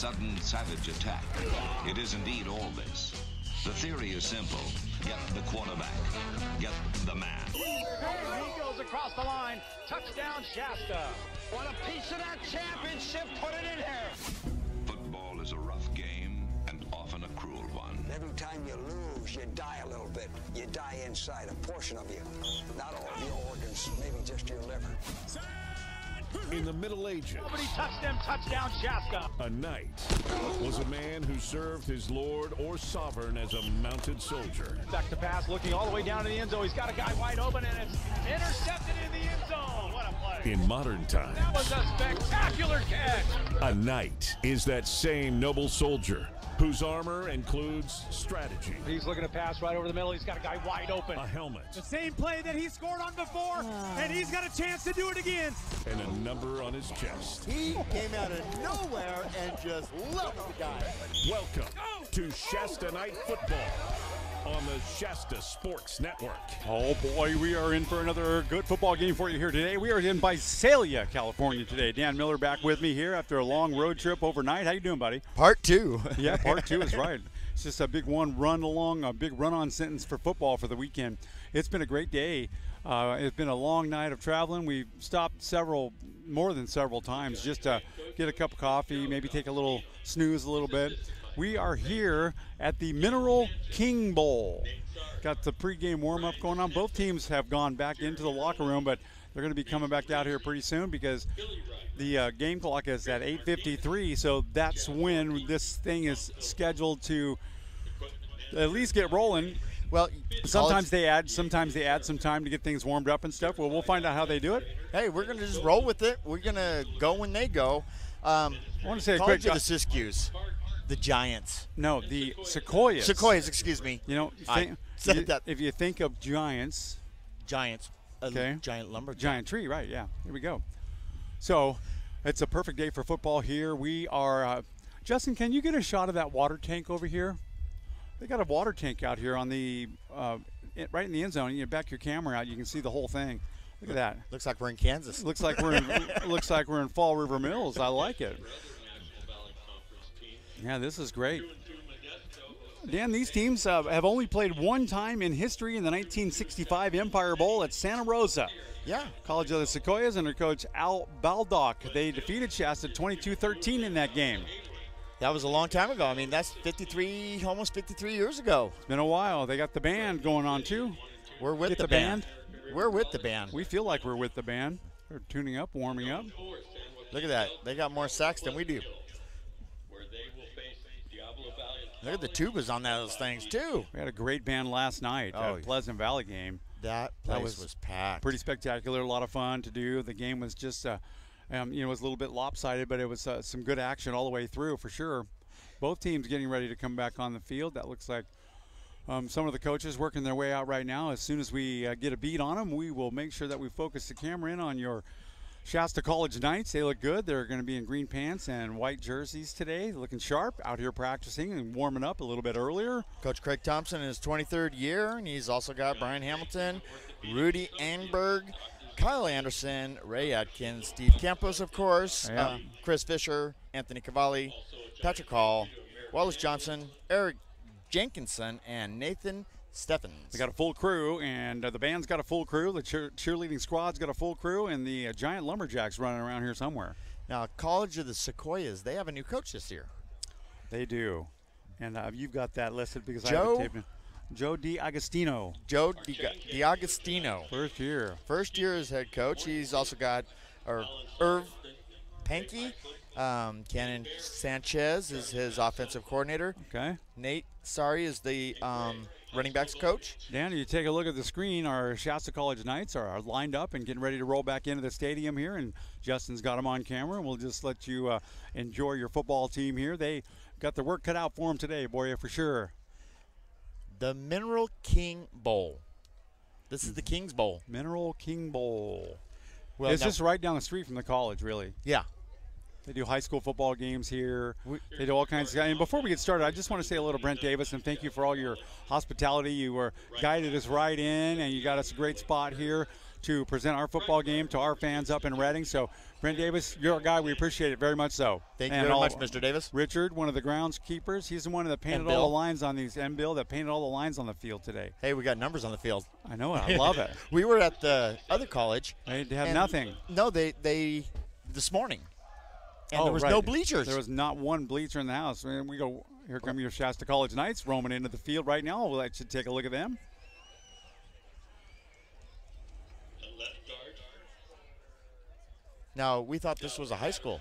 sudden savage attack. It is indeed all this. The theory is simple. Get the quarterback. Get the man. And he goes across the line. Touchdown, Shasta. Want a piece of that championship? Put it in here. Football is a rough game and often a cruel one. Every time you lose, you die a little bit. You die inside, a portion of you. Not all of your organs, maybe just your liver. In the Middle Ages, Nobody touched him. Touchdown, Shasta. a knight was a man who served his lord or sovereign as a mounted soldier. Back to pass, looking all the way down to the end zone. He's got a guy wide open, and it's intercepted in the end zone. What a play. In modern times, That was a spectacular catch. a knight is that same noble soldier whose armor includes strategy, He's looking to pass right over the middle. He's got a guy wide open. a helmet, The same play that he scored on before, and he's got a chance to do it again. and a number on his chest. He came out of nowhere and just left the guy. Welcome to Shasta Night Football on the Shasta Sports Network. Oh boy, we are in for another good football game for you here today. We are in Visalia, California today. Dan Miller back with me here after a long road trip overnight. How you doing, buddy? Part two. Yeah, part two is right. It's just a big a big run-on sentence for football for the weekend. It's been a great day. It's been a long night of traveling. We've stopped more than several times just to get a cup of coffee, maybe take a little snooze a little bit. We are here at the Mineral King Bowl. Got the pregame warm-up going on. Both teams have gone back into the locker room, but they're going to be coming back out here pretty soon because the game clock is at 8:53, so that's when this thing is scheduled to at least get rolling. Well, Sometimes they add some time to get things warmed up and stuff. Well, we'll find out how they do it. hey, we're going to just roll with it. We're going to go when they go. I want to say a quick College of the Siskiyous. The Giants. No, the Sequoias. Sequoias, excuse me. You know, I said that. if you think of giants, Giants. Okay. Giant lumberjack. giant tree, right? Yeah, here we go. So it's a perfect day for football here. We are, Justin, can you get a shot of that water tank over here? They got a water tank out here on the, right in the end zone. You back your camera out, you can see the whole thing. Look at that. Looks like we're in Kansas. Looks like we're in Fall River Mills. I like it. Yeah, this is great. Dan, these teams have only played one time in history in the 1965 Empire Bowl at Santa Rosa. Yeah. College of the Sequoias under Coach Al Baldock. They defeated Shasta 22-13 in that game. That was a long time ago. I mean, that's almost 53 years ago. It's been a while. They got the band going on, too. We're with Get the band. We're with the band. We feel like we're with the band. They're tuning up, warming up. Look at that. They got more sacks than we do. Look at the tubas on those things, too. We had a great band last night at Pleasant Valley game. That place was packed. Pretty spectacular, a lot of fun to do. The game was just, it was a little bit lopsided, but it was some good action all the way through for sure. Both teams getting ready to come back on the field. That looks like some of the coaches working their way out right now. As soon as we get a beat on them, we will make sure that we focus the camera in on your Shasta College Knights. They look good. They're going to be in green pants and white jerseys today, looking sharp, out here practicing and warming up a little bit earlier. Coach Craig Thompson in his 23rd year, and he's also got Brian Hamilton, Rudy Anberg, Kyle Anderson, Ray Atkins, Steve Campos, of course, Chris Fisher, Anthony Cavalli, Patrick Hall, Wallace Johnson, Eric Jenkinson, and Nathan Steffens. They got a full crew, and the band's got a full crew. The cheerleading squad's got a full crew, and the giant lumberjacks running around here somewhere. Now, College of the Sequoias, they have a new coach this year. They do. And you've got that listed because I Joe have it taped. Joe DiAgostino. Joe DiAgostino. First year. First year as head coach. He's also got Irv Pankey. Cannon Sanchez is his offensive coordinator. Okay. Nate Sari is the running backs coach. Dan, you take a look at the screen. Our Shasta College Knights are lined up and getting ready to roll back into the stadium here, and Justin's got them on camera. We'll just let you enjoy your football team here. They got their work cut out for them today, boy, for sure. The Mineral King Bowl. This is the King's Bowl. Mineral King Bowl. Well, it's just right down the street from the college, really. Yeah. They do high school football games here. They do all kinds of. And before we get started, I just want to say hello to Brent Davis and thank you for all your hospitality. You guided us right in, and you got us a great spot here. to present our football game to our fans up in Reading. So, Brent Davis, you're a guy. We appreciate it very much so. Thank you very much, Mr. Davis. Richard, one of the groundskeepers, he's the one that painted all the lines on these, and Bill, that painted all the lines on the field today. Hey, we got numbers on the field. I know it. I love it. We were at the other college. They had nothing. No, they this morning. And there was no bleachers. There was not one bleacher in the house. And we go, here come your Shasta College Knights roaming into the field right now. We'll let you take a look at them. Now, we thought this was a high school.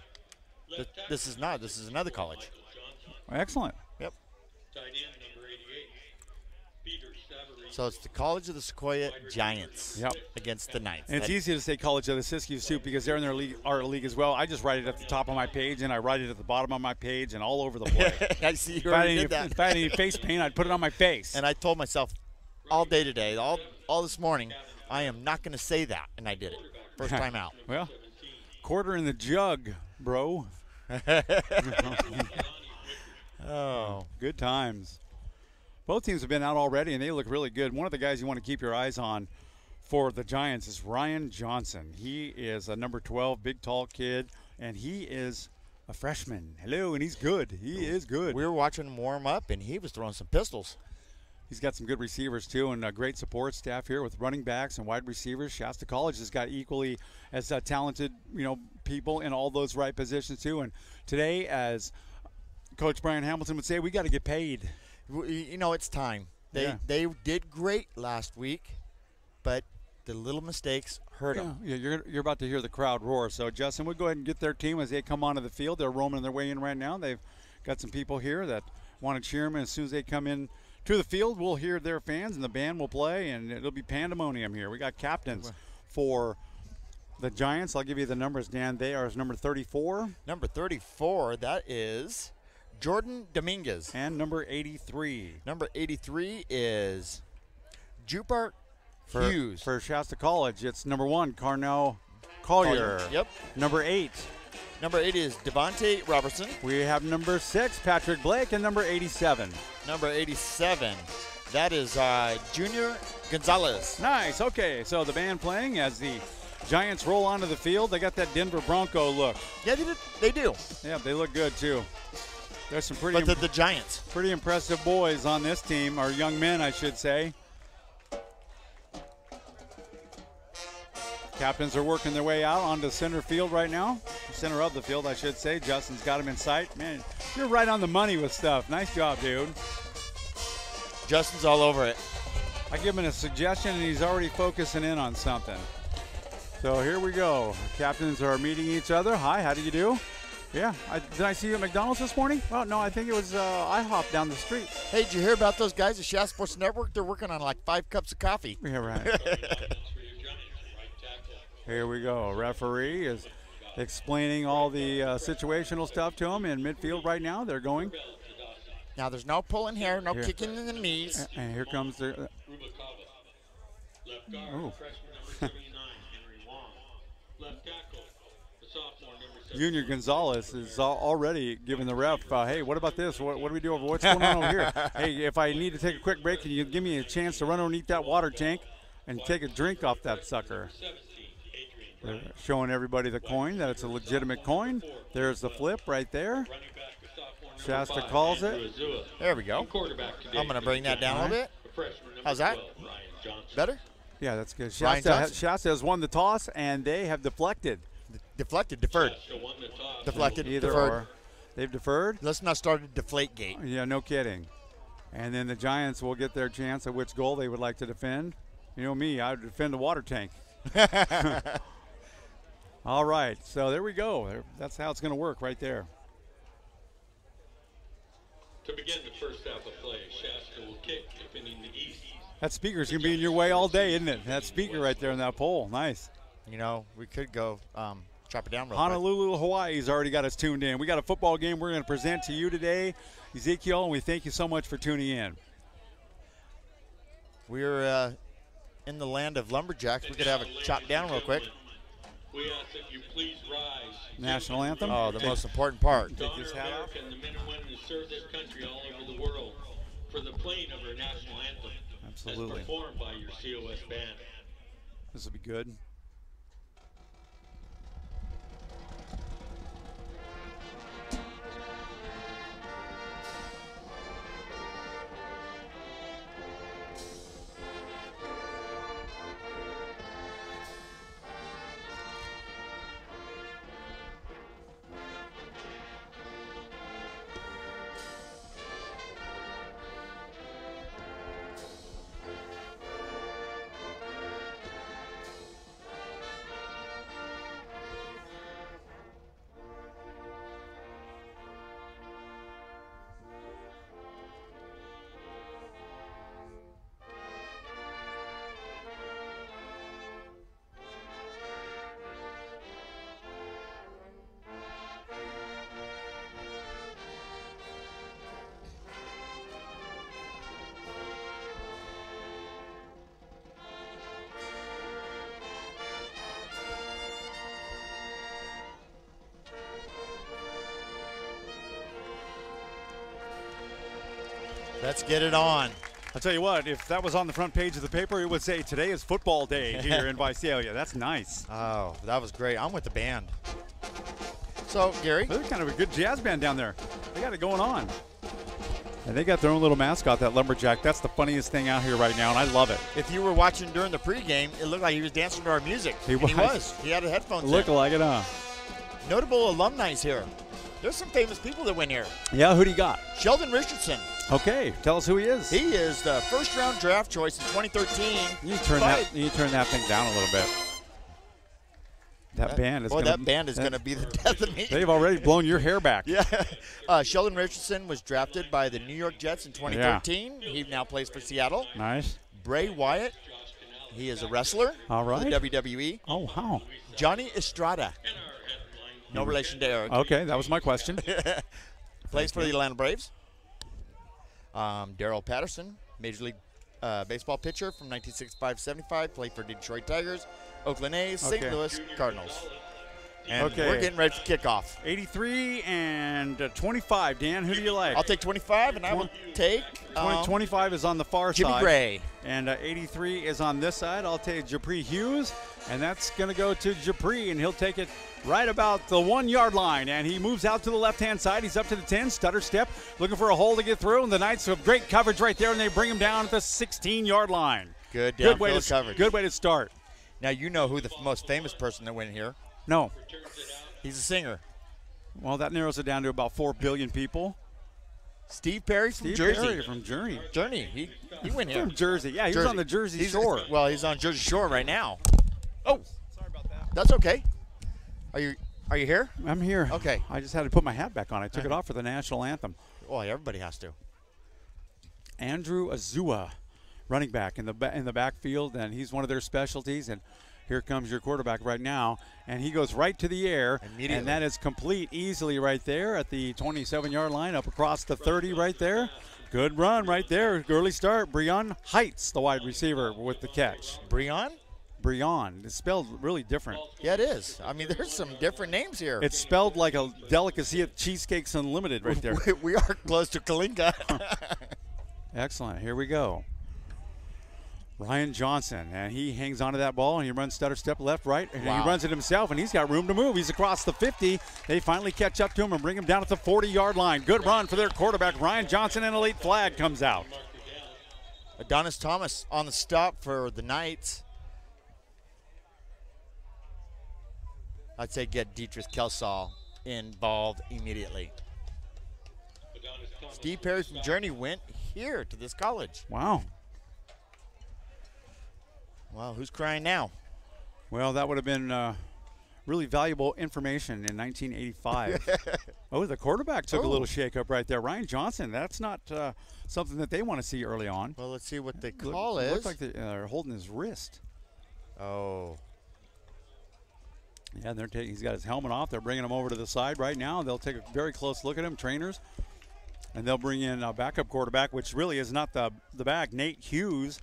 This is not. This is another college. Excellent. Yep. So it's the College of the Sequoia Giants against the Knights. And it's easy to say College of the Siskiyou too because they're in their league, our league as well. I just write it at the top of my page, and I write it at the bottom of my page, and all over the place. I see you already did that. If I had any face paint, I'd put it on my face. And I told myself all day today, all this morning, I am not going to say that, and I did it. First time out. Well, quarter in the jug, bro. Oh. Good times. Both teams have been out already, and they look really good. One of the guys you want to keep your eyes on for the Giants is Ryan Johnson. He is a number 12, big, tall kid, and he is a freshman. Hello, and he's good. He is good. We were watching him warm up, and he was throwing some pistols. He's got some good receivers, too, and a great support staff here with running backs and wide receivers. Shasta College has got equally as talented, people in all those right positions, too. And today, as Coach Brian Hamilton would say, we got to get paid. It's time. They did great last week, but the little mistakes hurt them. Yeah, you're about to hear the crowd roar. So, Justin, we'll go ahead and get their team as they come onto the field. They're roaming their way in right now. They've got some people here that want to cheer them. And as soon as they come in to the field, we'll hear their fans, and the band will play, and it'll be pandemonium here. We got captains for the Giants. I'll give you the numbers, Dan. They are number 34. Number 34, that is Jordan Dominguez. And number 83. Number 83 is Jupart Hughes. For Shasta College, it's number 1, Carnell Collier. Yep. Number 8. Number 8 is Devontae Robertson. We have number 6, Patrick Blake, and number 87. Number 87, that is Junior Gonzalez. Nice. Okay, so the band playing as the Giants roll onto the field. They got that Denver Bronco look. Yeah, they do. Yeah, they look good, too. There's some pretty the Giants. Pretty impressive boys on this team, or young men, I should say. Captains are working their way out onto center field right now. Center of the field, I should say. Justin's got him in sight. Man, you're right on the money with stuff. Nice job, dude. Justin's all over it. I give him a suggestion, and he's already focusing in on something. So here we go. Captains are meeting each other. Hi, how do you do? Yeah. Did I see you at McDonald's this morning? Well, no, I think it was IHOP down the street. Hey, did you hear about those guys at Shasta Sports Network? They're working on like 5 cups of coffee. Yeah, right. Here we go. Referee is explaining all the situational stuff to him in midfield right now. They're going. Now, there's no pulling hair, no kicking in the knees. And here comes the. Junior Gonzalez is already giving the ref, hey, what about this? What do we do? What's going on over here? Hey, if I need to take a quick break, can you give me a chance to run underneath that water tank and take a drink off that sucker? They're showing everybody the coin, that it's a legitimate coin. There's the flip right there. Shasta calls it. There we go. I'm going to bring that down a little bit. How's that? Better? Yeah, that's good. Shasta has won the toss, and they have deflected. Deferred. Deflected, Either deferred. Or. They've deferred. Let's not start a deflate gate. Yeah, no kidding. And then the Giants will get their chance at which goal they would like to defend. You know me, I would defend the water tank. All right, so there we go. That's how it's going to work right there. To begin the first half of play, Shasta will kick, defending the east. That speaker's going to be in your way all day, isn't it? That speaker right there in that pole. Nice. You know, we could go chop it down real Honolulu, Hawaii's already got us tuned in. We got a football game we're going to present to you today, Ezekiel, and we thank you so much for tuning in. We're in the land of lumberjacks. We could have it chopped down real quick. We ask that you please rise. National anthem. Oh, the most important part. Take his hat off. And the men and women who serve this country all over the world for the playing of our national anthem. Absolutely. As performed by your COS band. This will be good. Let's get it on. I'll tell you what, if that was on the front page of the paper, it would say today is football day here in Visalia. That's nice. Oh, that was great. I'm with the band. So, Gary? They're kind of a good jazz band down there. They got it going on. And they got their own little mascot, that lumberjack. That's the funniest thing out here right now, and I love it. If you were watching during the pregame, it looked like he was dancing to our music. He was. He had headphones Look in. like it, huh? Notable alumni here. There's some famous people that win here. Yeah, who do you got? Sheldon Richardson. Okay, tell us who he is. He is the first-round draft choice in 2013. You turn that thing down a little bit. That band is going to be the death of me. They've already blown your hair back. Yeah. Sheldon Richardson was drafted by the New York Jets in 2013. Yeah. He now plays for Seattle. Nice. Bray Wyatt. He is a wrestler. All right. For the WWE. Oh, wow. Johnny Estrada. No relation to Eric. Okay, that was my question. Plays for the Atlanta Braves. Darrell Patterson, Major League Baseball pitcher from 1965-75, played for Detroit Tigers, Oakland A's, St. Louis Cardinals. And we're getting ready for kickoff. 83 and 25. Dan, who do you like? I'll take 25, and I will take 25 is on the far Jimmy side. Gray. And 83 is on this side. I'll take Japri Hughes, and that's going to go to Japri, and he'll take it right about the 1 yard line. And he moves out to the left-hand side. He's up to the 10, stutter step, looking for a hole to get through. And the Knights have great coverage right there, and they bring him down at the 16-yard line. Good coverage. Good way to start. Now you know who the most famous person that went here. No. He's a singer. Well, that narrows it down to about 4 billion people. Steve Perry from Jersey. Perry from Journey. He went here. From Jersey. Yeah, he was on the Jersey Shore. Well, he's on Jersey Shore right now. Oh. Sorry about that. That's okay. Are you here? I'm here. Okay. I just had to put my hat back on. I took it off for the national anthem. Well, everybody has to. Andrew Azua, running back in the backfield, and he's one of their specialties. And here comes your quarterback right now, and he goes right to the air, and that is complete easily right there at the 27-yard line, up across the 30 right there. Good run right there. Early start. Breon Heights, the wide receiver, with the catch. Breon? Breon. It's spelled really different. Yeah, it is. I mean, there's some different names here. It's spelled like a delicacy at Cheesecakes Unlimited right there. We are close to Kalinga. Excellent. Here we go. Ryan Johnson, and he hangs onto that ball, and he runs stutter step left, right, and he runs it himself, and he's got room to move. He's across the 50. They finally catch up to him and bring him down at the 40-yard line. Good run for their quarterback, Ryan Johnson, and a late flag comes out. Adonis Thomas on the stop for the Knights. I'd say get Dietrich Kelsall involved immediately. Steve Perry from Journey went here to this college. Wow. Wow, who's crying now? Well, that would have been really valuable information in 1985. Oh, the quarterback took a little shake-up right there. Ryan Johnson, that's not something that they want to see early on. Well, let's see what the call is. Looks like they're holding his wrist. Oh. Yeah, he's got his helmet off. They're bringing him over to the side right now. They'll take a very close look at him, trainers. And they'll bring in a backup quarterback, which really is not the back, Nate Hughes.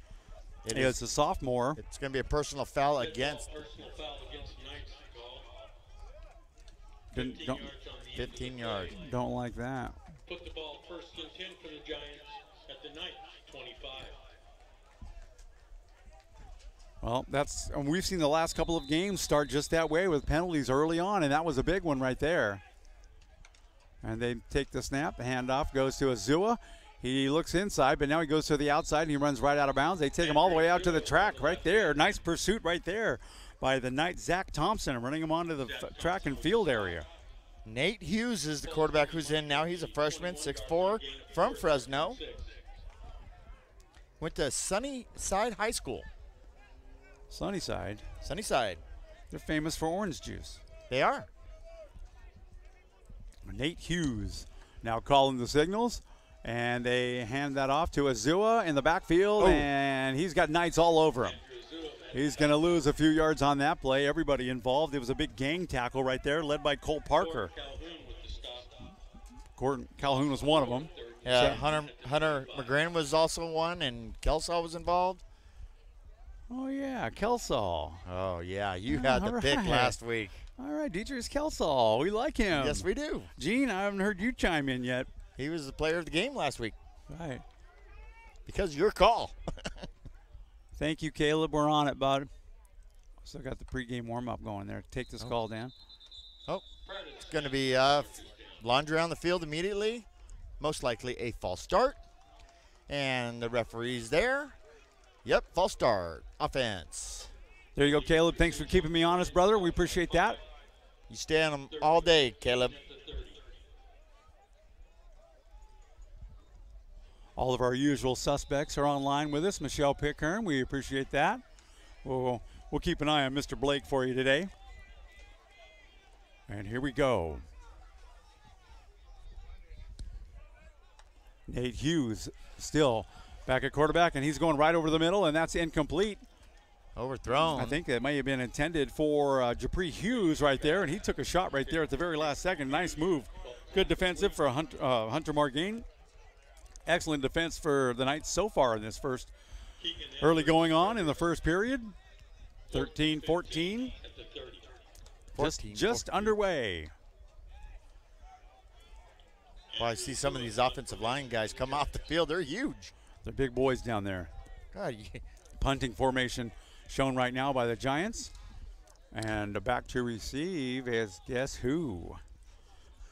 It is a sophomore. It's going to be a personal foul against. Personal foul against the Knights. 15 yards. Don't like that. Put the ball first and 10 for the Giants. 25. Well, and we've seen the last couple of games start just that way with penalties early on, and that was a big one right there. And they take the snap. The handoff goes to Azua. He looks inside, but now he goes to the outside, and he runs right out of bounds. They take him all the way out to the track right there. Nice pursuit right there by the Knight, Zach Thompson, running him onto the track and field area. Nate Hughes is the quarterback who's in now. He's a freshman, 6'4", from Fresno. Went to Sunnyside High School. Sunnyside. They're famous for orange juice. They are. Nate Hughes now calling the signals, and they hand that off to Azua in the backfield, and he's got Knights all over him. He's going to lose a few yards on that play. Everybody involved. It was a big gang tackle right there, led by Cole Parker. Gordon Calhoun was one of them. Yeah, Hunter McGran was also one, and Kelsaw was involved. Oh, yeah, Kelsaw. Oh, yeah, you had the pick last week. All right, Dietrich Kelsaw. We like him. Yes, we do. Gene, I haven't heard you chime in yet. He was the player of the game last week. Right. Because of your call. Thank you, Caleb. We're on it, bud. Still got the pregame warm-up going there. Take this call, Dan. Oh, it's going to be laundry on the field immediately. Most likely a false start. And the referee's there. Yep, false start. Offense. There you go, Caleb. Thanks for keeping me honest, brother. We appreciate that. You stay on them all day, Caleb. All of our usual suspects are online with us. Michelle Pickern, we appreciate that. We'll keep an eye on Mr. Blake for you today. And here we go. Nate Hughes still back at quarterback, and he's going right over the middle, and that's incomplete. Overthrown. I think that may have been intended for Japri Hughes right there, and he took a shot right there at the very last second. Nice move. Good defensive for Hunter Margain. Excellent defense for the Knights so far in this first early going on in the first period. 13-14. Just underway. Well, I see some of these offensive line guys come off the field. They're huge. They're big boys down there. God, punting formation shown right now by the Giants. And back to receive is guess who?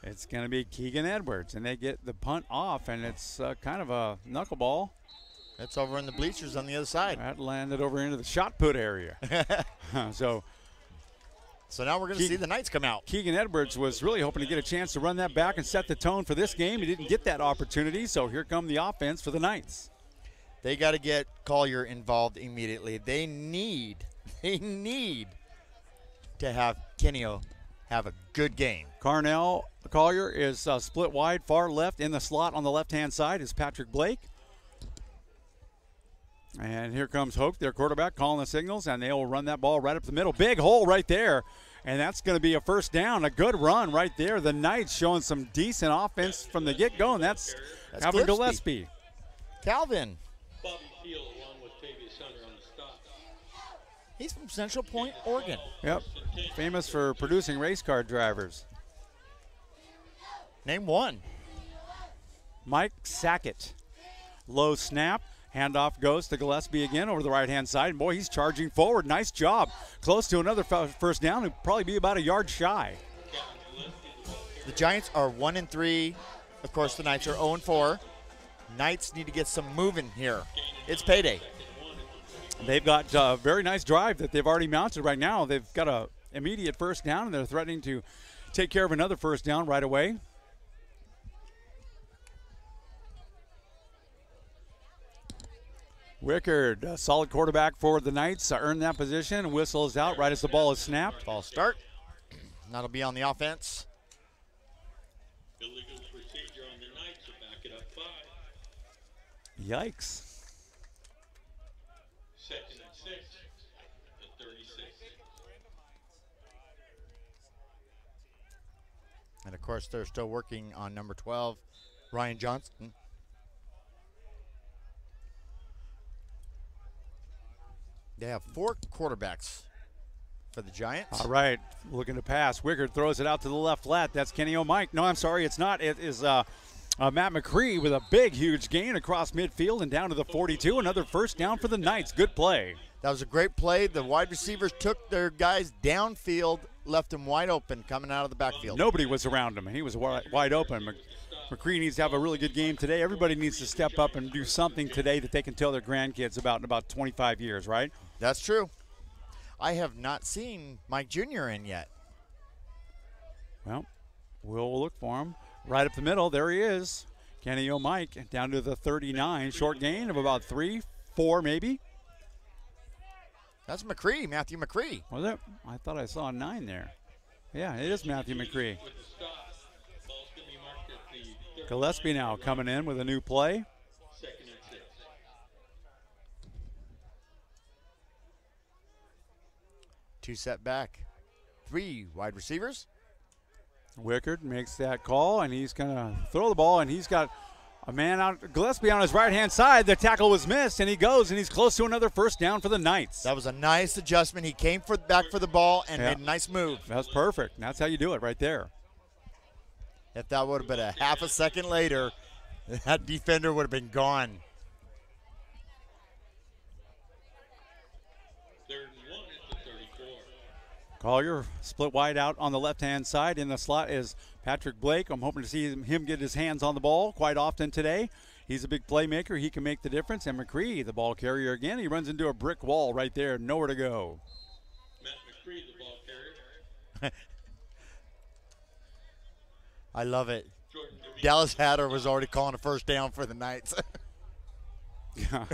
It's going to be Keegan Edwards, and they get the punt off, and it's kind of a knuckleball. That's over in the bleachers on the other side. That landed over into the shot put area. So now we're going to see the Knights come out. Keegan Edwards was really hoping to get a chance to run that back and set the tone for this game. He didn't get that opportunity, so here come the offense for the Knights. They got to get Collier involved immediately. They need to have Kenio have a good game. Collier is split wide, far left. In the slot on the left-hand side is Patrick Blake. And here comes Hoke, their quarterback, calling the signals, and they will run that ball right up the middle. Big hole right there, and that's going to be a first down. A good run right there. The Knights showing some decent offense from the get-go, and that's Calvin Gillespie. Calvin. Bobby Field along with Tavius Hunter on the stop. He's from Central Point, Oregon. Yep, famous for producing race car drivers. Name one. Mike Sackett. Low snap. Handoff goes to Gillespie again over the right-hand side. And boy, he's charging forward. Nice job. Close to another first down. It'll probably be about a yard shy. The Giants are 1-3. Of course, the Knights are 0-4. Knights need to get some moving here. It's payday. They've got a very nice drive that they've already mounted right now. They've got an immediate first down, and they're threatening to take care of another first down right away. Wickard, a solid quarterback for the Knights, earned that position. Whistle is out right as the ball is snapped. Ball start. That'll be on the offense. Illegal procedure on the Knights to back it up 5. Yikes. Second and 6 at 36. And, of course, they're still working on number 12, Ryan Johnson. They have 4 quarterbacks for the Giants. All right, looking to pass. Wickard throws it out to the left flat. That's Kenny O'Mike. No, I'm sorry, it's not. It is Matt McCree with a big, huge gain across midfield and down to the 42. Another first down for the Knights. Good play. That was a great play. The wide receivers took their guys downfield, left him wide open coming out of the backfield. Nobody was around him. He was wide open. McCree needs to have a really good game today. Everybody needs to step up and do something today that they can tell their grandkids about in about 25 years, right? That's true. I have not seen Mike Jr. in yet. Well, we'll look for him. Right up the middle, there he is. Kenny O'Mike down to the 39. Short gain of about 3, 4 maybe. That's McCree, Matthew McCree. Was it? I thought I saw a 9 there. Yeah, it is Matthew McCree. Gillespie now coming in with a new play. Two set back. 3 wide receivers. Wickard makes that call, and he's going to throw the ball, and he's got a man out, Gillespie on his right-hand side. The tackle was missed, and he goes, and he's close to another first down for the Knights. That was a nice adjustment. He came back for the ball and made a nice move. That's perfect. That's how you do it right there. If that would have been a half a second later, that defender would have been gone. Collier split wide out on the left-hand side. In the slot is Patrick Blake. I'm hoping to see him get his hands on the ball quite often today. He's a big playmaker. He can make the difference. And McCree, the ball carrier again. He runs into a brick wall right there. Nowhere to go. Matt McCree, the ball carrier. I love it. Dallas Hatter was already calling a first down for the Knights. Yeah,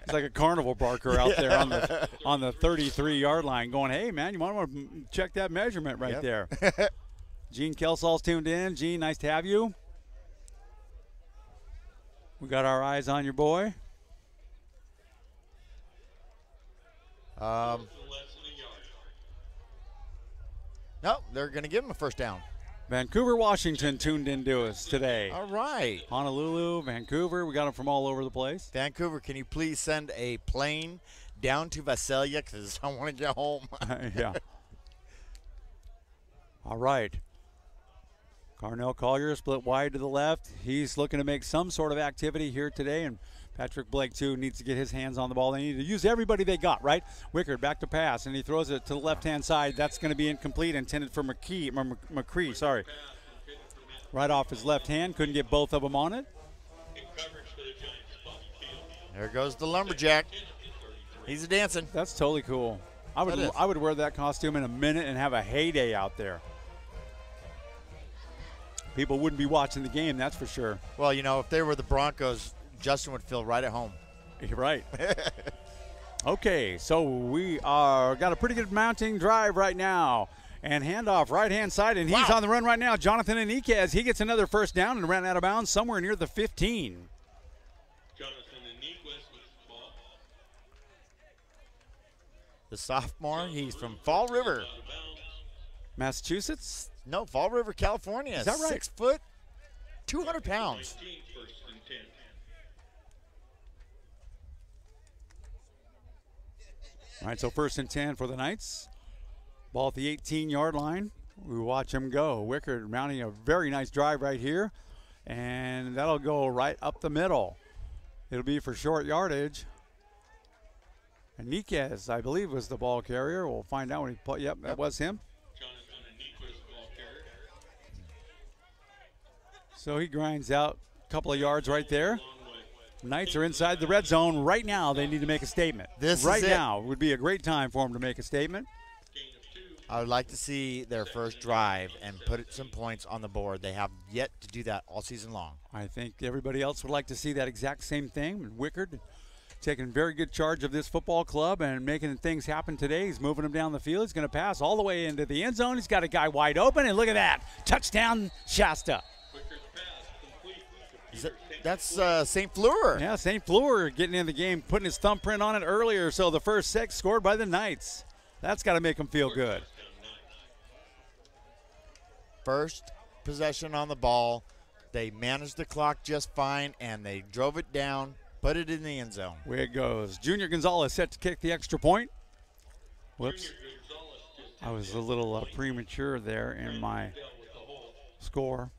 it's like a carnival barker out there on the 33-yard line going, hey, man, you want to check that measurement right there. Gene Kelsall's tuned in. Gene, nice to have you. We got our eyes on your boy. No, they're going to give him a first down. Vancouver, Washington tuned into us today. All right. Honolulu, Vancouver. We got them from all over the place. Vancouver, can you please send a plane down to Visalia because I want to get home. Yeah. All right. Carnell Collier split wide to the left. He's looking to make some sort of activity here today, and Patrick Blake, too, needs to get his hands on the ball. They need to use everybody they got, right? Wickard back to pass, and he throws it to the left-hand side. That's going to be incomplete, intended for McCree, sorry. Right off his left hand. Couldn't get both of them on it. There goes the lumberjack. He's a dancing. That's totally cool. I would wear that costume in a minute and have a heyday out there. People wouldn't be watching the game, that's for sure. Well, you know, if they were the Broncos, Justin would feel right at home. You're right. Okay, so we got a pretty good mounting drive right now. And handoff right-hand side, and he's on the run right now. Jonathan Enriquez, he gets another first down and ran out of bounds somewhere near the 15. Jonathan Enriquez with the ball. The sophomore, he's from Fall River. Massachusetts? No, Fall River, California. Is that right? 6 foot, 200 pounds. 19, first and 10. All right, so first and 10 for the Knights. Ball at the 18-yard line. We watch him go. Wickard mounting a very nice drive right here. And that'll go right up the middle. It'll be for short yardage. And Niquez, I believe, was the ball carrier. We'll find out when he put. Yep, that was him. Jonathan Enriquez, ball carrier. So he grinds out a couple of yards right there. Knights are inside the red zone right now. They need to make a statement. Right now would be a great time for them to make a statement. I would like to see their first drive and put some points on the board. They have yet to do that all season long. I think everybody else would like to see that exact same thing. Wickard taking very good charge of this football club and making things happen today. He's moving them down the field. He's going to pass all the way into the end zone. He's got a guy wide open, and look at that. Touchdown, Shasta. That's St. Fleur. Yeah, St. Fleur getting in the game, putting his thumbprint on it earlier. So the first 6 scored by the Knights. That's got to make them feel good. First possession on the ball. They managed the clock just fine, and they drove it down, put it in the end zone. Where it goes. Junior Gonzalez set to kick the extra point. Whoops. I was a little premature there in my score.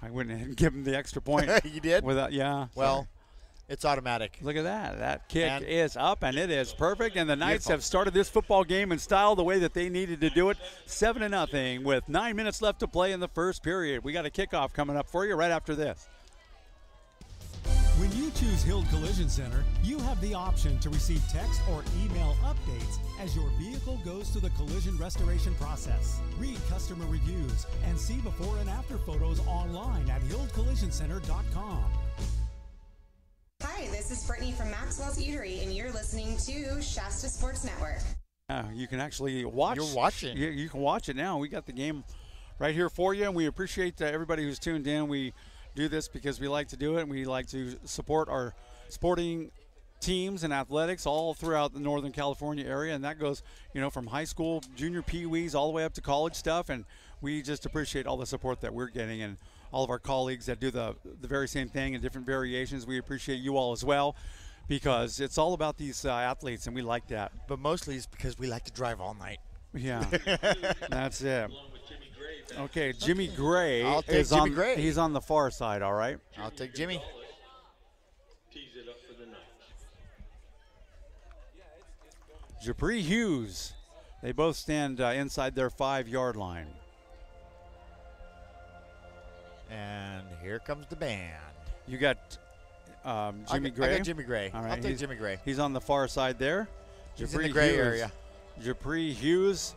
I went ahead and give him the extra point. You did? Without, yeah. Well, it's automatic. Look at that. That kick And is up, and it is perfect. And the Knights beautiful. have started this football game in style the way that they needed to do it. 7-0 with 9 minutes left to play in the first period. We got a kickoff coming up for you right after this. When you choose Hild Collision Center, you have the option to receive text or email updates as your vehicle goes through the collision restoration process. Read customer reviews and see before and after photos online at hildcollisioncenter.com. Hi, this is Brittany from Maxwell's Eatery, and you're listening to Shasta Sports Network. You can actually watch. You're watching. You can watch it now. We got the game right here for you, and we appreciate everybody who's tuned in. We do this because we like to do it, and we like to support our sporting teams and athletics all throughout the Northern California area, and that goes, from high school, junior pee-wees, all the way up to college stuff, and we just appreciate all the support that we're getting, and all of our colleagues that do the very same thing in different variations. We appreciate you all as well, because it's all about these athletes, and we like that. But mostly it's because we like to drive all night. Yeah, that's it. Okay, Jimmy Gray. I'll take Jimmy Gray. He's on the far side, all right? I'll take Jimmy. Tease it up for the Knights. Japri Hughes. They both stand inside their 5-yard line. And here comes the band. You got Jimmy Gray? I got Jimmy Gray. All right, I'll take Jimmy Gray. He's on the far side there. He's in the gray area. Japri Hughes,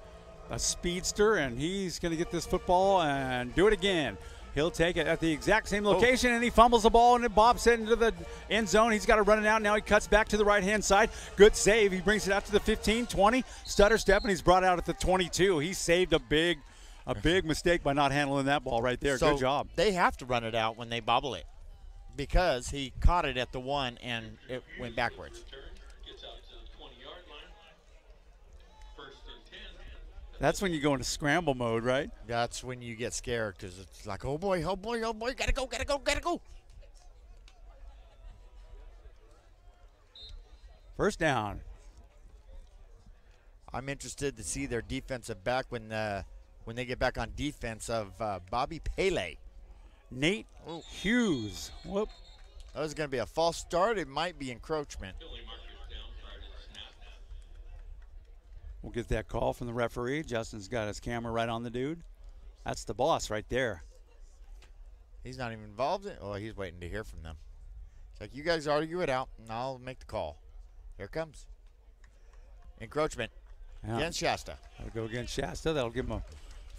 a speedster, and he's going to get this football and do it again. He'll take it at the exact same location, and he fumbles the ball, and it bobs it into the end zone. He's got to run it out. Now he cuts back to the right-hand side. Good save. He brings it out to the 15, 20. Stutter step, and he's brought out at the 22. He saved a big mistake by not handling that ball right there. So good job. They have to run it out when they bobble it because he caught it at the 1 and it went backwards. Gets out to the 20-yard line. First and 10. That's when you go into scramble mode, right? That's when you get scared because it's like, oh boy, gotta go. First down. I'm interested to see their defensive back when they get back on defense of Bobby Pele. Nate Hughes. Whoop. That was going to be a false start. It might be encroachment. We'll get that call from the referee. Justin's got his camera right on the dude. That's the boss right there. He's not even involved in it. Oh, he's waiting to hear from them. It's like, you guys argue it out, and I'll make the call. Here it comes. Encroachment against Shasta. That'll go against Shasta. That'll give him a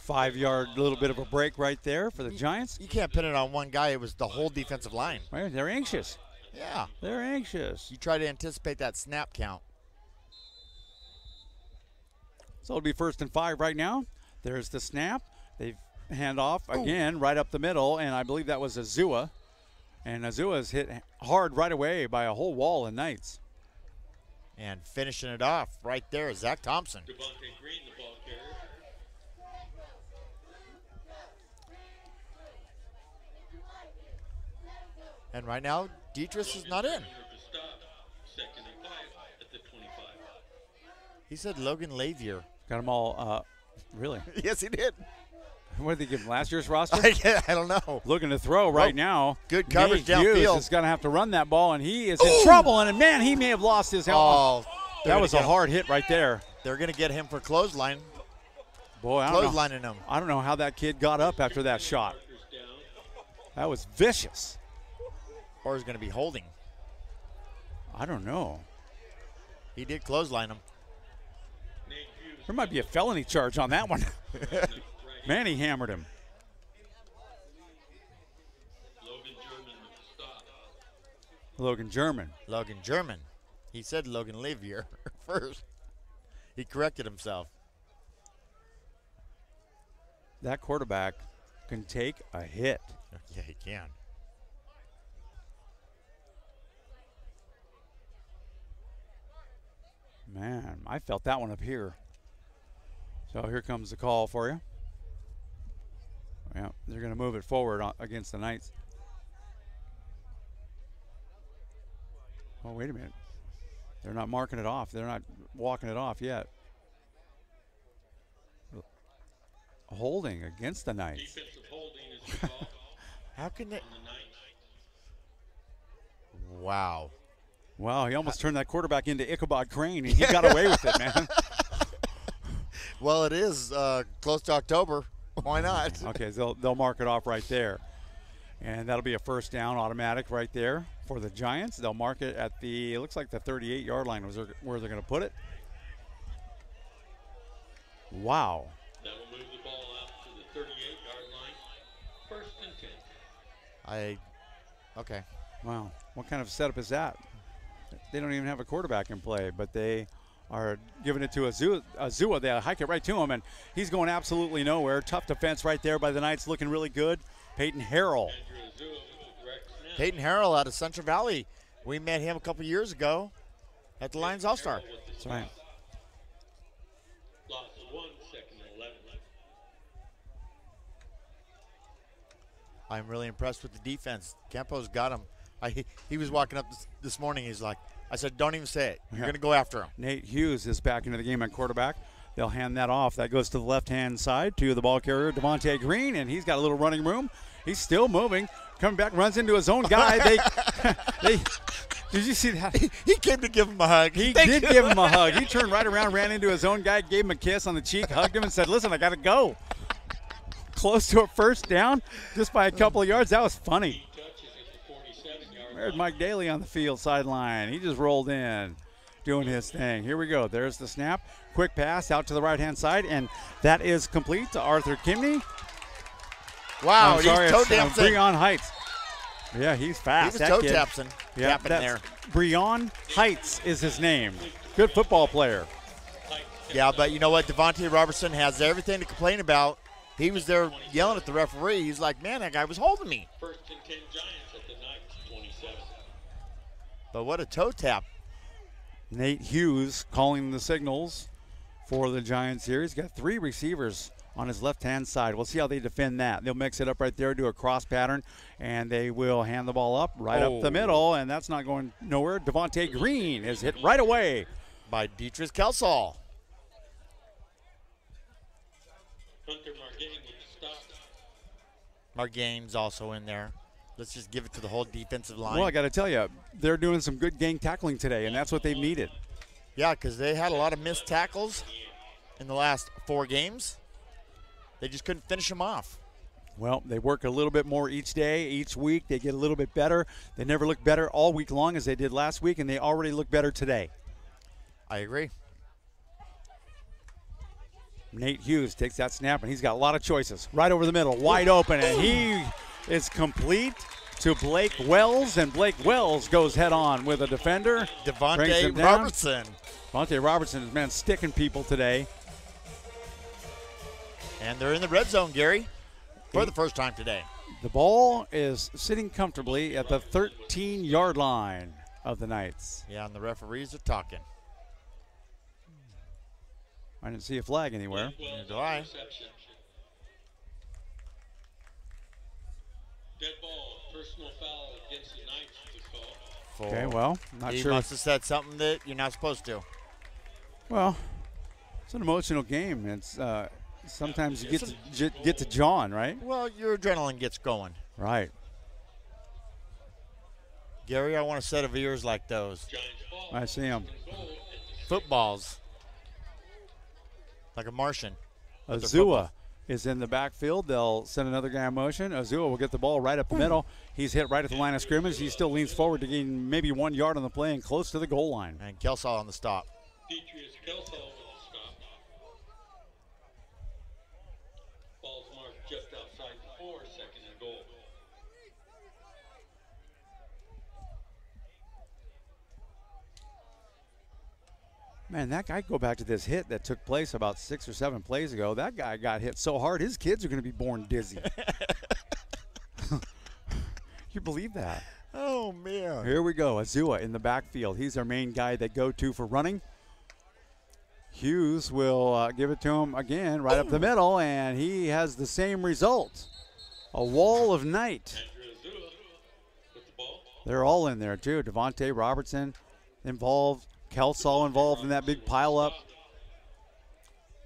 5-yard little bit of a break right there for the Giants. You can't pin it on one guy. It was the whole defensive line. Right, they're anxious. Yeah. They're anxious. You try to anticipate that snap count. So it'll be 1st and 5 right now. There's the snap. They hand off again right up the middle, and I believe that was Azua. And Azua's hit hard right away by a whole wall of Knights. And finishing it off right there is Zach Thompson. Devontae Green, the ball carrier. And right now, Dietrich is not in. Second and 5 at the 25. He said Logan Lavier. Got them all, really? Yes, he did. What did they give him, last year's roster? I don't know. Looking to throw right now. Good coverage Nate Hughes downfield. is going to have to run that ball, and he is in trouble. And, man, he may have lost his helmet. Oh, that was a hard hit right there. They're going to get him for clothesline. Boy, I don't know. Clotheslining him. I don't know how that kid got up after that shot. That was vicious. Or he's going to be holding. I don't know. He did clothesline him. There might be a felony charge on that one. Man, he hammered him. Logan German. Logan German. He said Logan Lavier first. He corrected himself. That quarterback can take a hit. Yeah, he can. Man, I felt that one up here. So here comes the call for you. Yeah, they're going to move it forward against the Knights. Oh, wait a minute. They're not marking it off. They're not walking it off yet. Holding against the Knights. Defensive holding is the call. How can they? Wow. Wow, he almost turned that quarterback into Ichabod Crane, and he got away with it, man. Well, it is close to October. Why not? Okay, so they'll mark it off right there. And that'll be a first down automatic right there for the Giants. They'll mark it at it looks like the 38-yard line was where they're going to put it. Wow. That will move the ball out to the 38-yard line. First and 10. Okay. Wow. What kind of setup is that? They don't even have a quarterback in play, but they are giving it to Azua. They hike it right to him, and he's going absolutely nowhere. Tough defense right there by the Knights, looking really good. Peyton Harrell. Peyton Harrell out of Central Valley. We met him a couple years ago at the Lions All-Star. That's right. Loss of 1, second and 11. I'm really impressed with the defense. Campo's got him. He was walking up this morning. He's like, I said, don't even say it. You're going to go after him. Nate Hughes is back into the game at quarterback. They'll hand that off. That goes to the left-hand side to the ball carrier, Devontae Green, and he's got a little running room. He's still moving. Coming back, runs into his own guy. Did you see that? He came to give him a hug. He did give him a hug. He turned right around, ran into his own guy, gave him a kiss on the cheek, hugged him, and said, listen, I got to go. Close to a first down just by a couple of yards. That was funny. There's Mike Daly on the field sideline. He just rolled in, doing his thing. Here we go. There's the snap. Quick pass out to the right-hand side, and that is complete to Arthur Kimney. Wow, he's toe dancing. Breon Heights. Yeah, he's fast. He was toe tapping. Yeah, there. Breon Heights is his name. Good football player. Yeah, but you know what? Devontae Robertson has everything to complain about. He was there yelling at the referee. He's like, man, that guy was holding me. First and 10 Giants at the Knights, 27. But what a toe tap. Nate Hughes calling the signals for the Giants here. He's got 3 receivers on his left-hand side. We'll see how they defend that. They'll mix it up right there, do a cross pattern, and they will hand the ball up up the middle, and that's not going nowhere. Devontae Green is hit right away by Dietrich Kelsall. Hunter Margain with the stop. Margain's also in there. Let's just give it to the whole defensive line. Well, I got to tell you, they're doing some good gang tackling today, and that's what they've needed. Yeah, because they had a lot of missed tackles in the last 4 games. They just couldn't finish them off. Well, they work a little bit more each day, each week. They get a little bit better. They never look better all week long as they did last week, and they already look better today. I agree. Nate Hughes takes that snap, and he's got a lot of choices. Right over the middle, wide open, and he is complete to Blake Wells, and Blake Wells goes head-on with a defender. Devontae Robertson. Devontae Robertson is, man, sticking people today. And they're in the red zone, Gary, for the first time today. The ball is sitting comfortably at the 13-yard line of the Knights. Yeah, and the referees are talking. I didn't see a flag anywhere. Neither do I. Dead ball, personal foul against the Knights to call. Okay, well, not he sure. He must have said something that you're not supposed to. Well, it's an emotional game. It's sometimes you get to John, right? Well, your adrenaline gets going. Right. Gary, I want a set of ears like those. I see them. Footballs. Like a Martian. Azua is in the backfield. They'll send another guy in motion. Azua will get the ball right up the middle. He's hit right at the line of scrimmage. He still leans forward to gain maybe 1 yard on the play and close to the goal line. And Kelsall on the stop. Demetrius Kelsall with the stop. Ball's marked just outside the 4, second and goal. Man, that guy, go back to this hit that took place about 6 or 7 plays ago. That guy got hit so hard, his kids are going to be born dizzy. You believe that? Oh, man. Here we go. Azua in the backfield. He's our main guy they go to for running. Hughes will give it to him again right up the middle, and he has the same result. A wall of night. They're all in there, too. Devontae Robertson involved. Kelsall involved in that big pile-up.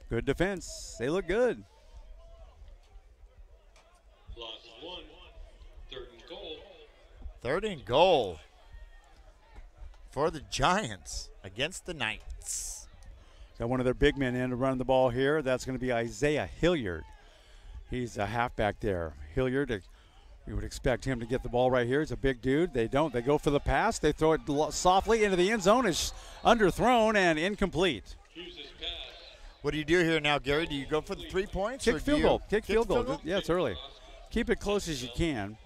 Good defense. They look good. 3rd and goal for the Giants against the Knights. Got one of their big men in to run the ball here. That's going to be Isaiah Hilliard. He's a halfback there. Hilliard, you would expect him to get the ball right here. He's a big dude. They don't. They go for the pass. They throw it softly into the end zone. It's underthrown and incomplete. What do you do here now, Gary? Do you go for the 3 points? Kick or field do goal. you Kick field goal. Yeah, it's early. Keep it close as you can.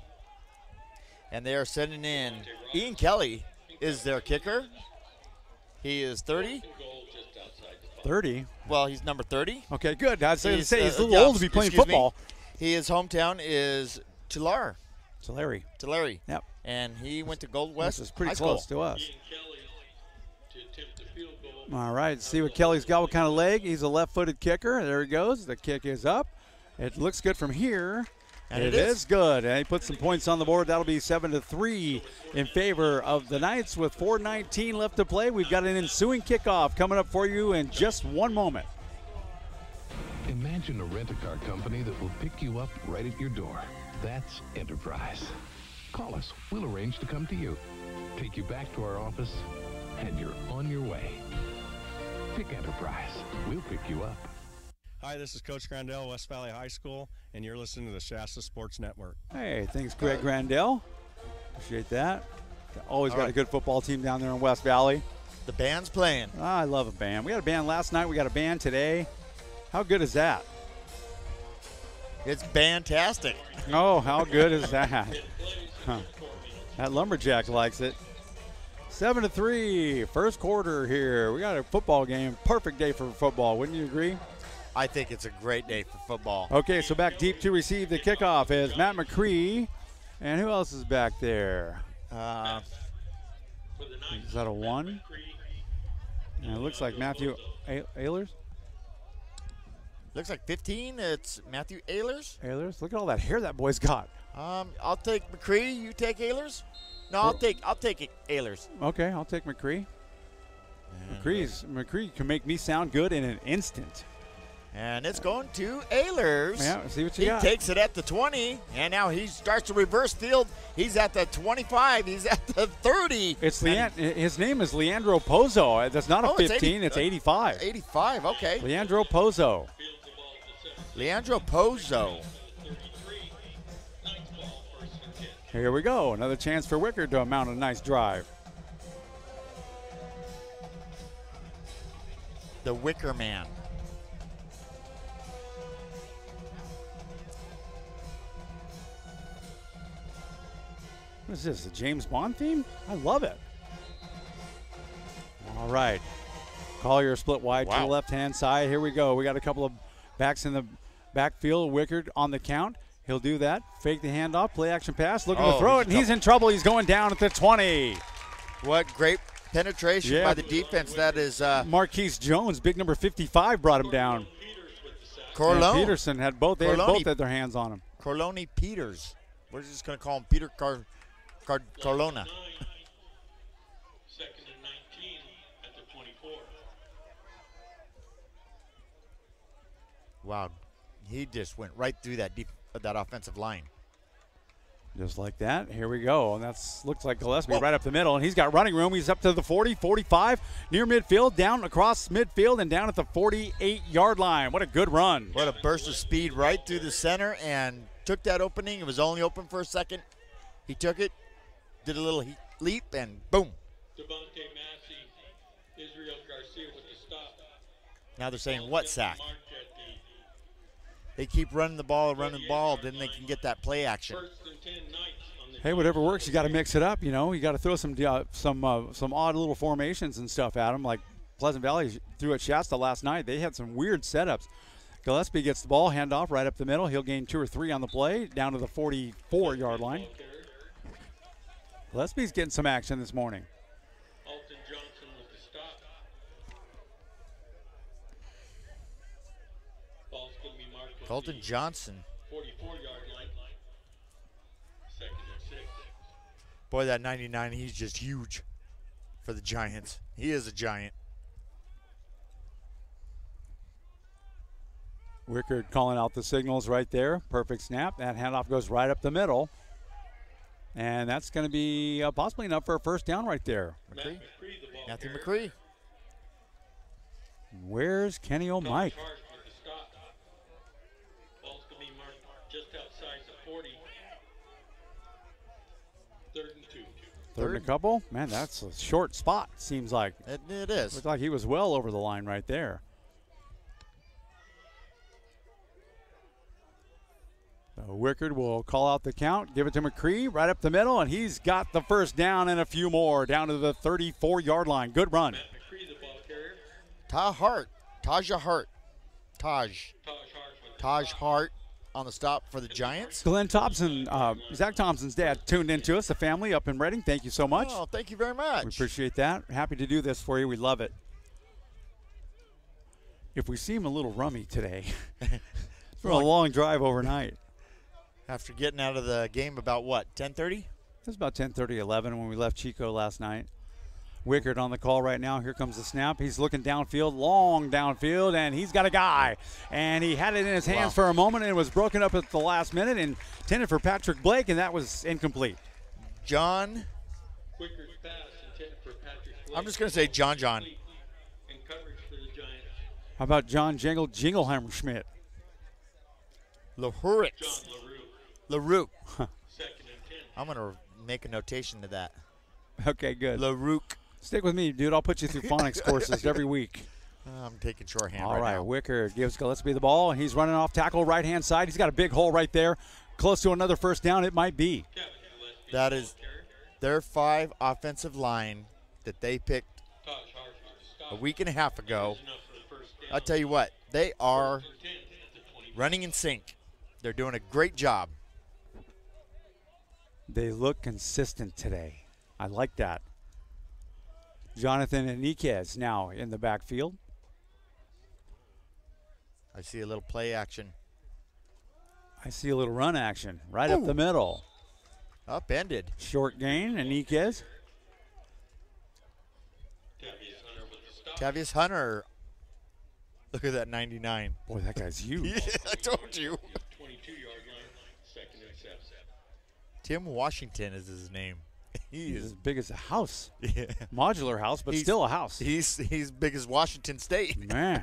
And they are sending in Ian Kelly is their kicker. He is 30. 30? Well, he's number 30. Okay, good. I'd say he's a little yeah, old to be playing football. His hometown is Tulare. Tulare. Yep. And he went to Gold West. This is pretty High close School. to us. All right, see what Kelly's got, what kind of leg. He's a left-footed kicker. There he goes. The kick is up. It looks good from here. And it is good. And he puts some points on the board. That'll be 7-3 in favor of the Knights with 4:19 left to play. We've got an ensuing kickoff coming up for you in just one moment. Imagine a rent-a-car company that will pick you up right at your door. That's Enterprise. Call us. We'll arrange to come to you, take you back to our office, and you're on your way. Pick Enterprise. We'll pick you up. Hi, this is Coach Grandel, West Valley High School, and you're listening to the Shasta Sports Network. Hey, thanks, Greg Grandel. Appreciate that. Always got a good football team down there in West Valley. The band's playing. I love a band. We had a band last night. We got a band today. How good is that? It's fantastic. Oh, how good is that? Huh. That Lumberjack likes it. 7-3, first quarter here. We got a football game. Perfect day for football. Wouldn't you agree? I think it's a great day for football. Okay, so back deep to receive the kickoff is Matt McCree. And who else is back there? Is that a 1? And it looks like Matthew Ehlers. Looks like 15. It's Matthew Ehlers. Look at all that hair that boy's got. I'll take McCree. You take Ehlers? No, I'll take Ehlers. Okay, I'll take McCree. McCree can make me sound good in an instant. And it's going to Ehlers. Yeah, see what you got. He takes it at the 20, and now he starts to reverse field. He's at the 25. He's at the 30. His name is Leandro Pozo. That's not a 15. It's 85. 85, okay. Leandro Pozo. Leandro Pozo. Here we go. Another chance for Wicker to mount a nice drive. The Wicker Man. What is this, the James Bond theme? I love it. All right. Collier split wide to the left-hand side. Here we go. We got a couple of backs in the backfield. Wickard on the count. He'll do that. Fake the handoff. Play action pass. Looking to throw it, and he's in trouble. He's going down at the 20. What great penetration by the defense. That is Marquise Jones, big number 55, brought him down. Corlone. And Peterson had both. They both had their hands on him. Corlone Peters. We're just going to call him Peter Corlona. Second and 19 at the 24. Wow, he just went right through that offensive line. Just like that. Here we go. And looks like Gillespie right up the middle. And he's got running room. He's up to the 40, 45, near midfield, down across midfield, and down at the 48-yard line. What a good run. What a burst of speed right through the center and took that opening. It was only open for a second. He took it, did a little leap, and boom. Devontae Massey, Israel Garcia with the stop. Now they're saying what sack? They keep running the ball, then they can get that play action. Hey, whatever works, you got to mix it up. You know, you got to throw some odd little formations and stuff at them, like Pleasant Valley threw at Shasta last night. They had some weird setups. Gillespie gets the ball, handoff right up the middle. He'll gain 2 or 3 on the play, down to the 44-yard line. Gillespie's getting some action this morning. Alton Johnson with the stop. Ball's going to be marked at Alton Johnson. 44-yard line. Second and 6. Boy, that 99, he's just huge for the Giants. He is a giant. Wickard calling out the signals right there. Perfect snap. That handoff goes right up the middle. And that's going to be possibly enough for a first down right there. Matthew McCree. Where's Kenny O'Mike? Ball's going to be marked just outside the 40. 3rd and 2. Third and a couple? Man, that's a short spot, seems like. It is. Looked like he was well over the line right there. So Wickard will call out the count, give it to McCree right up the middle, and he's got the first down and a few more down to the 34-yard line. Good run. Taj Hart on the stop for the Giants. Glenn Thompson, Zach Thompson's dad, tuned in to us, the family up in Reading. Thank you so much. Oh, thank you very much. We appreciate that. Happy to do this for you. We love it. If we seem a little rummy today, it's been a long drive overnight. After getting out of the game about what, 10:30? It was about 10:30, 11 when we left Chico last night. Wickard on the call right now. Here comes the snap. He's looking downfield, long downfield, and he's got a guy. And he had it in his hands for a moment, and it was broken up at the last minute and intended for Patrick Blake, and that was incomplete. John. Wickard's pass intended for Patrick Blake. I'm just going to say John. And coverage for the Giants. How about John Jingleheimer Schmidt? LaRue. LaRue. Second and 10. I'm going to make a notation to that. Okay, good. LaRue. Stick with me, dude. I'll put you through phonics courses every week. I'm taking shorthand All right, now. Wickard gives Gillespie the ball, and he's running off tackle right-hand side. He's got a big hole right there. Close to another first down it might be. That is their 5 offensive line that they picked a week and a half ago. I'll tell you what, they are running in sync. They're doing a great job. They look consistent today. I like that. Jonathan Enriquez now in the backfield. I see a little play action. I see a little run action right up the middle. Upended. Short gain, Enriquez. Tavius Hunter. Look at that 99. Boy, that guy's huge. Yeah, I told you. 22-yard line, 2nd and 7. Tim Washington is his name. He's as big as a house. Yeah. Modular house, but still a house. He's big as Washington State. Man.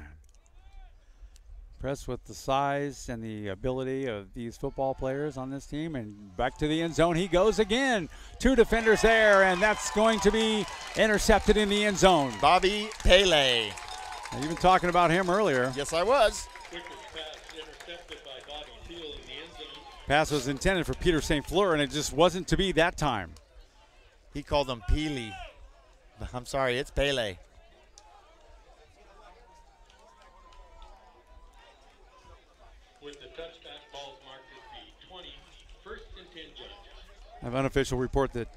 Impressed with the size and the ability of these football players on this team. And back to the end zone he goes again. 2 defenders there, and that's going to be intercepted in the end zone. Bobby Pele. Now, you've been talking about him earlier. Yes, I was. Pass was intended for Peter St. Fleur, and it just wasn't to be that time. He called him Peely. I'm sorry, it's Pele. With the touchback, ball's marked at the 20, 1st and 10 Giants. I have an unofficial report that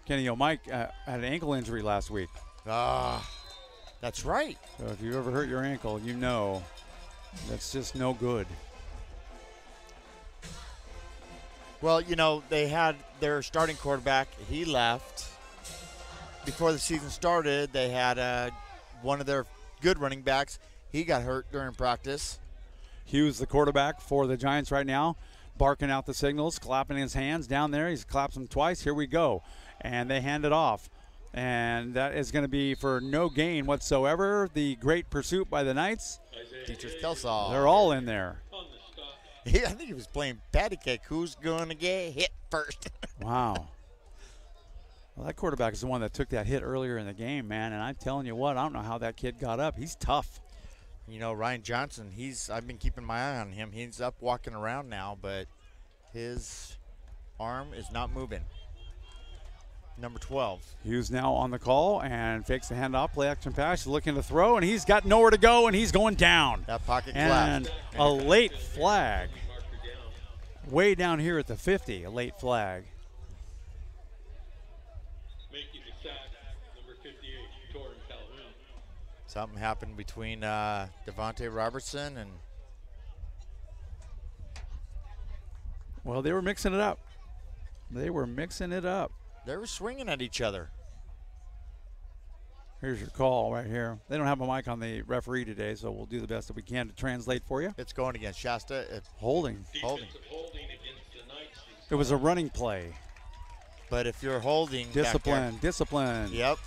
Kenny O'Mike had an ankle injury last week. That's right. So if you ever hurt your ankle, you know that's just no good. Well, you know, they had their starting quarterback. He left. Before the season started, they had one of their good running backs. He got hurt during practice. Hughes, the quarterback for the Giants right now, barking out the signals, clapping his hands down there. He's claps them twice. Here we go. And they hand it off. And that is going to be for no gain whatsoever. The great pursuit by the Knights. Dietrich Kelsall. They're all in there. I think he was playing patty cake. Who's going to get hit first? Wow. Well, that quarterback is the one that took that hit earlier in the game, man. And I'm telling you what, I don't know how that kid got up. He's tough. You know, Ryan Johnson, I've been keeping my eye on him. He's up walking around now, but his arm is not moving. Number 12. Hughes now on the call and fakes the handoff, play action pass. He's looking to throw, and he's got nowhere to go, and he's going down. That pocket and collapsed. A late flag. Way down here at the 50, a late flag. Making the sack, number 58, Torrin Calhoun. Something happened between Devontae Robertson and... Well, they were mixing it up. They were mixing it up. They were swinging at each other. Here's your call right here. They don't have a mic on the referee today, so we'll do the best that we can to translate for you. It's going against Shasta. Holding. Holding against the Knights. It was a running play. But if you're holding discipline. Yep.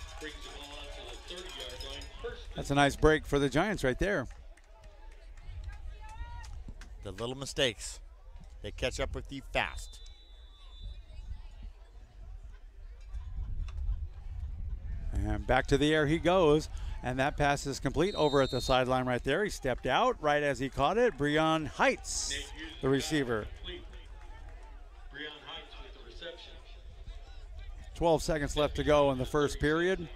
That's a nice break for the Giants right there. The little mistakes, they catch up with you fast. And back to the air he goes. And that pass is complete over at the sideline right there. He stepped out right as he caught it. Breon Heights, the receiver. 12 seconds left to go in the first period.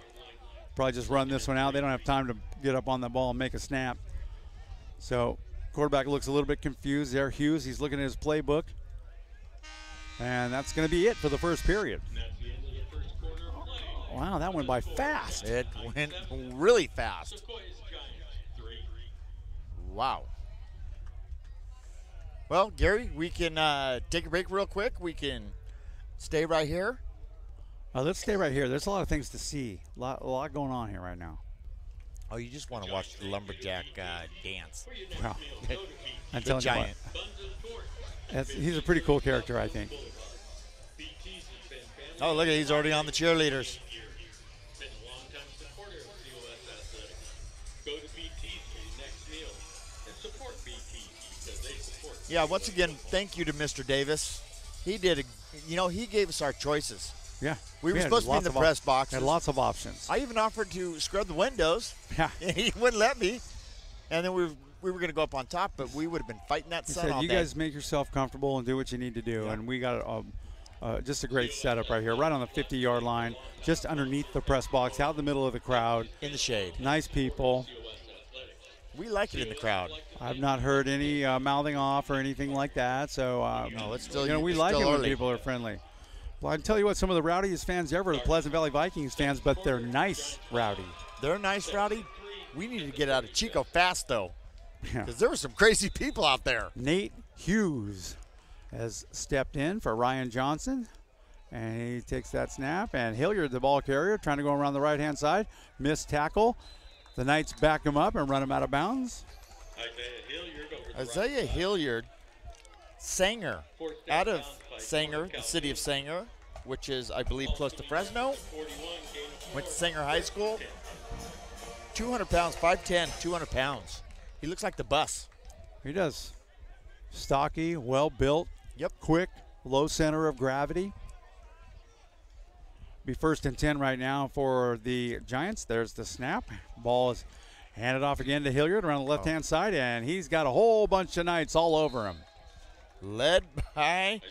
Probably just run this one out. They don't have time to get up on the ball and make a snap. So quarterback looks a little bit confused there. Hughes, he's looking at his playbook. And that's going to be it for the first period. Wow, that went by fast. It went really fast. Wow. Well, Gary, we can take a break real quick. We can stay right here. Let's stay right here. There's a lot of things to see. A lot going on here right now. Oh, you just want to watch the lumberjack dance. Wow. I'm the telling you what. He's a pretty cool character, I think. Oh, look at he's already on the cheerleaders. Yeah, once again, thank you to Mr. Davis. He did, he gave us our choices. Yeah. We were supposed to be in the press box. Had lots of options. I even offered to scrub the windows. Yeah. And he wouldn't let me. And then we were going to go up on top, but we would have been fighting that sun all day. You guys make yourself comfortable and do what you need to do. Yeah. And we got just a great setup right here, right on the 50-yard line, just underneath the press box, out in the middle of the crowd. In the shade. Nice people. We like it in the crowd. I've not heard any mouthing off or anything like that. So, no, it's still, we like it when people are friendly. Well, I can tell you what, some of the rowdiest fans ever are the Pleasant Valley Vikings fans, but they're nice rowdy. They're nice rowdy. We need to get out of Chico fast, though, because there were some crazy people out there. Nate Hughes has stepped in for Ryan Johnson, and he takes that snap. And Hilliard, the ball carrier, trying to go around the right-hand side. Missed tackle. The Knights back him up and run him out of bounds. Isaiah Hilliard, Sanger, out of Sanger, the city of Sanger, which is, I believe, close to Fresno. Went to Sanger High School. 200 pounds, 5'10", 200 pounds. He looks like the bus. He does. Stocky, well-built, quick, low center of gravity. Be 1st and 10 right now for the Giants. There's the snap. Ball is handed off again to Hilliard around the left-hand side, and he's got a whole bunch of Knights all over him. Led by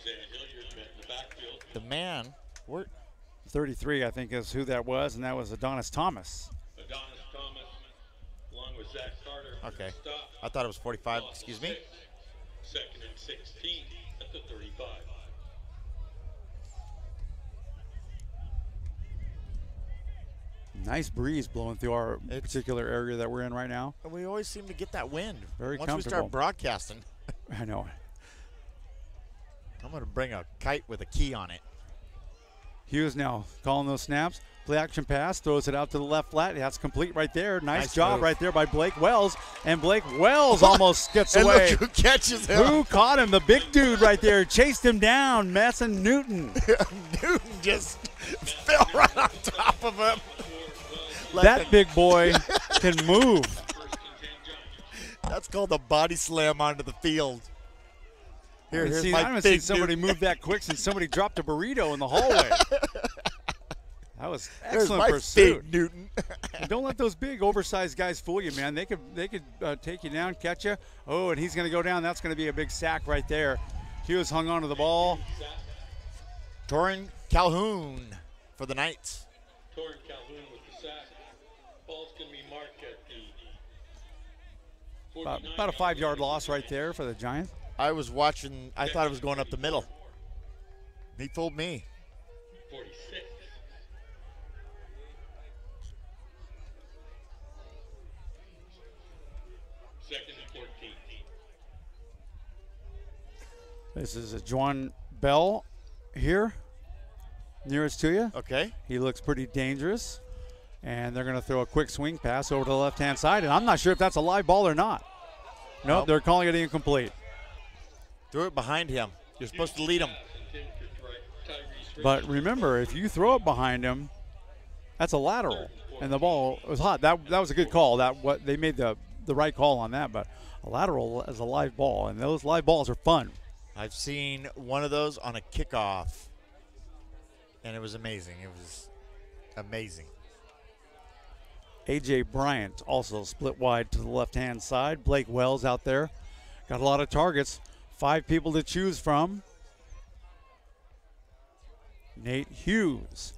the man. 33, I think, is who that was, and that was Adonis Thomas. Adonis Thomas, along with Zach Carter. Okay. I thought it was 45. Excuse me. 2nd and 16 at the 35. Nice breeze blowing through our particular area that we're in right now. We always seem to get that wind. Very Once comfortable. we start broadcasting. I know. I'm going to bring a kite with a key on it. Hughes now calling those snaps. Play action pass, throws it out to the left flat. That's complete right there. Nice job right there by Blake Wells. And Blake Wells almost gets and away. Look who catches him. Who caught him? The big dude right there. Chased him down. Mason Newton. Newton just fell right on top of him. Like that big boy can move. That's called a body slam onto the field. I haven't seen somebody move that quick since somebody dropped a burrito in the hallway. That was excellent pursuit. Big Newton. Don't let those big, oversized guys fool you, man. They could take you down, catch you. Oh, and he's going to go down. That's going to be a big sack right there. Hughes hung on to the ball. Torin Calhoun for the Knights. Torin Calhoun with the sack. Ball's going to be marked at the about a 5-yard loss right there for the Giants. I was watching. I thought it was going up the middle. He fooled me. 46. Second and 14. This is a Juan Bell here, nearest to you. Okay. He looks pretty dangerous. And they're going to throw a quick swing pass over to the left-hand side. And I'm not sure if that's a live ball or not. Nope, they're calling it incomplete. Threw it behind him. You're supposed to lead him. But remember, if you throw it behind him, that's a lateral, and the ball was hot. That was a good call. They made the right call on that. But a lateral is a live ball, and those live balls are fun. I've seen one of those on a kickoff, and it was amazing. It was amazing. A.J. Bryant also split wide to the left-hand side. Blake Wells out there. Got a lot of targets. 5 people to choose from. Nate Hughes.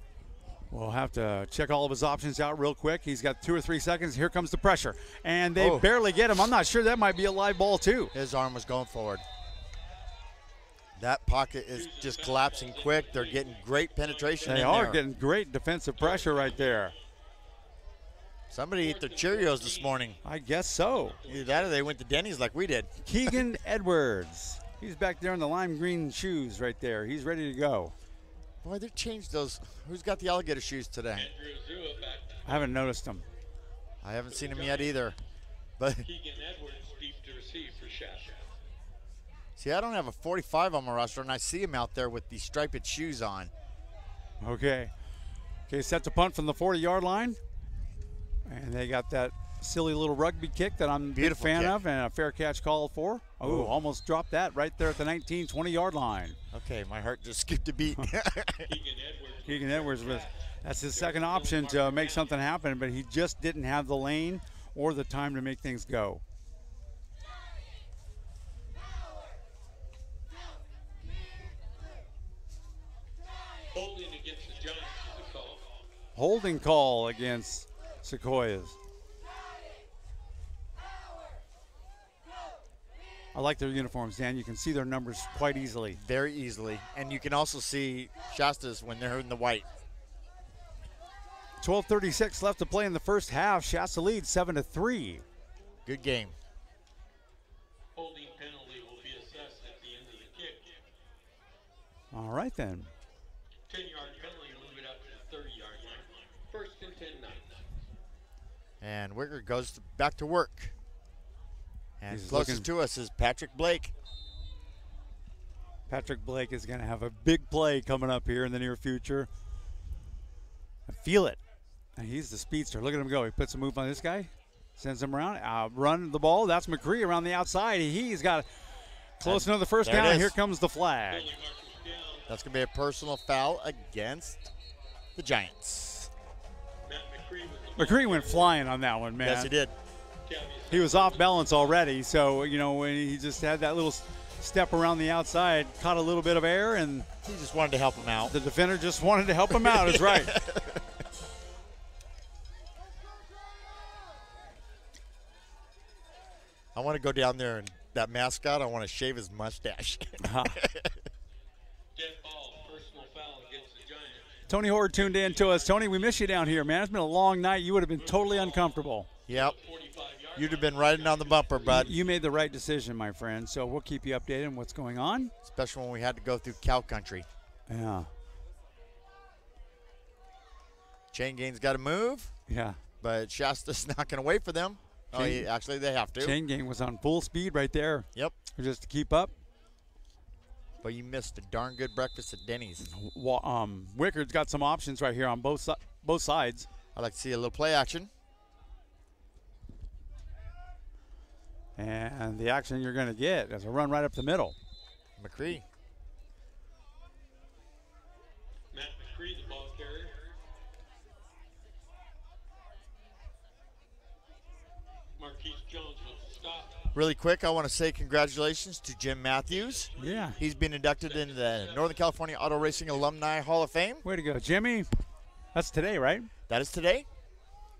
We'll have to check all of his options out real quick. He's got 2 or 3 seconds. Here comes the pressure. And they barely get him. I'm not sure. That might be a live ball, too. His arm was going forward. That pocket is just collapsing quick. They're getting great penetration in there. They are getting great defensive pressure right there. Somebody ate their Cheerios this morning. I guess so. Either that or they went to Denny's like we did. Keegan Edwards. He's back there in the lime green shoes right there. He's ready to go. Boy, they've changed those. Who's got the alligator shoes today? I haven't noticed them. I haven't seen them yet either. But Keegan Edwards deep to receive for Shasta. see, I don't have a 45 on my roster, and I see him out there with the striped shoes on. Okay, set to punt from the 40-yard line. And they got that silly little rugby kick that I'm a big fan of, and a fair catch called for. Oh, almost dropped that right there at the 19, 20-yard line. Okay, my heart just skipped a beat. Keegan Edwards, that's his second option to make something happen, but he just didn't have the lane or the time to make things go. Holding against the Giants is a call. Holding call against Sequoias. I like their uniforms, Dan. You can see their numbers quite easily. Very easily. And you can also see Shasta's when they're in the white. 12:36 left to play in the first half. Shasta leads 7-3. Good game. Holding penalty will be assessed at the end of the kick. All right, then. 10-yard penalty will move it up to the 30-yard line. First and 10 9. And Wicker goes back to work. And He's closest to us is Patrick Blake. Patrick Blake is going to have a big play coming up here in the near future. I feel it. And he's the speedster. Look at him go. He puts a move on this guy, sends him around. Run the ball. That's McCree around the outside. He's got close enough to the first down. Here comes the flag. That's going to be a personal foul against the Giants. McCree went flying on that one, man. Yes, he did. He was off balance already, so, when he just had that little step around the outside, caught a little bit of air, and he just wanted to help him out. The defender just wanted to help him out, is right. I want to go down there and that mascot, I want to shave his mustache. Dead ball, personal foul against the Giants. Tony Horde tuned in to us. Tony, we miss you down here, man. It's been a long night. You would have been totally uncomfortable. Yep. You'd have been riding on the bumper, bud. You made the right decision, my friend. So we'll keep you updated on what's going on. Especially when we had to go through cow country. Yeah. Chain Gang's got to move. Yeah. But Shasta's not going to wait for them. Actually, they have to. Chain Gang was on full speed right there. Yep. Just to keep up. But you missed a darn good breakfast at Denny's. Wickard's got some options right here on both sides. I'd like to see a little play action. And the action you're going to get is a run right up the middle. McCree. Matt McCree, the ball carrier. Marquise Jones with the stop. Really quick, I want to say congratulations to Jim Matthews. Yeah. He's been inducted into the Northern California Auto Racing Alumni Hall of Fame. Way to go, Jimmy. That's today, right? That is today.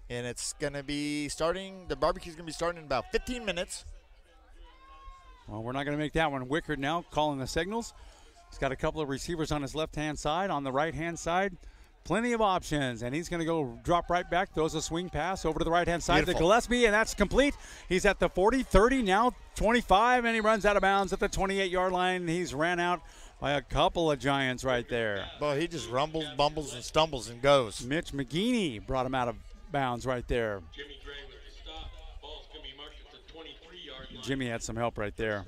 And it's going to be starting, the barbecue's going to be starting in about 15 minutes. Well, we're not going to make that one. Wickard now calling the signals. He's got a couple of receivers on his left-hand side. On the right-hand side, plenty of options. And he's going to go drop right back, throws a swing pass over to the right-hand side to Gillespie, and that's complete. He's at the 40, 30, now 25, and he runs out of bounds at the 28-yard line. He's ran out by a couple of Giants right there. Boy, he just rumbles, bumbles, and stumbles and goes. Mitch McGeeney brought him out of bounds right there. Jimmy Gray with the stop. Ball's going to be marked at the 23-yard line. Jimmy had some help right there.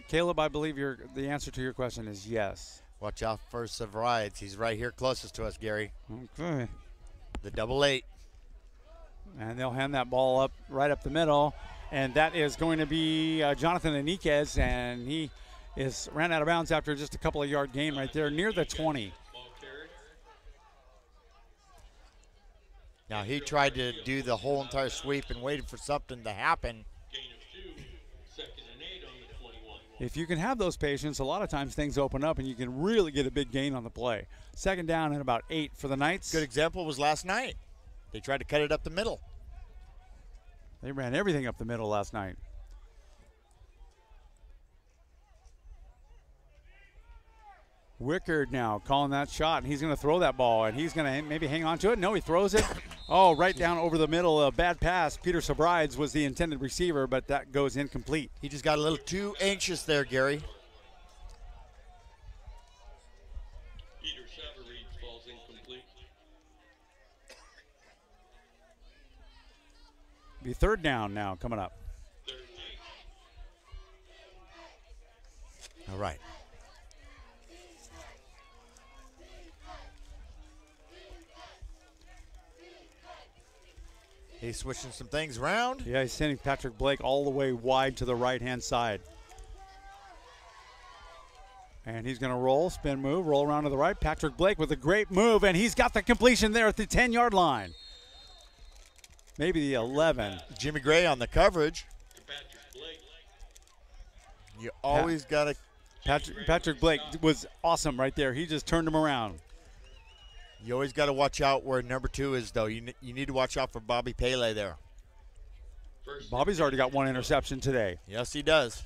Caleb, I believe the answer to your question is yes. Watch out for Sequoias. He's right here closest to us, Gary. Okay. The 888. And they'll hand that ball up right up the middle. And that is going to be Jonathan Enriquez, and he ran out of bounds after just a couple of yard gain right there near the 20. Now he tried to do the whole entire sweep and waited for something to happen. If you can have those patience, a lot of times things open up and you can really get a big gain on the play. Second down and about 8 for the Knights. Good example was last night. They tried to cut it up the middle. They ran everything up the middle last night. Wickard now calling that shot, and he's going to throw that ball, and he's going to maybe hang on to it. No, he throws it. Oh, right down over the middle. A bad pass. Peter Sequoias was the intended receiver, but that goes incomplete. He just got a little too anxious there, Gary. Peter Sequoias falls incomplete. Be third down now coming up. All right. He's switching some things around. Yeah, he's sending Patrick Blake all the way wide to the right-hand side. And he's going to roll, spin move, roll around to the right. Patrick Blake with a great move, and he's got the completion there at the 10-yard line. Maybe the 11. Jimmy Gray on the coverage. You always got to. Patrick Blake was awesome right there. He just turned him around. You always got to watch out where number 2 is, though. You need to watch out for Bobby Pele there. Bobby's already got one interception today. Yes, he does.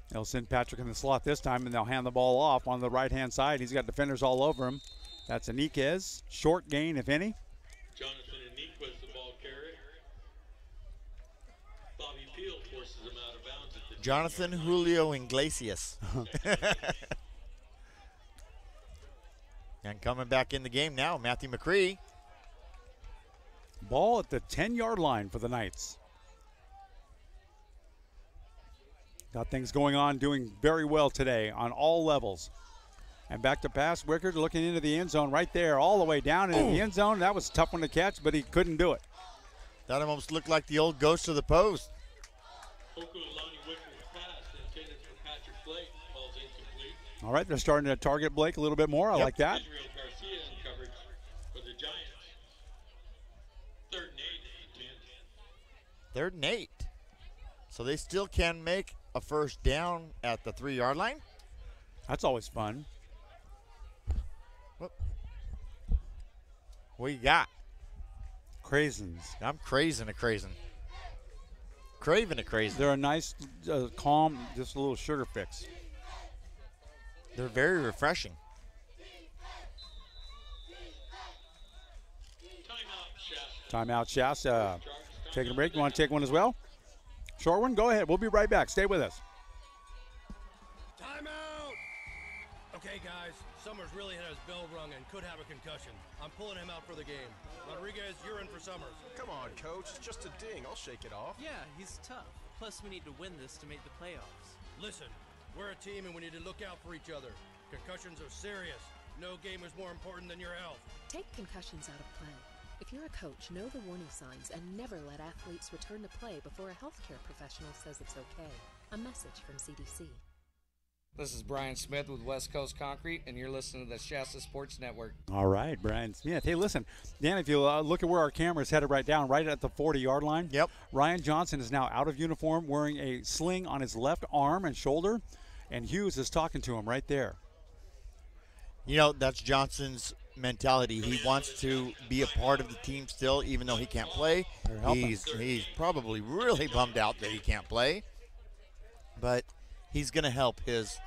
They'll send Patrick in the slot this time, and they'll hand the ball off on the right-hand side. He's got defenders all over him. That's Enriquez. Short gain, if any. Jonathan Enriquez, the ball carrier. Bobby Peel forces him out of bounds at the Jonathan Julio Iglesias. And coming back in the game now, Matthew McCree. Ball at the 10-yard line for the Knights. Got things going on, doing very well today on all levels. And back to pass, Wickard looking into the end zone right there, all the way down into the end zone. That was a tough one to catch, but he couldn't do it. That almost looked like the old ghost of the post. All right, they're starting to target Blake a little bit more. I like that. Israel Garcia in coverage for the Giants. 3rd and 8. 3rd and 8. So they still can make a first down at the 3-yard line. That's always fun. What you got? Craisins. I'm crazing a craising. Craving a craising. They're a nice, calm, just a little sugar fix. They're very refreshing. Timeout, Shasta. Taking a break. You want to take one as well? Short one? Go ahead. We'll be right back. Stay with us. Timeout! Okay, guys. Summers really had his bell rung and could have a concussion. I'm pulling him out for the game. Rodriguez, you're in for Summers. Come on, Coach. It's just a ding. I'll shake it off. Yeah, he's tough. Plus, we need to win this to make the playoffs. Listen, we're a team and we need to look out for each other. Concussions are serious. No game is more important than your health. Take concussions out of play. If you're a coach, know the warning signs and never let athletes return to play before a healthcare professional says it's okay. A message from CDC. This is Brian Smith with West Coast Concrete, and you're listening to the Shasta Sports Network. All right, Brian Smith. Hey, listen, Dan, if you look at where our camera is headed right down, right at the 40-yard line. Yep. Ryan Johnson is now out of uniform, wearing a sling on his left arm and shoulder, and Hughes is talking to him right there. You know, that's Johnson's mentality. He wants to be a part of the team still, even though he can't play. He's probably really bummed out that he can't play, but he's going to help his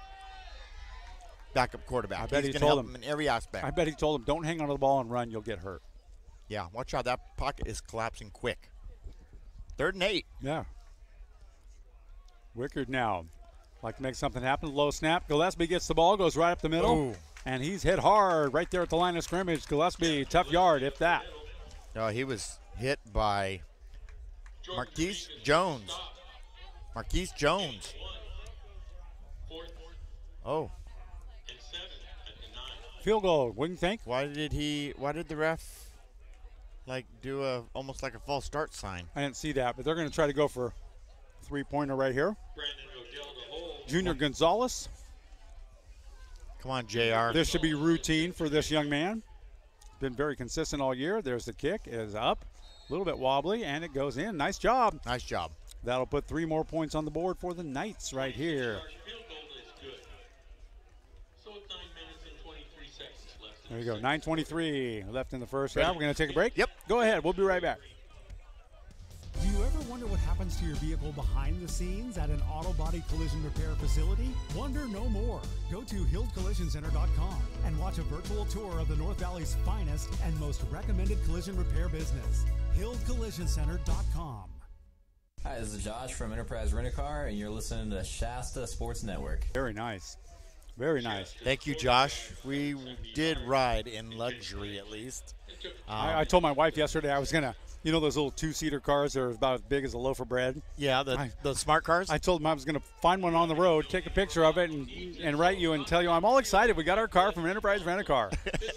backup quarterback. I bet he's going to help him in every aspect. I bet he told him, don't hang onto the ball and run, you'll get hurt. Yeah, watch out. That pocket is collapsing quick. 3rd and 8. Yeah. Wickard now. Like to make something happen. Low snap. Gillespie gets the ball, goes right up the middle. Ooh. And he's hit hard right there at the line of scrimmage. Gillespie, tough yard, if that. No, he was hit by Marquise Jones. Marquise Jones. Oh. Field goal, what do you think? Why did the ref do almost like a false start sign? I didn't see that, but they're going to try to go for a three-pointer right here. Junior Gonzalez. Come on, JR. This should be routine for this young man. Been very consistent all year. There's the kick. It is up. A little bit wobbly, and it goes in. Nice job. Nice job. That'll put 3 more points on the board for the Knights right here. There you go. 9:23 left in the first half. We're going to take a break. Yep. Go ahead. We'll be right back. Do you ever wonder what happens to your vehicle behind the scenes at an auto body collision repair facility? Wonder no more. Go to HildCollisionCenter.com and watch a virtual tour of the North Valley's finest and most recommended collision repair business. HildCollisionCenter.com. Hi, this is Josh from Enterprise Rent-A-Car, and you're listening to Shasta Sports Network. Very nice. Very nice. Thank you, Josh. We did ride in luxury, at least. I told my wife yesterday I was going to, those little 2-seater cars that are about as big as a loaf of bread? Yeah, the smart cars? I told them I was going to find one on the road, take a picture of it, and write you and tell you I'm all excited. We got our car from Enterprise Rent-A-Car. 625-8372.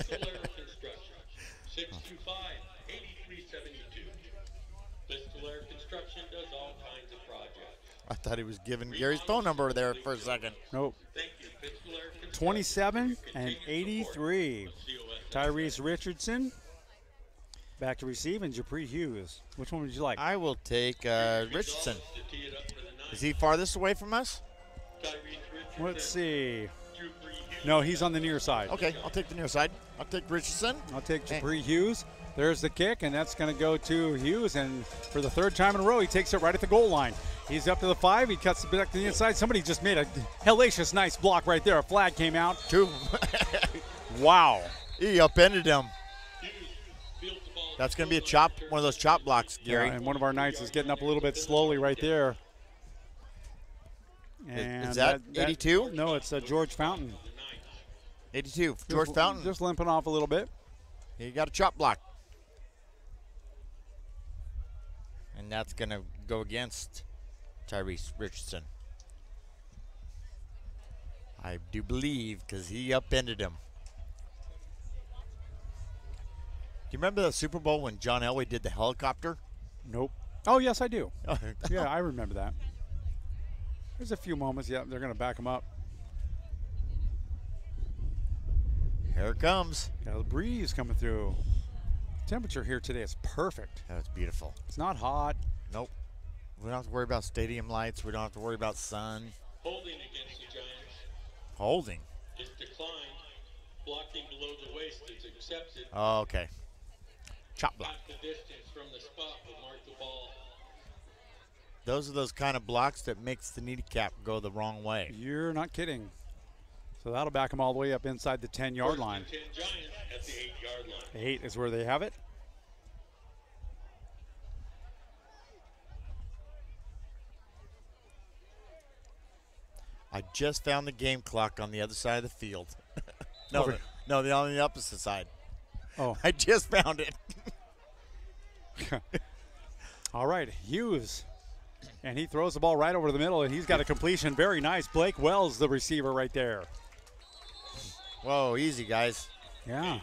Pistol Air Construction does all kinds of projects. I thought he was giving Gary's phone number there for a second. Nope. Thank you, Pistol Air Construction. 27 and 83. Tyrese Richardson back to receive, and Japri Hughes. Which one would you like? I will take Richardson. Is he farthest away from us? Let's see. No, he's on the near side. Okay, I'll take the near side. I'll take Richardson. I'll take Japri Hughes. There's the kick, and that's going to go to Hughes. And for the 3rd time in a row, he takes it right at the goal line. He's up to the 5. He cuts it back to the inside. Somebody just made a hellacious nice block right there. A flag came out. 2. Wow. He upended him. That's going to be one of those chop blocks, Gary. Yeah, and one of our Knights is getting up a little bit slowly right there. And is that 82? No, it's George Fountain. 82, George Fountain. Just limping off a little bit. He got a chop block. And that's going to go against Tyrese Richardson. I do believe, because he upended him. Do you remember the Super Bowl when John Elway did the helicopter? Nope. Oh, yes, I do. Yeah, I remember that. There's a few moments. Yeah, they're going to back him up. Here it comes. Got a breeze coming through. Temperature here today is perfect. That's beautiful. It's not hot. Nope. We don't have to worry about stadium lights. We don't have to worry about sun. Holding against the Giants. Holding? It's declined. Blocking below the waist is accepted. Oh, okay. Chop block. The distance from the spot will mark the ball. Those are those kind of blocks that makes the kneecap go the wrong way. You're not kidding. So that'll back them all the way up inside the 10-yard line. 10 Giants at the 8-yard line. 8 is where they have it. I just found the game clock on the other side of the field. No, on the opposite side. Oh. I just found it. All right, Hughes. And he throws the ball right over the middle, and he's got a completion. Very nice. Blake Wells, the receiver right there. Whoa, easy, guys. Yeah.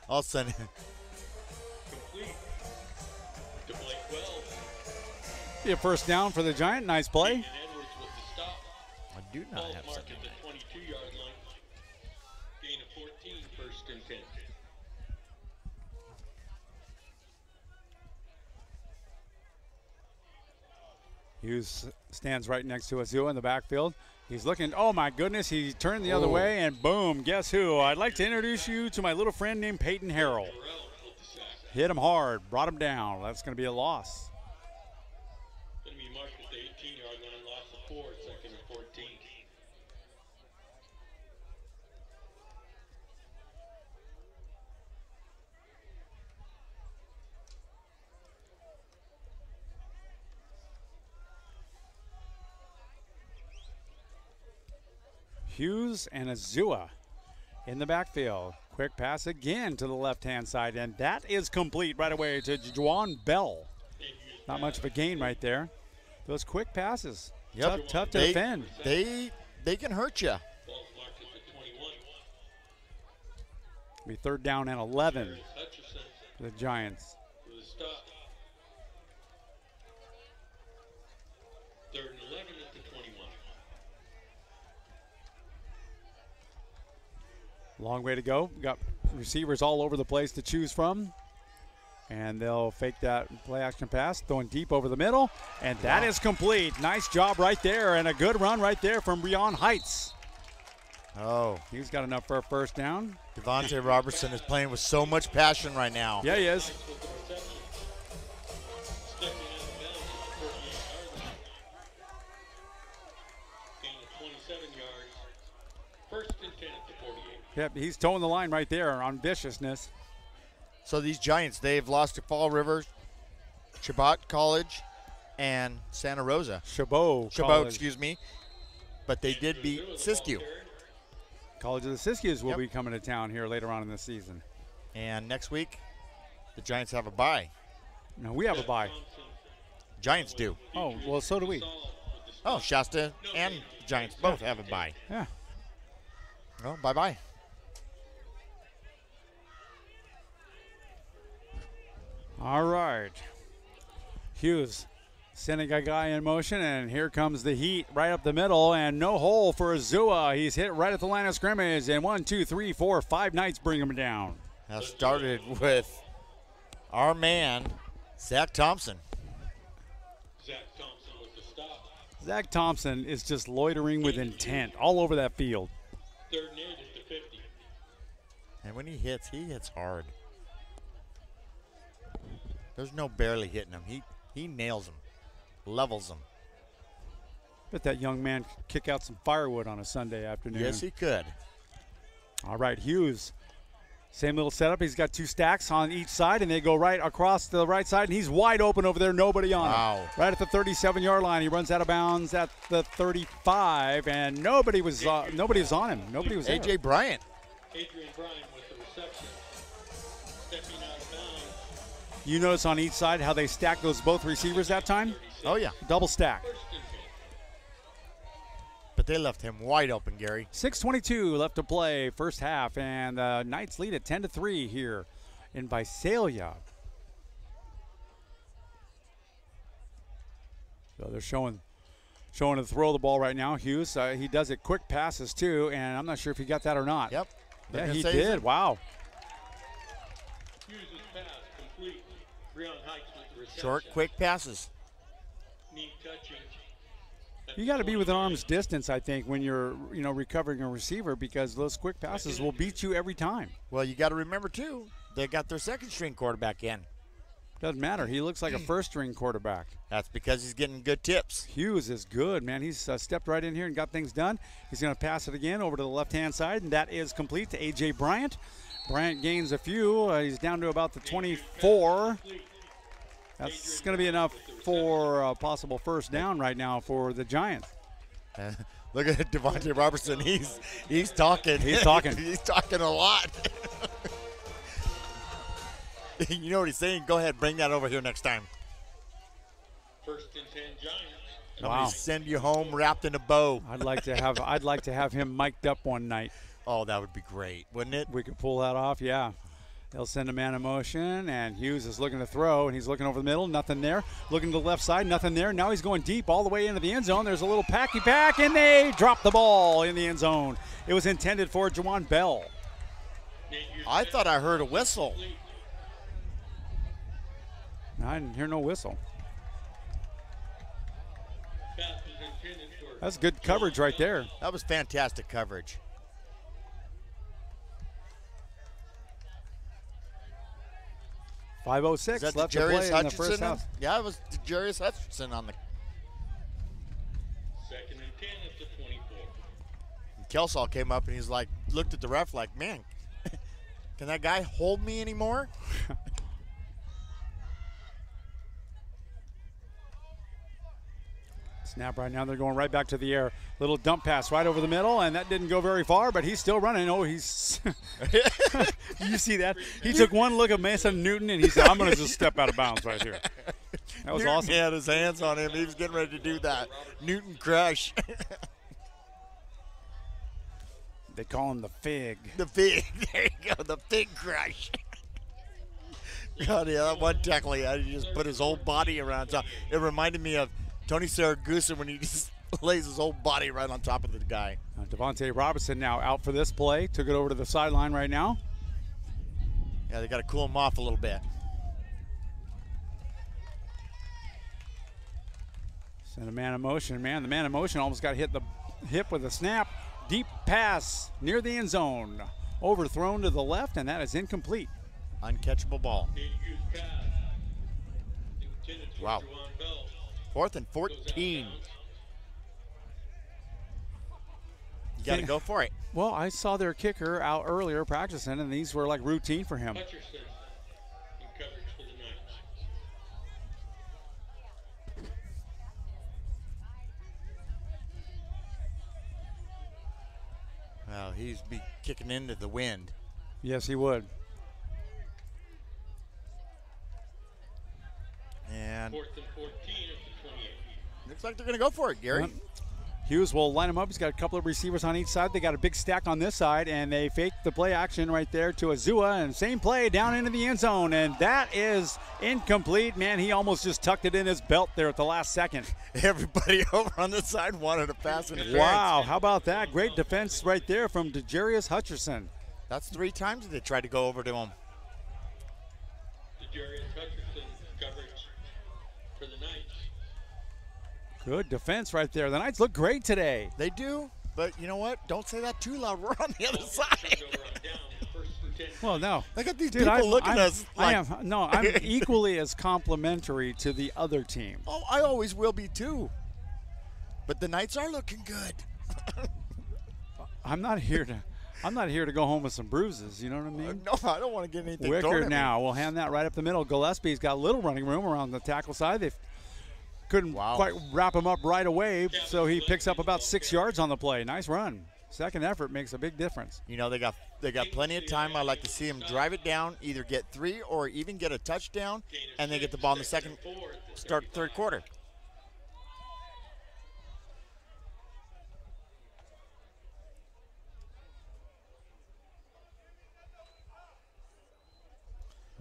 All of a sudden. Complete to Blake Wells. Be a first down for the Giant. Nice play. And Edwards with the stop. I do not have marked something. at the 22-yard line. Gain of 14, first and 10. Hughes stands right next to Azua in the backfield. He's looking, oh my goodness, he turned the other way, and boom, guess who? I'd like to introduce you to my little friend named Peyton Harrell. Hit him hard, brought him down. That's going to be a loss. Going to be marked at the 18-yard line, loss of 4, second and 14. Hughes and Azua in the backfield. Quick pass again to the left-hand side, and that is complete right away to Juwan Bell. Not much of a gain right there. Those quick passes, tough to defend. They can hurt you. Be 3rd down and 11 for the Giants. 3rd and 11 at the 21. Long way to go. Got receivers all over the place to choose from. And they'll fake that play action pass, throwing deep over the middle. And that is complete. Nice job right there, and a good run right there from Breon Heights. Oh. He's got enough for a 1st down. Devontae Robertson is playing with so much passion right now. Yeah, he is. Yep, he's towing the line right there on viciousness. So these Giants, they've lost to Fall River, Chabot College, and Santa Rosa. Chabot, excuse me. But they did beat Siskiyou. College of the Siskiyous will be coming to town here later on in the season. And next week, the Giants have a bye. No, we have a bye. Giants do. Oh, well, so do we. Oh, Shasta and Giants both have a bye. Yeah. Well, bye-bye. All right. Hughes sending a guy in motion, and here comes the heat right up the middle, and no hole for Azua. He's hit right at the line of scrimmage, and 1, 2, 3, 4, 5 Knights bring him down. That started with our man, Zach Thompson. Zach Thompson with the stop. Zach Thompson is just loitering with intent all over that field. 3rd and 8 at the 50. And when he hits hard. There's no barely hitting him. He nails them, levels them. Bet that young man could kick out some firewood on a Sunday afternoon. Yes, he could. All right, Hughes. Same little setup. He's got 2 stacks on each side, and they go right across to the right side, and he's wide open over there. Nobody on him. Right at the 37-yard line. He runs out of bounds at the 35, and nobody was on him. Nobody was A.J. Bryant. Adrian Bryant with the reception. Stepping out of bounds. You notice on each side how they stacked those both receivers that time? Oh, yeah. Double stack. But they left him wide open, Gary. 6:22 left to play, first half, and the Knights lead at 10-3 here in Visalia. So they're showing to throw the ball right now. Hughes, he does it quick passes too, and I'm not sure if he got that or not. Yep. Yeah, he did. Wow. Hughes' pass complete. Breon Heights with the reception. Short, quick passes. Knee touching. You got to be within arm's distance, I think, when you're, recovering a receiver, because those quick passes will beat you every time. Well, you got to remember too, they got their 2nd-string quarterback in. Doesn't matter. He looks like a 1st-string quarterback. That's because he's getting good tips. Hughes is good, man. He's stepped right in here and got things done. He's going to pass it again over to the left-hand side, and that is complete to A.J. Bryant. Bryant gains a few. He's down to about the 24. That's going to be enough for a possible 1st down right now for the Giants. Look at Devontae Robertson. He's talking. He's talking. He's talking a lot. You know what he's saying? Go ahead, bring that over here next time. 1st and 10 Giants. Wow. Send you home wrapped in a bow. I'd like to have him mic'd up one night. Oh, that would be great, wouldn't it? We could pull that off, yeah. They'll send a man in motion, and Hughes is looking to throw, and he's looking over the middle, nothing there. Looking to the left side, nothing there. Now he's going deep all the way into the end zone. There's a little packy pack, and they drop the ball in the end zone. It was intended for Juwan Bell. I thought I heard a whistle. I didn't hear no whistle. That's good coverage right there. That was fantastic coverage. .506 left to play in the first half. Yeah, it was Jarius Hutchinson on the. 2nd and 10 at the 24. Kelsall came up and he's like, looked at the ref like, man, can that guy hold me anymore? Snap right now. They're going right back to the air. Little dump pass right over the middle, and that didn't go very far, but he's still running. Oh, he's – you see that? He took one look at Mason Newton, and he said, I'm going to just step out of bounds right here. That was awesome. He had his hands on him. He was getting ready to do that Newton crush. They call him the Fig. The Fig. There you go. The Fig crush. God, yeah, that one tackle he had, he just put his whole body around top. It reminded me of Tony Saragusa when he just lays his whole body right on top of the guy. Devontae Robinson now out for this play. Took it over to the sideline right now. Yeah, they got to cool him off a little bit. Send a man in motion. Man, the man in motion almost got hit the hip with a snap. Deep pass near the end zone. Overthrown to the left, and that is incomplete. Uncatchable ball. Wow. 4th and 14. You got to go for it. Well, I saw their kicker out earlier practicing, and these were like routine for him. Well, he's be kicking into the wind. Yes, he would. And 4th and 14 at the 28. Looks like they're going to go for it, Gary. Hughes will line them up. He's got a couple of receivers on each side. They got a big stack on this side, and they fake the play action right there to Azua, and same play down into the end zone, and that is incomplete. Man, he almost just tucked it in his belt there at the last second. Everybody over on the side wanted a pass interference. Wow, how about that? Great defense right there from DeJarius Hutcherson. That's 3 times they tried to go over to him. DeJarius Hutcherson coverage for the Knights. Good defense right there. The Knights look great today. They do, but you know what? Don't say that too loud. We're on the other side. Well, no. Look at these people looking at us. Like, I'm equally as complimentary to the other team. Oh, I always will be too. But the Knights are looking good. I'm not here to go home with some bruises. You know what I mean? No, I don't want to get anything. Wicker now will hand that right up the middle. Gillespie's got a little running room around the tackle side. They couldn't quite wrap him up right away, so he picks up about 6 yards on the play. Nice run. Second effort makes a big difference. You know, they got plenty of time. I like to see him drive it down, either get 3 or even get a touchdown, and then get the ball in the start third quarter.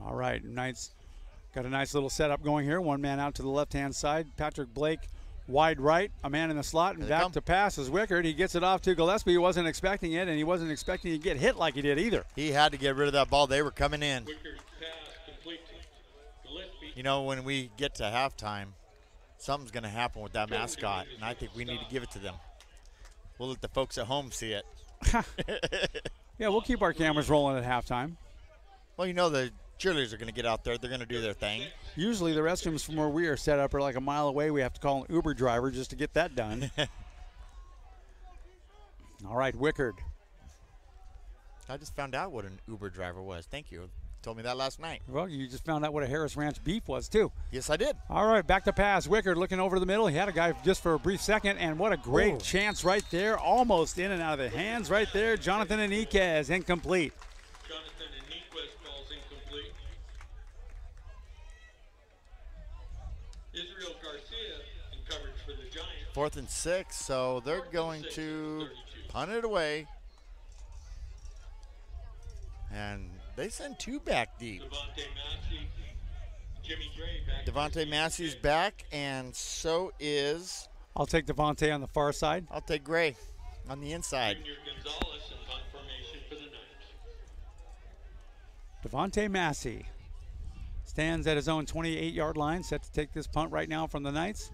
All right, Knights got a nice little setup going here. One man out to the left-hand side. Patrick Blake wide right, a man in the slot, and back to pass is Wickard. He gets it off to Gillespie. He wasn't expecting it, and he wasn't expecting to get hit like he did either. He had to get rid of that ball. They were coming in. You know, when we get to halftime, something's going to happen with that mascot, and I think we need to give it to them. We'll let the folks at home see it. Yeah, we'll keep our cameras rolling at halftime. Well, you know the cheerleaders are going to get out there. They're going to do their thing. Usually the restrooms from where we are set up are like a mile away. We have to call an Uber driver just to get that done. All right, Wickard. I just found out what an Uber driver was. Thank you. Told me that last night. Well, you just found out what a Harris Ranch beef was, too. Yes, I did. All right, back to pass. Wickard looking over the middle. He had a guy just for a brief second, and what a great chance right there. Almost in and out of the hands right there. Jonathan Enriquez, incomplete. Jonathan Enriquez calls incomplete. Israel Garcia in coverage for the Giants. 4th and 6, so they're going to punt it away. And they send 2 back deep. Devontae Massey's back, and so is... I'll take Devontae on the far side. I'll take Gray on the inside. Junior Gonzalez in punt formation for the Knights. Devontae Massey stands at his own 28-yard line, set to take this punt right now from the Knights.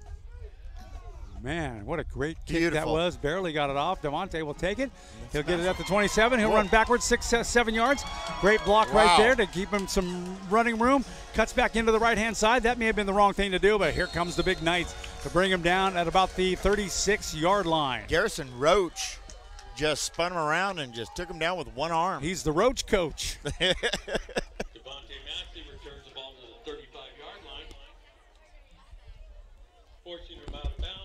Man, what a great kick that was. Barely got it off. Devontae will take it. He'll get it up to 27. He'll run backwards 6, 7 yards. Great block right there to keep him some running room. Cuts back into the right-hand side. That may have been the wrong thing to do, but here comes the big Knights to bring him down at about the 36-yard line. Garrison Roach just spun him around and just took him down with one arm. He's the Roach coach. Devontae Massey returns the ball to the 35-yard line. Forcing him out of bounds.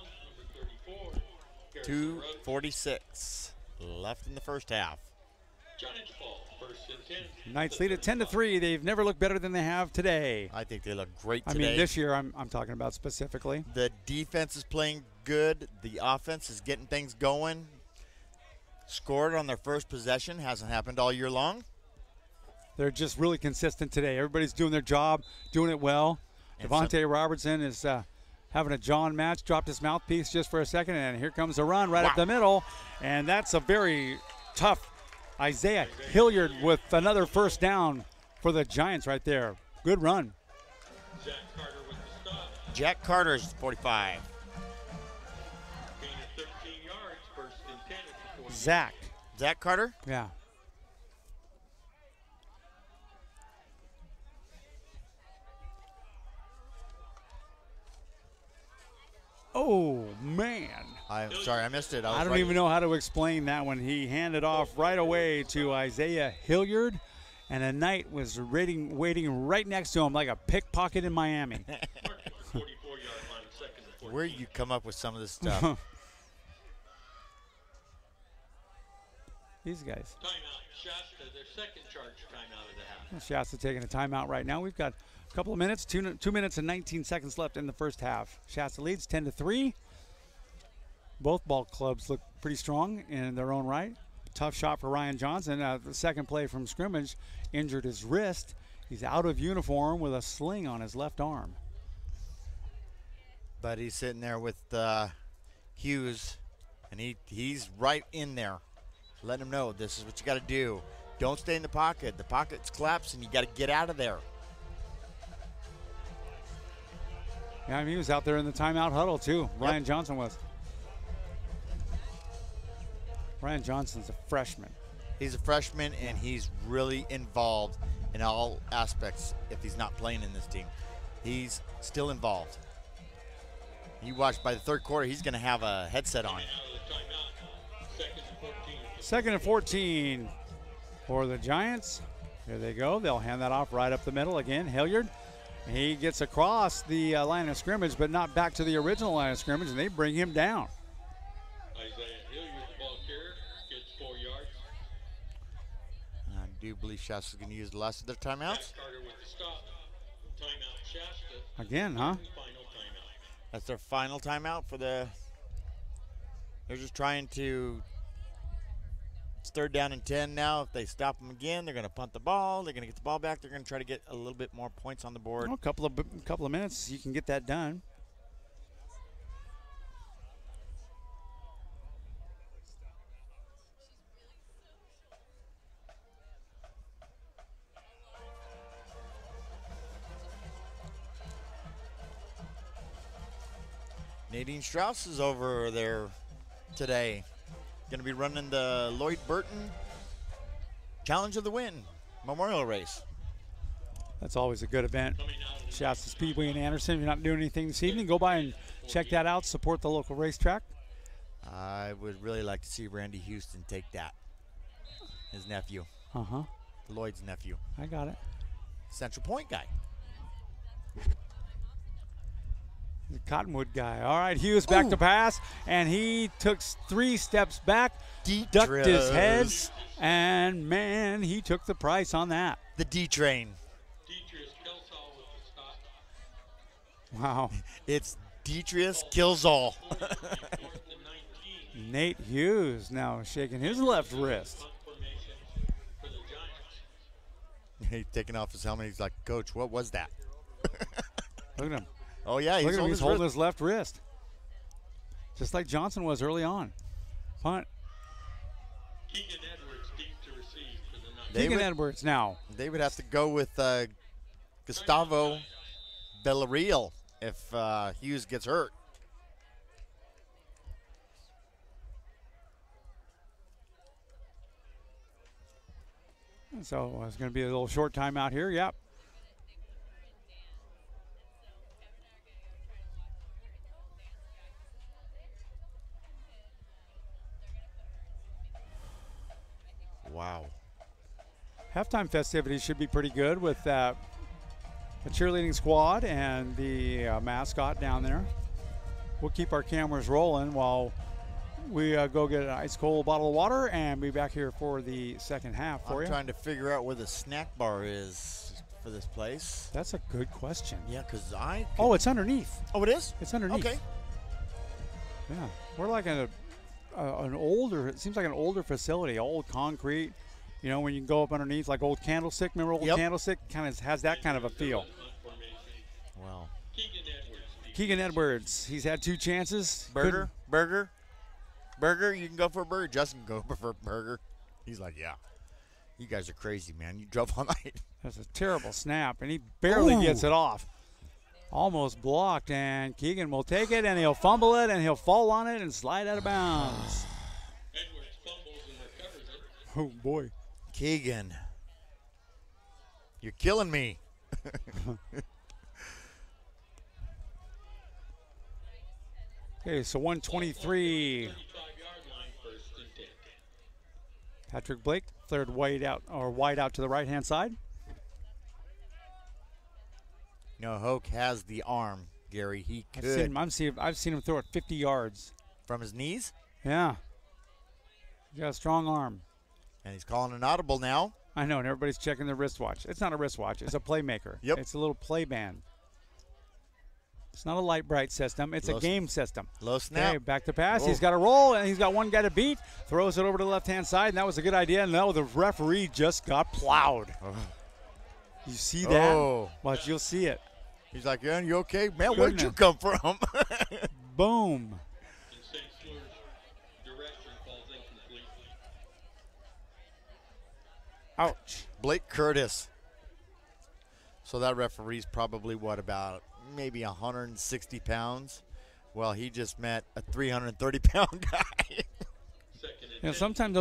2:46 left in the first half. Giants ball, first and 10. Knights lead at 10-3. They've never looked better than they have today. I think they look great I today. mean, this year I'm talking about specifically. The defense is playing good. The offense is getting things going. Scored on their first possession. Hasn't happened all year long. They're just really consistent today. Everybody's doing their job, doing it well. Devontae Robertson is having a John match, dropped his mouthpiece just for a second, and here comes a run right up the middle. And that's a very tough Isaiah Hilliard with another first down for the Giants right there. Good run. Jack Carter with the stop. Jack Carter's 45. Gain of 13 yards, first and 10 at the 40. Zach Carter? Yeah. Oh, man. I'm sorry, I missed it. I don't even know how to explain that one. He handed off right away to Isaiah Hilliard, and a Knight was waiting right next to him like a pickpocket in Miami. Where you come up with some of this stuff? These guys. Timeout, Shasta, their second charge timeout of the half. Shasta taking a timeout right now. We've got a couple of minutes, 2 minutes and 19 seconds left in the first half. Shasta leads 10-3. Both ball clubs look pretty strong in their own right. Tough shot for Ryan Johnson. The second play from scrimmage injured his wrist. He's out of uniform with a sling on his left arm. But he's sitting there with Hughes, and he's right in there, letting him know this is what you got to do. Don't stay in the pocket. The pocket's collapsing. You got to get out of there. Yeah, I mean, he was out there in the timeout huddle too. Ryan Johnson was. Ryan Johnson's a freshman. He's a freshman, and he's really involved in all aspects if he's not playing in this team. He's still involved. You watch by the third quarter, he's going to have a headset on. Second and 14 for the Giants. Here they go. They'll hand that off right up the middle again. Hilliard. He gets across the line of scrimmage, but not back to the original line of scrimmage, and they bring him down. Isaiah Hilliard, the ball carrier, gets 4 yards. I do believe Shasta's going to use the last of their timeouts. Carter with the stop. Timeout, Shasta. Again, huh? Final timeout. That's their final timeout for the. They're just trying to. It's 3rd down and 10 now. If they stop them again, they're going to punt the ball. They're going to get the ball back. They're going to try to get a little bit more points on the board. Well, a couple of minutes, you can get that done. Nadine Strauss is over there today. Going to be running the Lloyd Burton Challenge of the Win Memorial Race. That's always a good event. Shasta Speedway in Anderson. If you're not doing anything this evening, go by and check that out. Support the local racetrack. I would really like to see Randy Houston take that. His nephew. Uh-huh. Lloyd's nephew. I got it. Central Point guy. The Cottonwood guy. All right, Hughes back to pass, and he took 3 steps back, ducked his head, and, man, he took the price on that. The D-Train. Wow. It's Detrius Kills-All. Nate Hughes now shaking his left wrist. He's taking off his helmet. He's like, Coach, what was that? Look at him. Oh, yeah, he's holding his left wrist. Just like Johnson was early on. Punt. Keegan Edwards deep to receive for the Knights. Keegan Edwards now. They would have to go with Gustavo Villarreal if Hughes gets hurt. So it's going to be a little short timeout here. Yep. Wow. Halftime festivities should be pretty good with the cheerleading squad and the mascot down there. We'll keep our cameras rolling while we go get an ice cold bottle of water and be back here for the second half for you. I'm trying to figure out where the snack bar is for this place. That's a good question. Yeah, because Oh, it's underneath. Oh, it is? It's underneath. Okay. Yeah. We're like in an older, it seems like an older facility, old concrete. You know, when you go up underneath, like old Candlestick. Remember old Candlestick? Kind of has that kind of a feel. Wow. Keegan Edwards. He's had 2 chances. Burger. You can go for a burger. Justin can go for a burger. He's like, yeah. You guys are crazy, man. You drove all night. That's a terrible snap, and he barely gets it off. Almost blocked, and Keegan will take it, and he'll fumble it, and he'll fall on it and slide out of bounds. Oh, boy. Keegan. You're killing me. Okay, so 123. Patrick Blake third wide out to the right-hand side. No, Hoke has the arm, Gary. He could. I've seen him throw it 50 yards. From his knees? Yeah. He's got a strong arm. And he's calling an audible now. I know, and everybody's checking their wristwatch. It's not a wristwatch. It's a playmaker. Yep. It's a little play band. It's not a light bright system. It's a game system. Low snap. Okay, back to pass. He's got a roll, and he's got one guy to beat. Throws it over to the left-hand side, and that was a good idea. And now the referee just got plowed. You see that? Oh. Watch, you'll see it. He's like, yeah, you okay? Man, where'd you come from? Boom. Ouch. Blake Curtis. So that referee's probably, what, about maybe 160 pounds? Well, he just met a 330-pound guy. You know, sometimes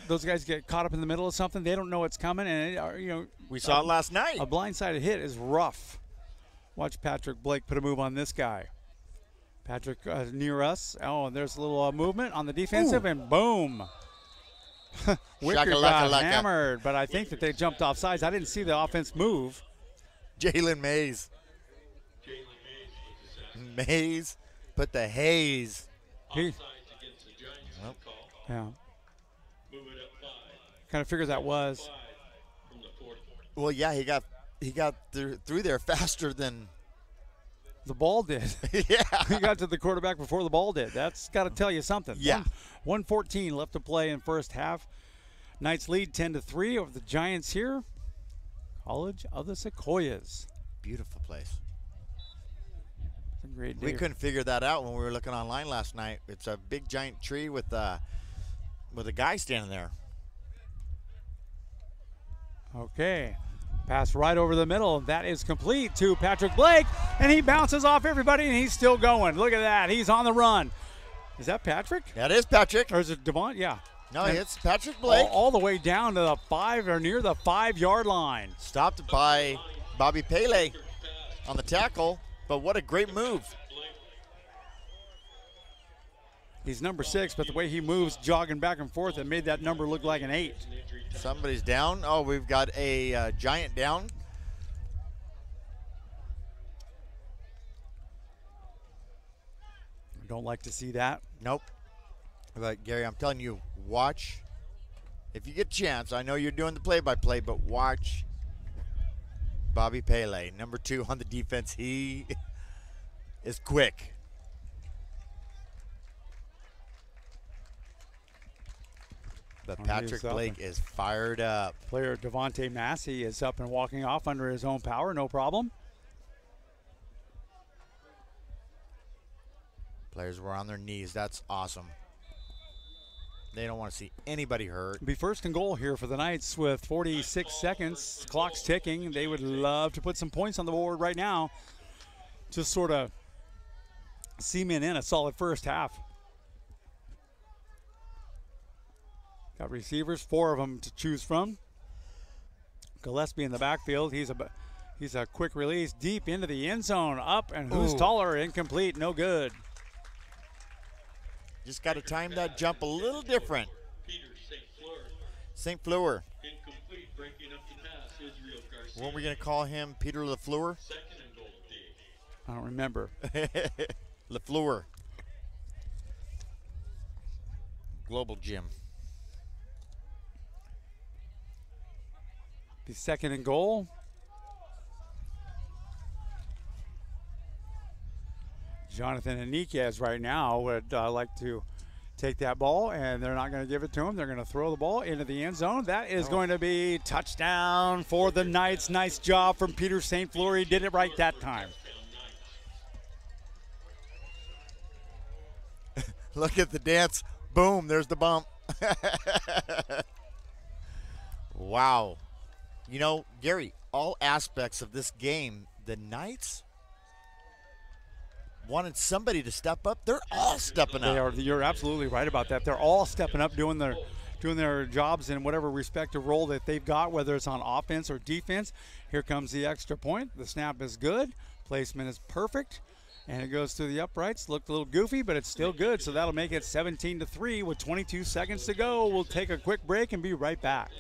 those guys get caught up in the middle of something. They don't know it's coming, and we saw it last night. A blindsided hit is rough. Watch Patrick Blake put a move on this guy. Patrick near us. Oh, and there's a little movement on the defensive, and boom. Wicker got hammered, but I think that they jumped off sides. I didn't see the offense move. Jalen Mays. Mays put the haze. Yeah. Kind of figures that was. Well, yeah, he got through there faster than the ball did. Yeah. He got to the quarterback before the ball did. That's got to tell you something. Yeah. 1:14 left to play in first half. Knights lead 10-3 over the Giants here. College of the Sequoias. Beautiful place. It's a great day. We couldn't figure that out when we were looking online last night. It's a big giant tree with a guy standing there. Okay. Pass right over the middle. That is complete to Patrick Blake, and he bounces off everybody, and he's still going. Look at that. He's on the run. Is that Patrick? That is Patrick. Or is it Devon? Yeah. No, it's Patrick Blake. All the way down to the 5 or near the 5-yard line. Stopped by Bobby Pele on the tackle, but what a great move. He's number 6, but the way he moves jogging back and forth, it made that number look like an 8. Somebody's down. Oh, we've got a Giant down. Don't like to see that. Nope. But, Gary, I'm telling you, watch. If you get a chance, I know you're doing the play-by-play, but watch Bobby Pele, number 2 on the defense. He is quick. But Patrick Blake is fired up. Player Devontae Massey is up and walking off under his own power, no problem. Players were on their knees. That's awesome. They don't want to see anybody hurt. Be first and goal here for the Knights with 46 seconds. Clock's ticking. They would love to put some points on the board right now. Just sort of cement in a solid first half. Got receivers, 4 of them to choose from. Gillespie in the backfield. He's a quick release deep into the end zone. Up, and who's taller? Incomplete. No good. Just got to time that jump a little different. St. Fleur. Weren't we going to call him Peter LaFleur? I don't remember. LaFleur. Global Gym. The second and goal. Jonathan Enriquez right now would like to take that ball, and they're not going to give it to him. They're going to throw the ball into the end zone. That is going to be touchdown for the Knights. Nice job from Peter St. Fleur. He did it right that time. Look at the dance. Boom, there's the bump. Wow. You know, Gary, all aspects of this game, the Knights wanted somebody to step up. They're all stepping up. You're absolutely right about that. They're all stepping up, doing their jobs in whatever respective role that they've got, whether it's on offense or defense. Here comes the extra point. The snap is good. Placement is perfect. And it goes through the uprights. Looked a little goofy, but it's still good. So that'll make it 17-3 with 22 seconds to go. We'll take a quick break and be right back.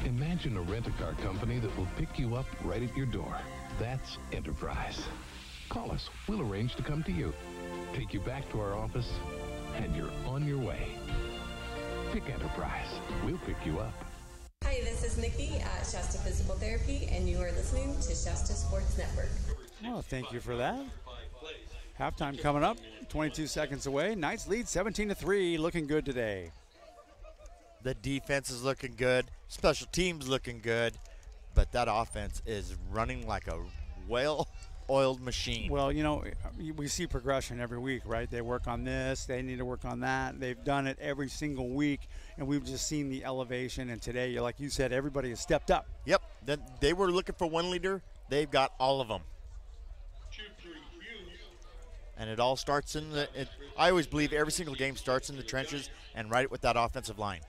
Imagine a rent-a-car company that will pick you up right at your door. That's Enterprise. Call us. We'll arrange to come to you, take you back to our office, and you're on your way. Pick Enterprise. We'll pick you up. Hi, this is Nikki at Shasta Physical Therapy, and you are listening to Shasta Sports Network. Oh, thank you for that. Halftime coming up, 22 seconds away. Knights lead 17-3, looking good today. The defense is looking good. Special teams looking good. But that offense is running like a well-oiled machine. Well, you know, we see progression every week, right? They work on this. They need to work on that. They've done it every single week, and we've just seen the elevation. And today, like you said, everybody has stepped up. Yep. They were looking for one leader. They've got all of them. And it all starts in I always believe every single game starts in the trenches and right with that offensive line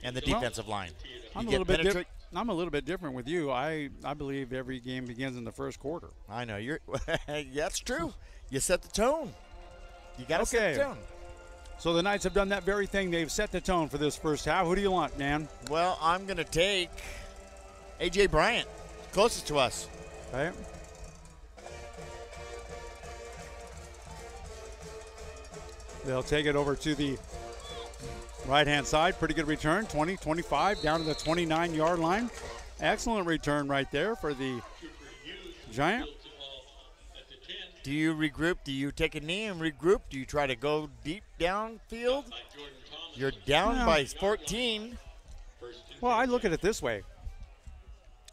and the defensive line. I'm a little bit different with you. I believe every game begins in the first quarter. I know that's true. You set the tone. You got to set the tone. So the Knights have done that very thing. They've set the tone for this first half. Who do you want, Dan? Well, I'm going to take A.J. Bryant, closest to us. Okay. They'll take it over to the right-hand side. Pretty good return, 20, 25, down to the 29-yard line. Excellent return right there for the Giant. Do you regroup? Do you take a knee and regroup? Do you try to go deep downfield? You're down by 14. Well, I look at it this way.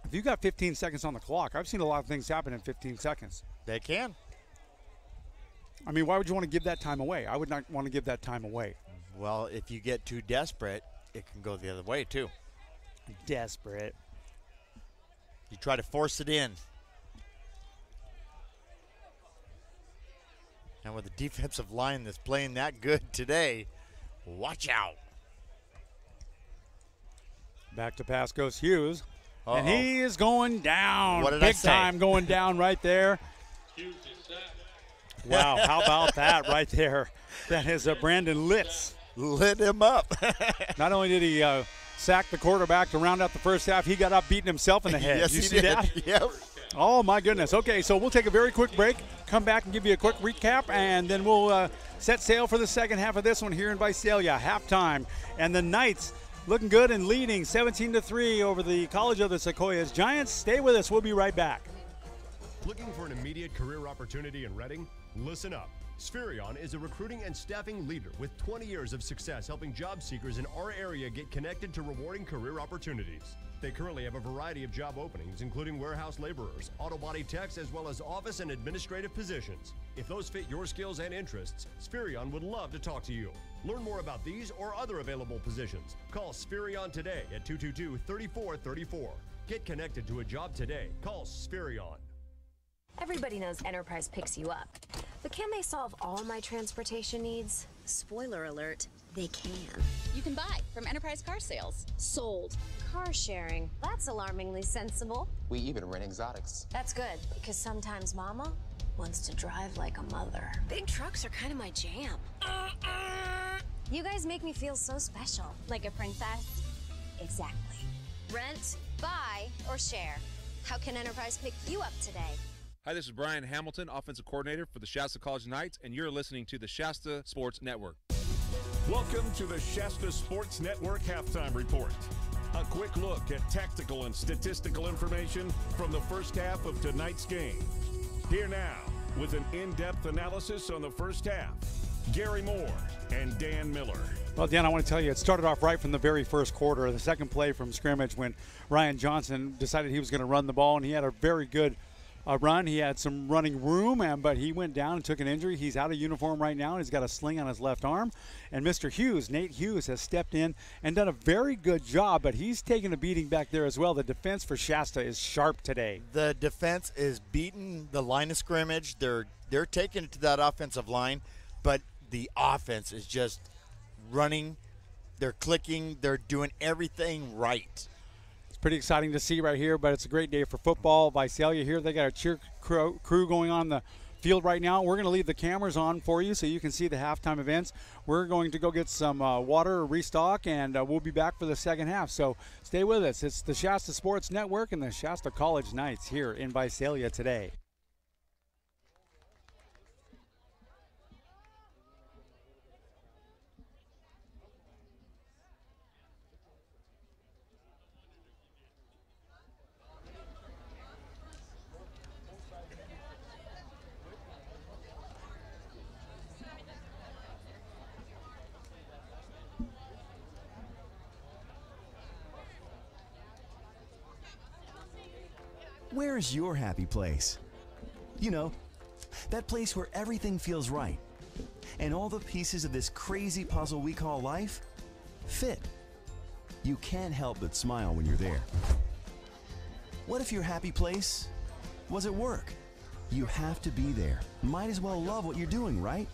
If you got 15 seconds on the clock, I've seen a lot of things happen in 15 seconds. They can. I mean, why would you want to give that time away? I would not want to give that time away. Well, if you get too desperate, it can go the other way, too. Desperate. You try to force it in. And with a defensive line that's playing that good today, watch out. Back to pass goes Hughes. And he is going down. What did Big time going down right there. Wow, how about that right there? That is Brandon Litz. Lit him up. Not only did he sack the quarterback to round out the first half, he got up beating himself in the head. Yes, you he see did. that? Yep. Oh, my goodness. Okay, so we'll take a very quick break, come back and give you a quick recap, and then we'll set sail for the second half of this one here in Visalia. Halftime. And the Knights looking good and leading 17-3 over the College of the Sequoias Giants. Stay with us. We'll be right back. Looking for an immediate career opportunity in Reading? Listen up. Spherion is a recruiting and staffing leader with 20 years of success helping job seekers in our area get connected to rewarding career opportunities. They currently have a variety of job openings, including warehouse laborers, auto body techs, as well as office and administrative positions. If those fit your skills and interests, Spherion would love to talk to you. Learn more about these or other available positions. Call Spherion today at 222-3434. Get connected to a job today. Call Spherion. Everybody knows Enterprise picks you up. But can they solve all my transportation needs? Spoiler alert, they can. You can buy from Enterprise Car Sales. Sold. Car sharing. That's alarmingly sensible. We even rent exotics. That's good, because sometimes Mama wants to drive like a mother. Big trucks are kind of my jam. You guys make me feel so special. Like a princess? Exactly. Rent, buy, or share. How can Enterprise pick you up today? Hi, this is Brian Hamilton, Offensive Coordinator for the Shasta College Knights, and you're listening to the Shasta Sports Network. Welcome to the Shasta Sports Network Halftime Report. A quick look at tactical and statistical information from the first half of tonight's game. Here now, with an in-depth analysis on the first half, Gary Moore and Dan Miller. Well, Dan, I want to tell you, it started off right from the very first quarter. The second play from scrimmage when Ryan Johnson decided he was going to run the ball, and he had a very good run. He had some running room, but he went down and took an injury. He's out of uniform right now, and he's got a sling on his left arm. And Mr. Hughes, Nate Hughes, has stepped in and done a very good job, but he's taken a beating back there as well. The defense for Shasta is sharp today. The defense is beating the line of scrimmage. They're taking it to that offensive line, but the offense is just running. They're clicking. They're doing everything right. It's pretty exciting to see right here, but it's a great day for football. Visalia here, they got a cheer crew going on the field right now. We're going to leave the cameras on for you so you can see the halftime events. We're going to go get some water, restock, and we'll be back for the second half. So stay with us. It's the Shasta Sports Network and the Shasta College Knights here in Visalia today. Where's your happy place? You know, that place where everything feels right and all the pieces of this crazy puzzle we call life fit. You can't help but smile when you're there. What if your happy place was at work? You have to be there. Might as well love what you're doing, right?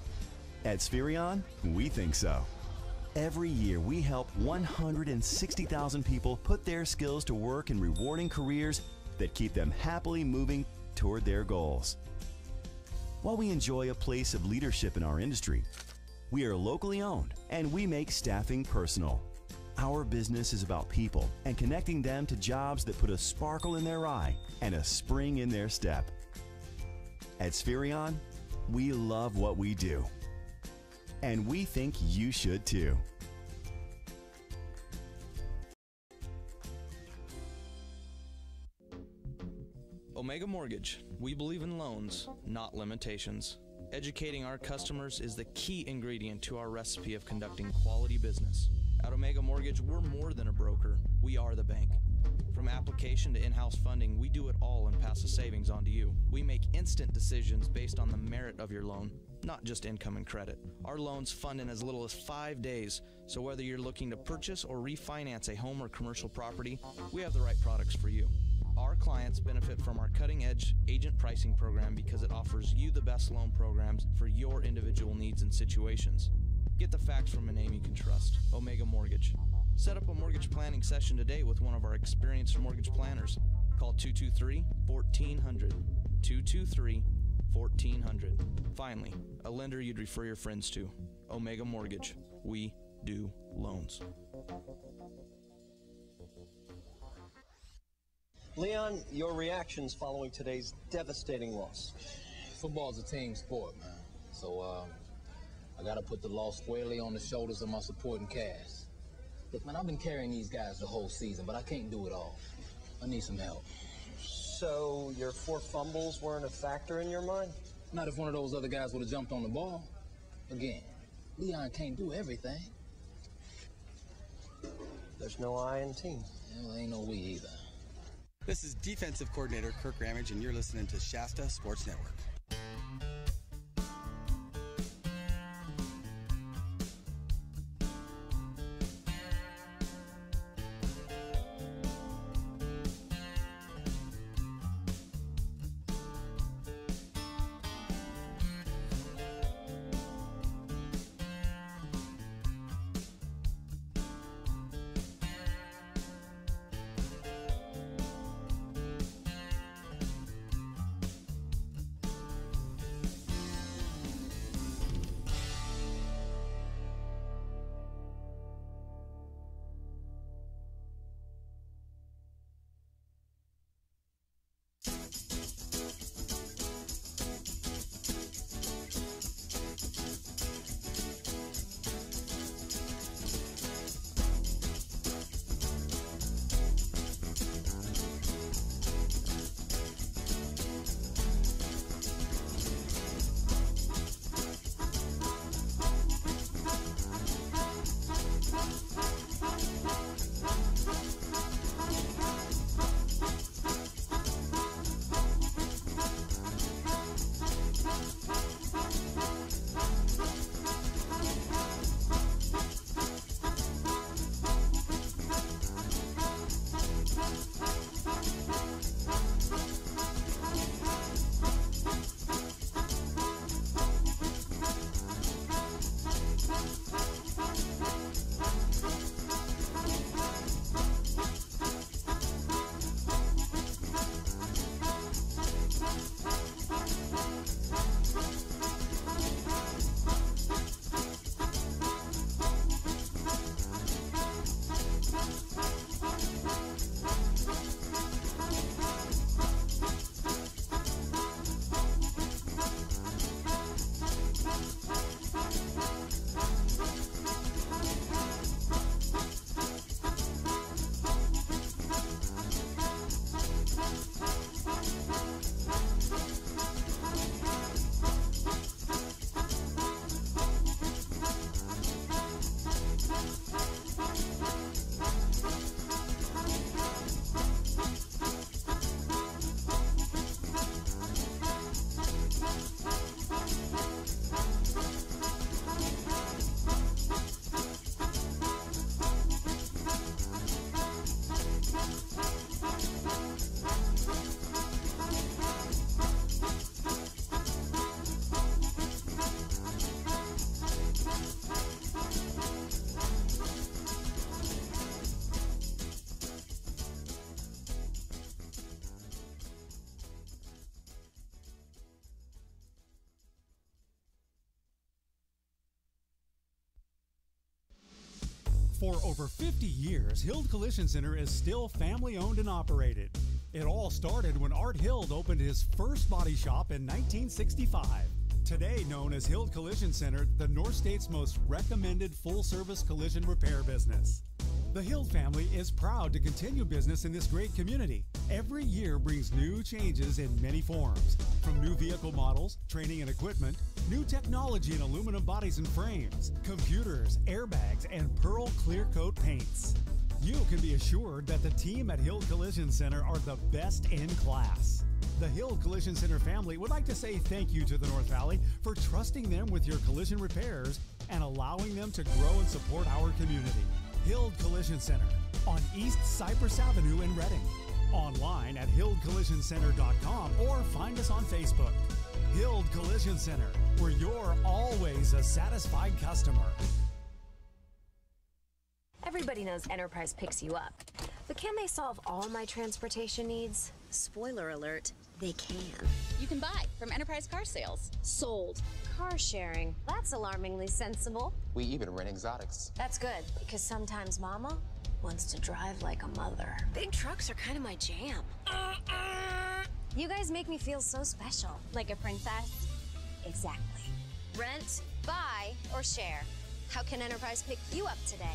At Spherion, we think so. Every year, we help 160,000 people put their skills to work in rewarding careers that keep them happily moving toward their goals. While we enjoy a place of leadership in our industry, we are locally owned and we make staffing personal. Our business is about people and connecting them to jobs that put a sparkle in their eye and a spring in their step. At Spherion, we love what we do. And we think you should too. Omega Mortgage. We believe in loans, not limitations. Educating our customers is the key ingredient to our recipe of conducting quality business. At Omega Mortgage, we're more than a broker. We are the bank. From application to in-house funding, we do it all and pass the savings on to you. We make instant decisions based on the merit of your loan, not just income and credit. Our loans fund in as little as 5 days, so whether you're looking to purchase or refinance a home or commercial property, we have the right products for you. Our clients benefit from our cutting-edge agent pricing program because it offers you the best loan programs for your individual needs and situations. Get the facts from a name you can trust, Omega Mortgage. Set up a mortgage planning session today with one of our experienced mortgage planners. Call 223-1400, 223-1400. Finally, a lender you'd refer your friends to, Omega Mortgage. We do loans. Leon, your reactions following today's devastating loss? Football's a team sport, man. So, I got to put the loss squarely on the shoulders of my supporting cast. Look, man, I've been carrying these guys the whole season, but I can't do it all. I need some help. So, your 4 fumbles weren't a factor in your mind? Not if one of those other guys would have jumped on the ball. Again, Leon can't do everything. There's no I in team. Well, ain't no we either. This is Defensive Coordinator Kirk Ramage, and you're listening to Shasta Sports Network. For over 50 years, Hild Collision Center is still family-owned and operated. It all started when Art Hild opened his first body shop in 1965. Today known as Hild Collision Center, the North State's most recommended full-service collision repair business. The Hild family is proud to continue business in this great community. Every year brings new changes in many forms, from new vehicle models, training and equipment, new technology in aluminum bodies and frames, computers, airbags, and pearl clear coat paints. You can be assured that the team at Hild Collision Center are the best in class. The Hild Collision Center family would like to say thank you to the North Valley for trusting them with your collision repairs and allowing them to grow and support our community. Hild Collision Center on East Cypress Avenue in Reading. Online at hildcollisioncenter.com or find us on Facebook. Hild Collision Center, where you're always a satisfied customer. Everybody knows Enterprise picks you up. But can they solve all my transportation needs? Spoiler alert, they can. You can buy from Enterprise Car Sales. Sold. Car sharing. That's alarmingly sensible. We even rent exotics. That's good, because sometimes Mama wants to drive like a mother. Big trucks are kind of my jam. You guys make me feel so special. Like a princess? Exactly. Rent, buy, or share. How can Enterprise pick you up today?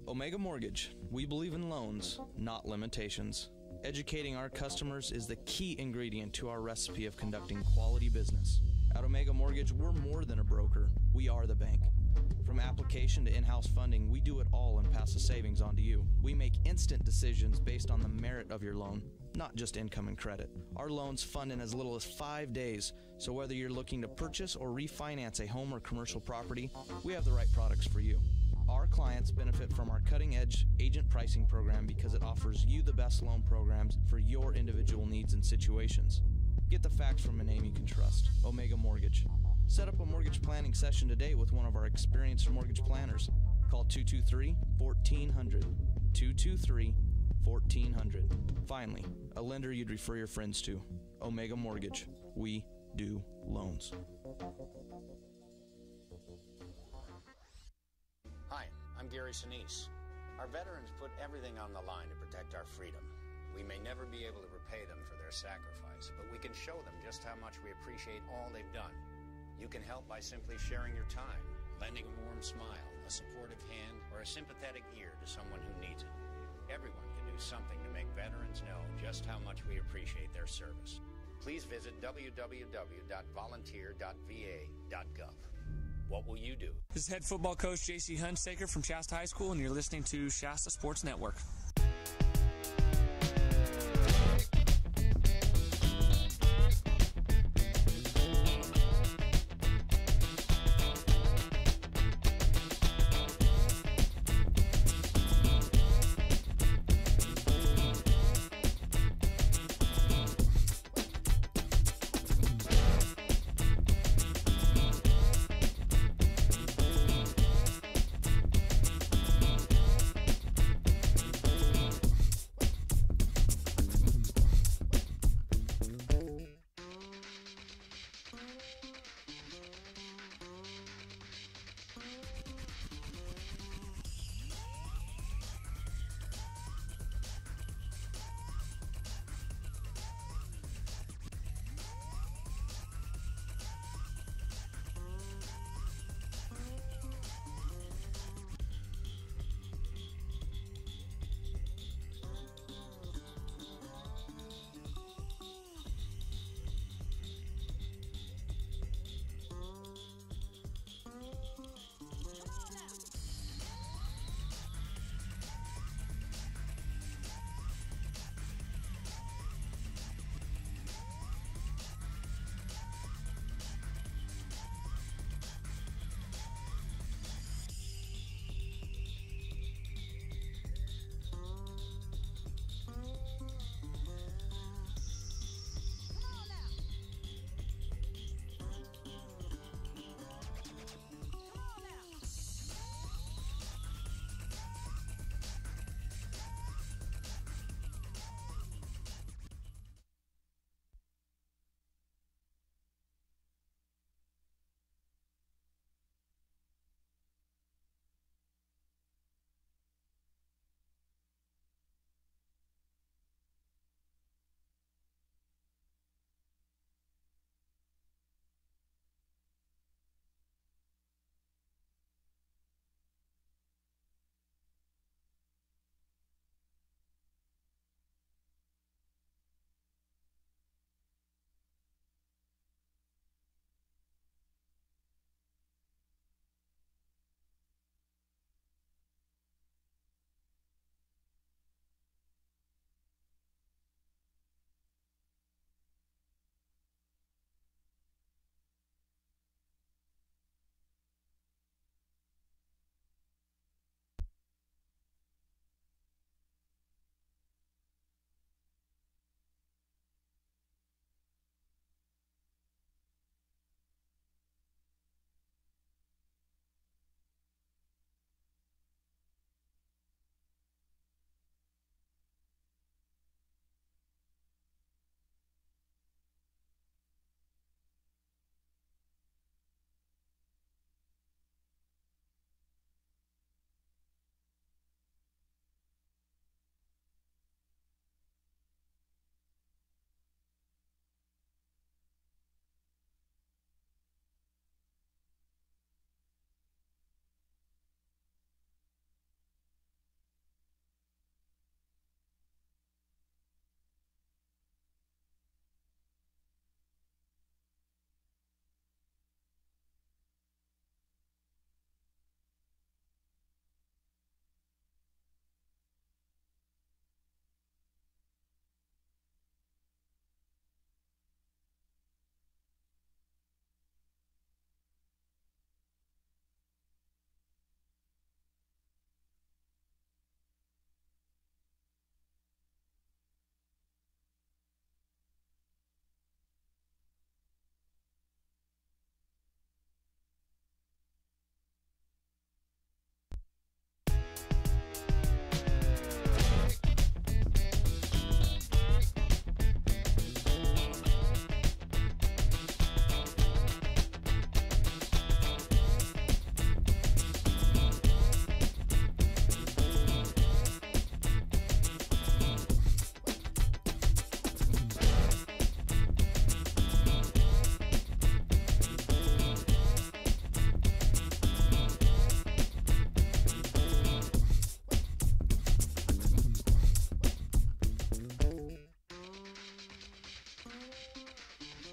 Omega Mortgage. We believe in loans, not limitations. Educating our customers is the key ingredient to our recipe of conducting quality business. At Omega Mortgage, we're more than a broker. We are the bank. From application to in-house funding, we do it all and pass the savings on to you. We make instant decisions based on the merit of your loan, not just income and credit. Our loans fund in as little as 5 days, so whether you're looking to purchase or refinance a home or commercial property, we have the right products for you. Our clients benefit from our cutting-edge agent pricing program because it offers you the best loan programs for your individual needs and situations. Get the facts from a name you can trust, Omega Mortgage. Set up a mortgage planning session today with one of our experienced mortgage planners. Call 223-1400, 223-1400. Finally, a lender you'd refer your friends to, Omega Mortgage. We do loans. Hi, I'm Gary Sinise. Our veterans put everything on the line to protect our freedom. We may never be able to repay them for their sacrifice, but we can show them just how much we appreciate all they've done. You can help by simply sharing your time, lending a warm smile, a supportive hand, or a sympathetic ear to someone who needs it. Everyone can do something to make veterans know just how much we appreciate their service. Please visit www.volunteer.va.gov. What will you do? This is head football coach J.C. Hunsaker from Shasta High School, and you're listening to Shasta Sports Network.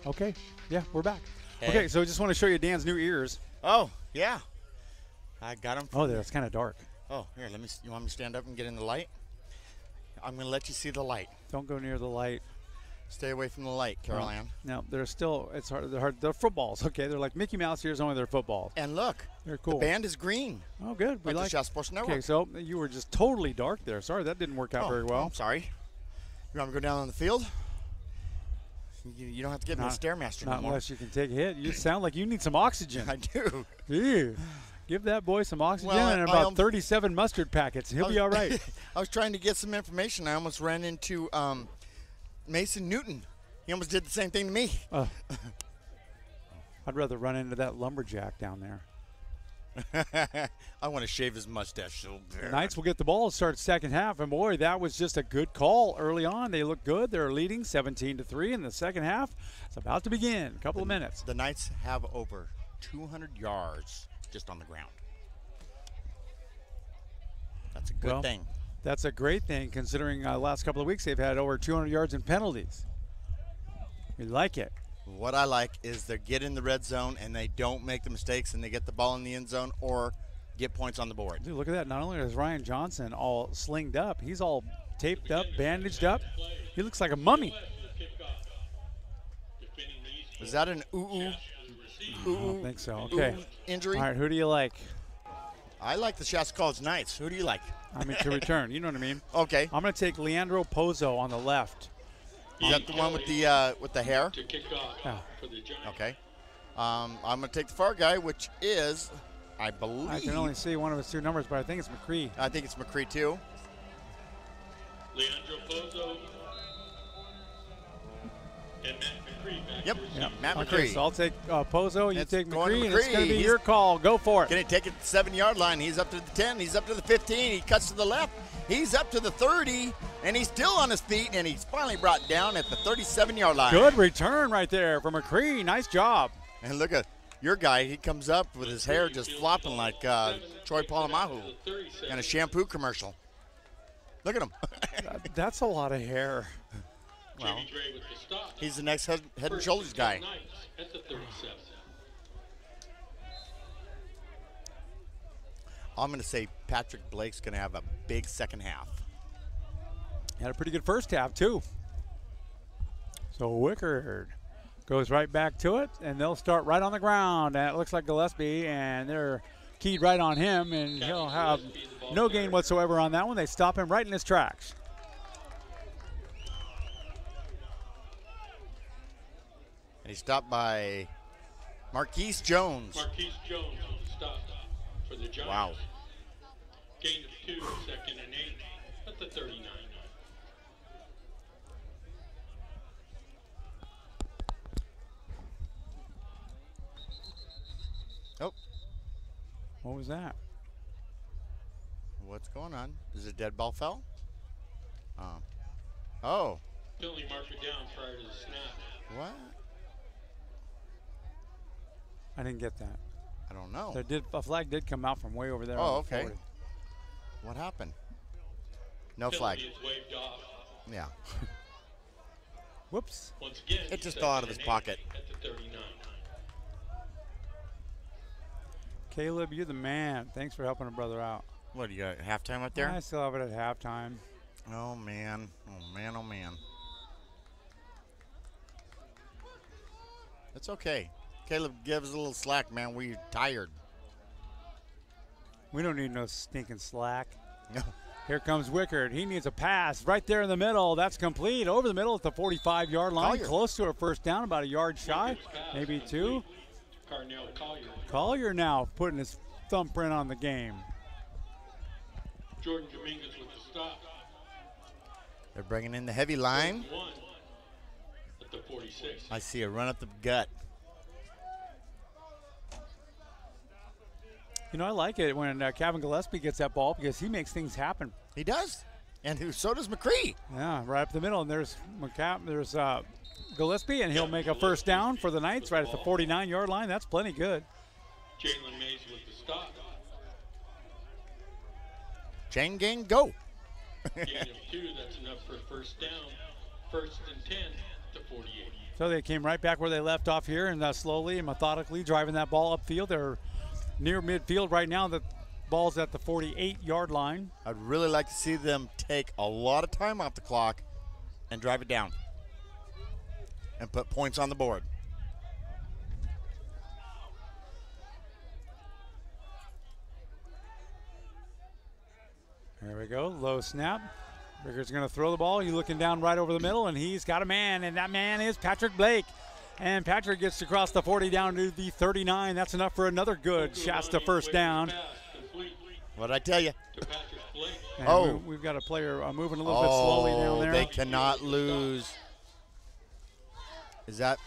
Okay. Yeah, we're back. Hey. Okay, so I just want to show you Dan's new ears. Oh, yeah. I got them. Oh, there. It's kind of dark. Oh, here, you want me to stand up and get in the light? I'm going to let you see the light. Don't go near the light. Stay away from the light, Carol Ann. No, they're still, it's hard. They're footballs, okay? They're like Mickey Mouse ears, only they're footballs. And look, they're cool. The band is green. Oh, good. We like the Shasta Sports Network. Okay, so you were just totally dark there. Sorry, that didn't work out very well. I'm sorry. You want me to go down on the field? You don't have to get me a Stairmaster Not anymore. unless you can take a hit. You sound like you need some oxygen. I do. Ew. Give that boy some oxygen and about 37 mustard packets. He'll be all right. I was trying to get some information. I almost ran into Mason Newton. He almost did the same thing to me. I'd rather run into that lumberjack down there. I want to shave his mustache so bad. The Knights will get the ball to start second half, and boy, that was just a good call early on. They look good. They're leading 17-3 in the second half. It's about to begin. A couple of minutes. The Knights have over 200 yards just on the ground. That's a good thing. That's a great thing considering last couple of weeks they've had over 200 yards in penalties. We like it. What I like is they get in the red zone and they don't make the mistakes and they get the ball in the end zone or get points on the board. Dude, look at that. Not only is Ryan Johnson all slinged up, he's all taped up, bandaged up. He looks like a mummy. Is that an I don't think so. Okay. Injury? All right, who do you like? I like the Shasta College Knights. Who do you like? I mean, to return. You know what I mean? Okay. I'm going to take Leandro Pozo on the left. Is that the one with the hair? Yeah. Okay. I'm going to take the far guy, which is, I believe. I can only see one of his two numbers, but I think it's McCree. I think it's McCree, too. Leandro Pozo and Matt McCree back. Yep. Matt McCree. Okay, so I'll take Pozo, you take McCree, and it's McCree. going to be your call. Go for it. Going to take it to the 7-yard line. He's up to the 10. He's up to the 15. He cuts to the left. He's up to the 30, and he's still on his feet, and he's finally brought down at the 37-yard line. Good return right there for McCree. Nice job. And look at your guy. He comes up with his hair just flopping like Troy Polamahu in a shampoo commercial. Look at him. That's a lot of hair. Well, he's the next head and shoulders guy. At the 37. I'm going to say Patrick Blake's going to have a big second half. Had a pretty good first half, too. So Wickard goes right back to it, and they'll start right on the ground. And it looks like Gillespie, and they're keyed right on him, and he'll have no gain whatsoever on that one. They stop him right in his tracks. And he's stopped by Marquise Jones. Marquise Jones on the stop for the Giants. Wow. Gain of 2, second and 8 at the 39. Oh. What was that? What's going on? Is it dead ball fell? Oh. Penalty marker down prior to the snap. What? I didn't get that. I don't know. A flag did come out from way over there. Oh, on the okay. 40. What happened? No flag. Penalty is waved off. Yeah. Whoops. Once again, It just fell out of his pocket. At the 39. Caleb, you're the man. Thanks for helping a brother out. What, do you got halftime up there? I still have it at halftime. Oh, man. Oh, man, oh, man. It's okay. Caleb, give us a little slack, man. We're tired. We don't need no stinking slack. No. Here comes Wickard. He needs a pass right there in the middle. That's complete. Over the middle at the 45-yard line. Collier. Close to a first down, about a yard shy, maybe 2. Carnell Collier. Collier now putting his thumbprint on the game. Jordan Dominguez with the stop. They're bringing in the heavy line. 1 at the 46. I see a run up the gut. You know, I like it when Kevin Gillespie gets that ball because he makes things happen. He does. And so does McCree. Yeah, right up the middle. And there's Gillespie, and he'll make a first down for the Knights right at the 49-yard line. That's plenty good. Jalen Mays with the stop. Chain gang, go. Gain of 2, that's enough for a first down. First and 10 to 48. So they came right back where they left off here, and slowly and methodically driving that ball upfield. They're near midfield right now. The ball's at the 48-yard line. I'd really like to see them take a lot of time off the clock and drive it down and put points on the board. There we go, low snap. Ricker's going to throw the ball. He's looking down right over the middle, and he's got a man, and that man is Patrick Blake. And Patrick gets across the 40 down to the 39. That's enough for another good Shasta first down. What did I tell you? And we've got a player moving a little bit slowly down there. They cannot lose. Is that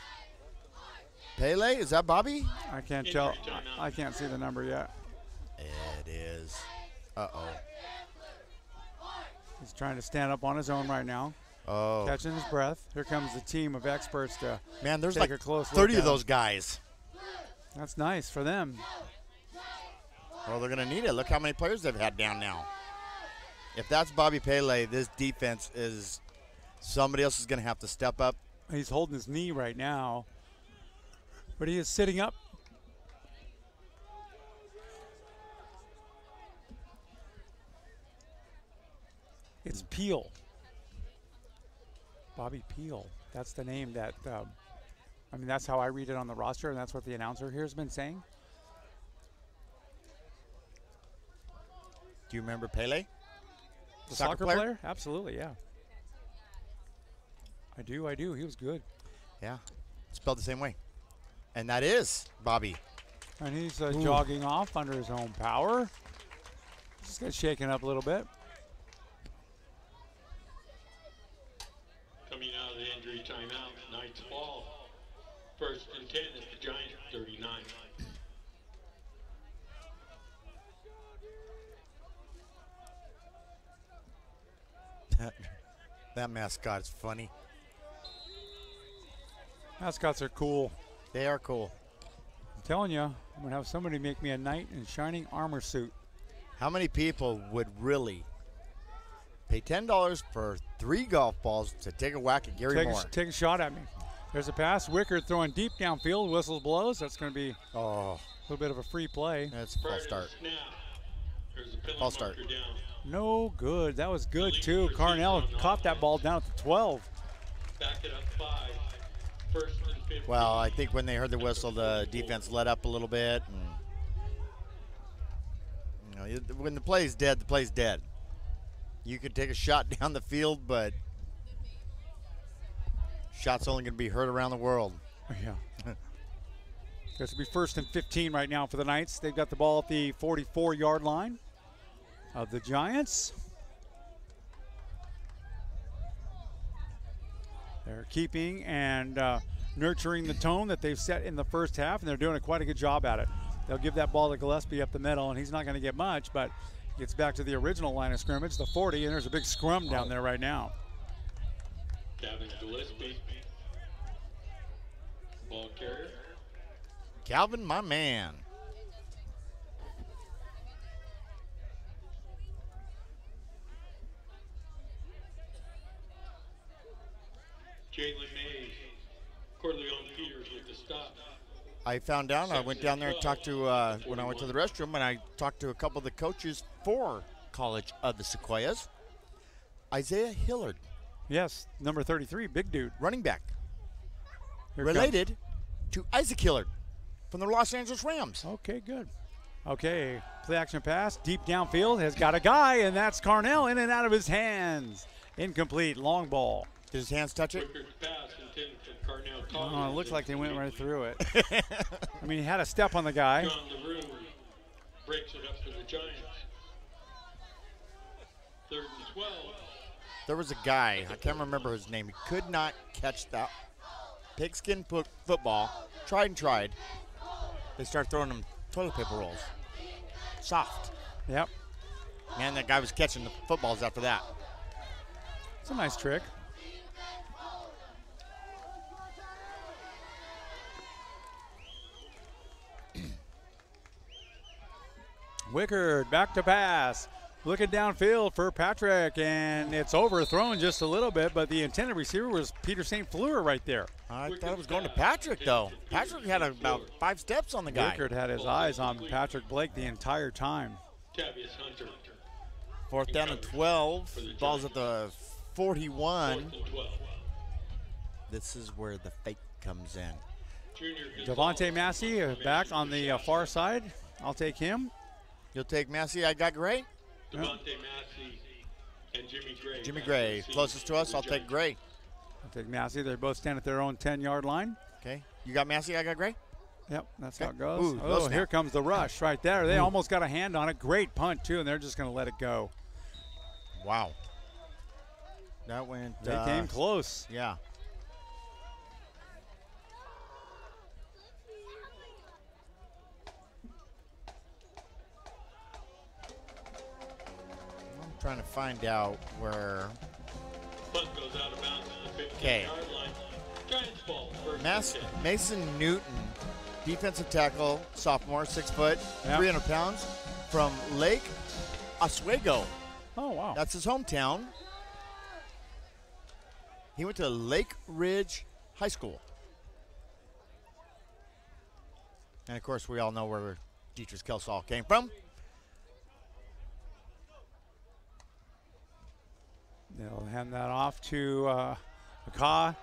Pele? Is that Bobby? I can't tell. I can't see the number yet. It is. Uh-oh. He's trying to stand up on his own right now. Oh. Catching his breath. Here comes the team of experts to there's take like a close 30 look of those guys. That's nice for them. Well, they're going to need it. Look how many players they've had down now. If that's Bobby Pele, this defense is somebody else is going to have to step up. He's holding his knee right now, but he is sitting up. It's Peel. Bobby Peel. That's the name that, that's how I read it on the roster, and that's what the announcer here has been saying. Do you remember Pele? The soccer player? Absolutely, yeah. I do. He was good. Yeah, spelled the same way. And that is Bobby. And he's jogging off under his own power. Just gets shaken up a little bit. Coming out of the injury timeout, Knight's ball. 1st and 10 at the Giant 39. That mascot is funny. Mascots are cool. They are cool. I'm telling you, I'm going to have somebody make me a knight in shining armor suit. How many people would really pay $10 for 3 golf balls to take a whack at Gary Moore? Take a shot at me. There's a pass. Wicker throwing deep downfield. Whistle blows. That's going to be a little bit of a free play. That's a false start. False start. No good. That was good, too. Carnell caught that ball down at the 12. Back it up 5. 1st and 15. Well, I think when they heard the whistle, the defense let up a little bit. And, when the play's dead, the play's dead. You could take a shot down the field, but shot's only going to be heard around the world. Yeah. It's to be 1st and 15 right now for the Knights. They've got the ball at the 44-yard line of the Giants. They're keeping and nurturing the tone that they've set in the first half, and they're doing quite a good job at it. They'll give that ball to Gillespie up the middle, and he's not going to get much, but gets back to the original line of scrimmage, the 40, and there's a big scrum down there right now. Calvin Gillespie, ball carrier. Calvin, my man. Jalen Mays, Corleone Peters with the stop. I found out, I went down there and talked to, when I went to the restroom, and I talked to a couple of the coaches for College of the Sequoias. Isaiah Hillard. Yes, number 33, big dude. Running back. Here related to Isaac Hillard from the Los Angeles Rams. Okay, good. Okay, play action pass, deep downfield, has got a guy, and that's Carnell in and out of his hands. Incomplete, long ball. Did his hands touch it? Oh, it looks like they went right through it. I mean, he had a step on the guy. John LaRue breaks it up for the Giants. 3rd and 12. There was a guy, I can't remember his name, he could not catch that pigskin football. Tried. They start throwing him toilet paper rolls. Soft. Yep. Man, that guy was catching the footballs after that. It's a nice trick. Wickard back to pass. Looking downfield for Patrick, and it's overthrown just a little bit, but the intended receiver was Peter St. Fleur right there. I thought it was going to Patrick, though. Patrick had about 5 steps on the guy. Wickard had his eyes on Patrick Blake the entire time. 4th down and 12. Ball's at the 41. This is where the fake comes in. Devontae Massey back on the far side. I'll take him. You'll take Massey. I got Gray. Devontae Massey and Jimmy Gray. Jimmy Gray, closest to us. I'll take Gray. I'll take Massey. They both stand at their own 10-yard line. Okay. You got Massey. I got Gray. Yep, that's how it goes. Ooh, oh, here comes the rush right there. They almost got a hand on it. Great punt, too, and they're just going to let it go. Wow. That went. They came close. Yeah. I'm trying to find out where. Punt goes out of bounds at the 15-yard line. Giants ball. First and 10. Mason Newton, defensive tackle, sophomore, 6 foot, 300 pounds, from Lake Oswego. Oh, wow. That's his hometown. He went to Lake Ridge High School. And, of course, we all know where Dietrich Kelsall came from. They'll hand that off to Akaya,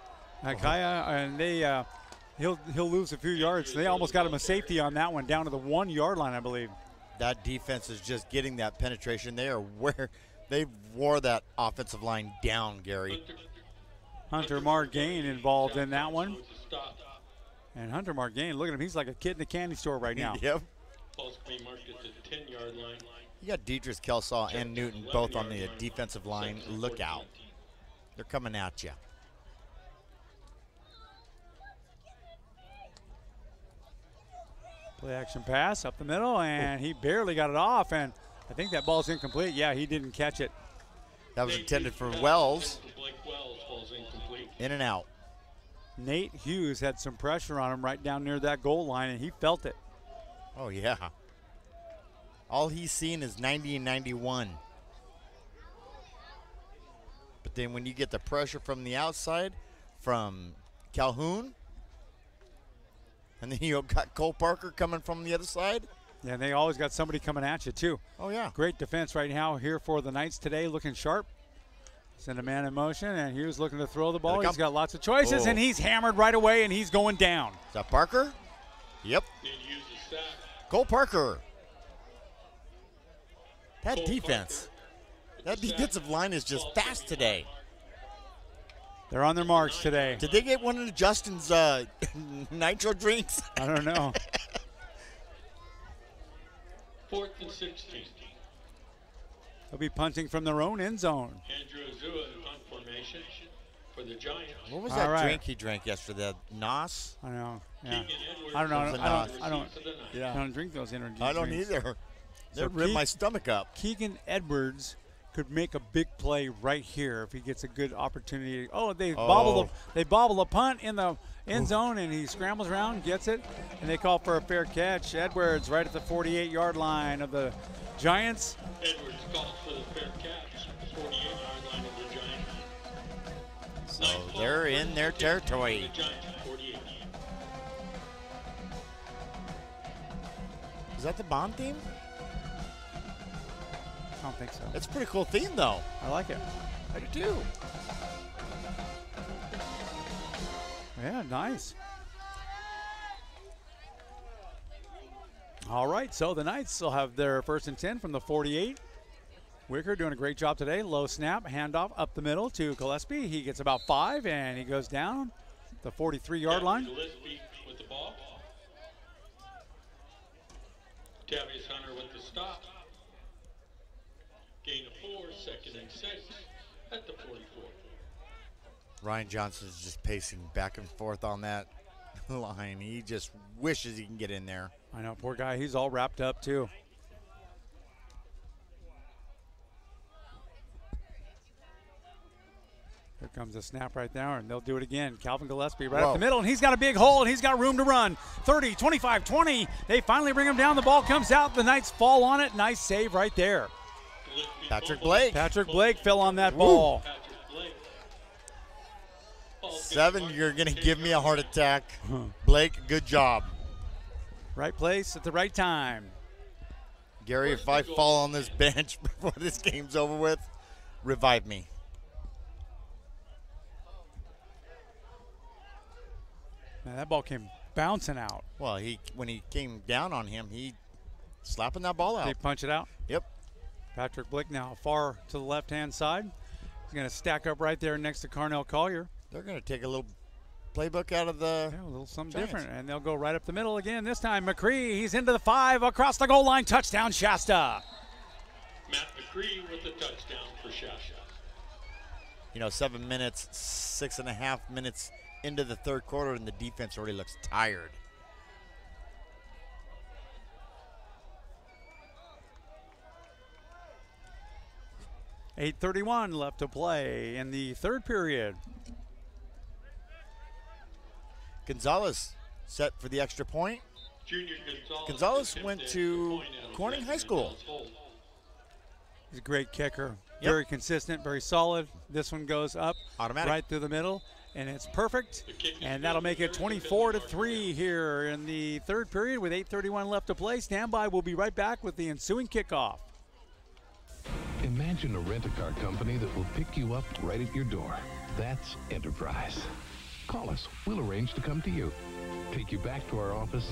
and they he'll lose a few yards. They almost got him a safety on that one, down to the 1-yard line, I believe. That defense is just getting that penetration. They wore that offensive line down, Gary. Hunter Margain involved in that one. And Hunter Margain, look at him. He's like a kid in a candy store right now. Yep. Ball's being marked at the 10-yard line. You got Dietrich Kelsall and Newton both on the defensive line. Look out. They're coming at you. Play action pass up the middle, and he barely got it off, and I think that ball's incomplete. Yeah, he didn't catch it. That was intended for Wells. In and out. Nate Hughes had some pressure on him right down near that goal line, and he felt it. Oh, yeah. All he's seen is 90 and 91. But then when you get the pressure from the outside, from Calhoun, and then you got Cole Parker coming from the other side. Yeah, and they always got somebody coming at you, too. Oh, yeah. Great defense right now here for the Knights today, looking sharp. Send a man in motion, and Hughes looking to throw the ball. He's got lots of choices, and he's hammered right away, and he's going down. Is that Parker? Yep. Cole Parker. That defense. That defensive line is just fast today. They're on their marks today. Did they get one of Justin's nitro drinks? I don't know. 4th and 16. They'll be punting from their own end zone. Andrew Azua in punt formation for the Giants. What was that drink he drank yesterday? Nos? I know. Yeah. I don't know. I don't drink those energy drinks. I don't either. They rip my stomach up. Keegan Edwards could make a big play right here if he gets a good opportunity. Oh, they bobble a punt in the end zone, and he scrambles around, gets it, and they call for a fair catch. Edwards right at the 48-yard line of the Giants. Edwards calls for the fair catch, 48-yard line of the Giants. So they're in their territory. Is that the Bond theme? I don't think so. It's a pretty cool theme, though. I like it. I do, too. Yeah, nice. All right, so the Knights will have their 1st and 10 from the 48. Wicker doing a great job today. Low snap, handoff up the middle to Gillespie. He gets about 5, and he goes down the 43-yard line. Gillespie with the ball. Tavius Hunter with the stop. Gain of 4, 2nd and 6 at the 44. Ryan Johnson's just pacing back and forth on that line. He just wishes he can get in there. I know, poor guy. He's all wrapped up, too. Here comes a snap right there, and they'll do it again. Calvin Gillespie right up the middle, and he's got a big hole, and he's got room to run. 30, 25, 20. They finally bring him down. The ball comes out. The Knights fall on it. Nice save right there. Patrick Blake. Patrick Blake fell on that ball. 7, you're going to give me a heart attack. Blake, good job. Right place at the right time. Gary, if I fall on this bench before this game's over with, revive me. Man, that ball came bouncing out. Well, when he came down on him, he slapping that ball out. Did he punch it out? Yep. Patrick Blake now far to the left-hand side. He's going to stack up right there next to Carnell Collier. They're going to take a little playbook out of the a little something Giants. different, and they'll go right up the middle again. This time, McCree, he's into the 5, across the goal line, touchdown, Shasta. Matt McCree with the touchdown for Shasta. 7 minutes, 6.5 minutes into the third quarter, and the defense already looks tired. $8:31 left to play in the third period. Gonzalez set for the extra point. Junior Gonzalez went to Corning High School. He's a great kicker. Yep. Very consistent, very solid. This one goes up automatic right through the middle, and it's perfect. And that'll make it 24-3 here in the third period with 8:31 left to play. Stand by. We'll be right back with the ensuing kickoff. Imagine a rent-a-car company that will pick you up right at your door. That's Enterprise. Call us. We'll arrange to come to you, take you back to our office,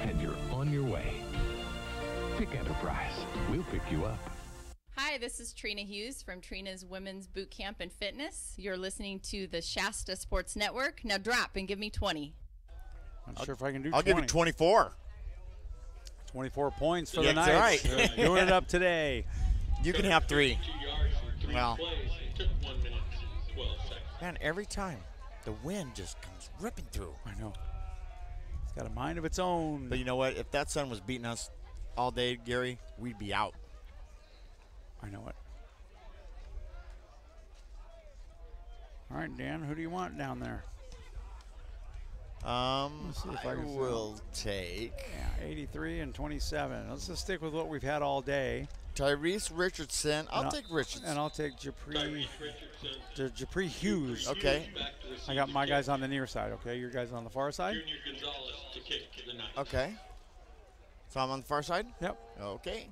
and you're on your way. Pick Enterprise. We'll pick you up. Hi, this is Trina Hughes from Trina's Women's Boot Camp and Fitness. You're listening to the Shasta Sports Network. Now drop and give me 20. I'm sure if I can do 20. I'll give you 24. 24 points for Yeah, the that's Knights. right. They're doing it up today. You can have 3. 2 yards from 3 Well. plays. It took 1 minute, 12 seconds. Man, every time the wind just comes ripping through. I know. It's got a mind of its own. But you know what? If that sun was beating us all day, Gary, we'd be out. I know it. All right, Dan, who do you want down there? Let's see if I can will take 83 and 27. Let's just stick with what we've had all day. Tyrese Richardson. I'll take Richardson. And I'll take Japri Hughes. Okay. I got my guys on the near side, okay? Your guys on the far side? Junior Gonzalez to kick for the Knights. Okay. So I'm on the far side? Yep. Okay.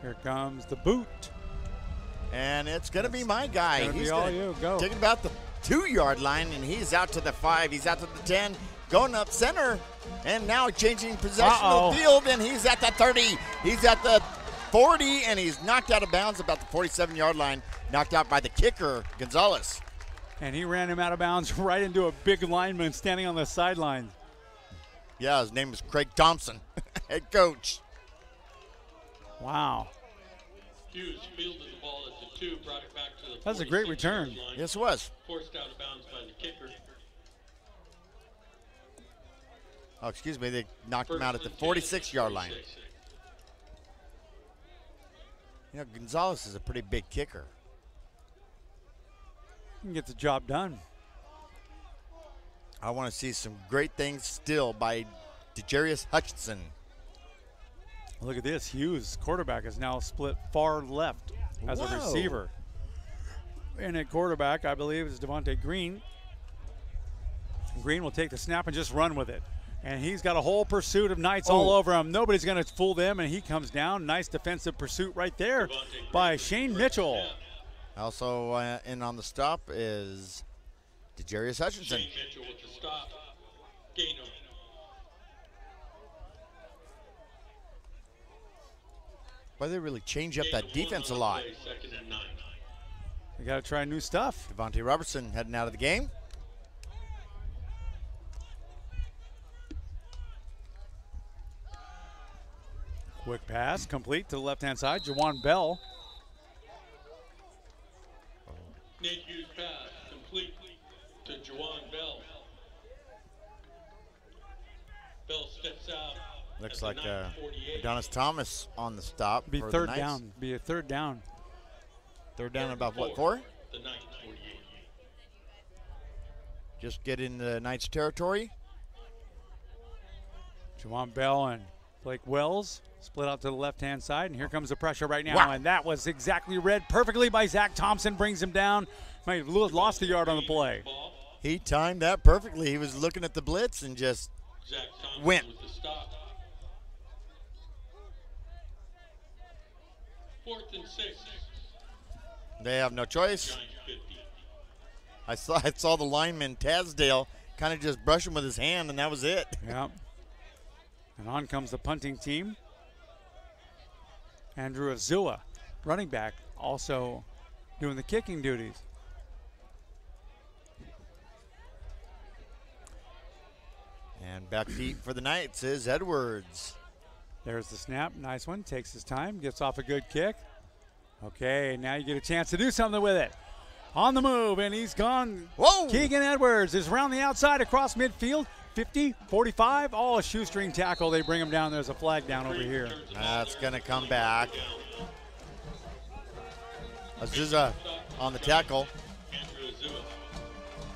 Here comes the boot. And it's going to be my guy. Gonna He's be all gonna you. Go. take it about the 2-yard line, and he's out to the 5. He's out to the 10, going up center, and now changing possession of the field, and he's at the 30. He's at the 40, and he's knocked out of bounds about the 47-yard line, knocked out by the kicker, Gonzalez. And he ran him out of bounds right into a big lineman standing on the sideline. Yeah, his name is Craig Thompson, head coach. Wow. Hughes fielded the ball at the 2, brought it back to the That was a great 46-yard return. line. Yes, it was. Forced out of bounds by the kicker. Oh, excuse me, they knocked him out at the 46-yard line. Gonzalez is a pretty big kicker. He can get the job done. I want to see some great things still by DeJarius Hutchinson. Look at this. Hughes, quarterback, is now split far left as a receiver. And at quarterback, I believe, is Devontae Green. Green will take the snap and just run with it. And he's got a whole pursuit of Knights all over him. Nobody's going to fool them, and he comes down. Nice defensive pursuit right there by Shane Mitchell. Also in on the stop is DeJarius Hutchinson. Shane Mitchell with the stop. Gainer. Boy, they really change up that defense a lot. Second and 9. They got to try new stuff. Devontae Robertson heading out of the game. Quick pass, complete to the left-hand side. Jawan Bell. Nate Hughes pass, complete to Jawan Bell. Bell steps out. Looks like Adonis Thomas on the stop. Be for third the Knights. down. Be a third down. Third down about what, 4? The Knights 48. Just get in the Knights territory. Jawan Bell and Blake Wells split out to the left-hand side, and here comes the pressure right now, and that was exactly read perfectly by Zach Thompson, brings him down. Might have lost the yard on the play. He timed that perfectly. He was looking at the blitz and just went. With the stop. 4th and 6. They have no choice. I saw the lineman, Tasdale, kind of just brush him with his hand, and that was it. Yeah. And on comes the punting team. Andrew Azua, running back, also doing the kicking duties. And back deep for the Knights is Edwards. There's the snap. Nice one. Takes his time. Gets off a good kick. Okay, now you get a chance to do something with it. On the move, and he's gone. Whoa! Keegan Edwards is around the outside across midfield. 50, 45, all a shoestring tackle. They bring him down. There's a flag down over here. That's going to come back. Azusa on the tackle.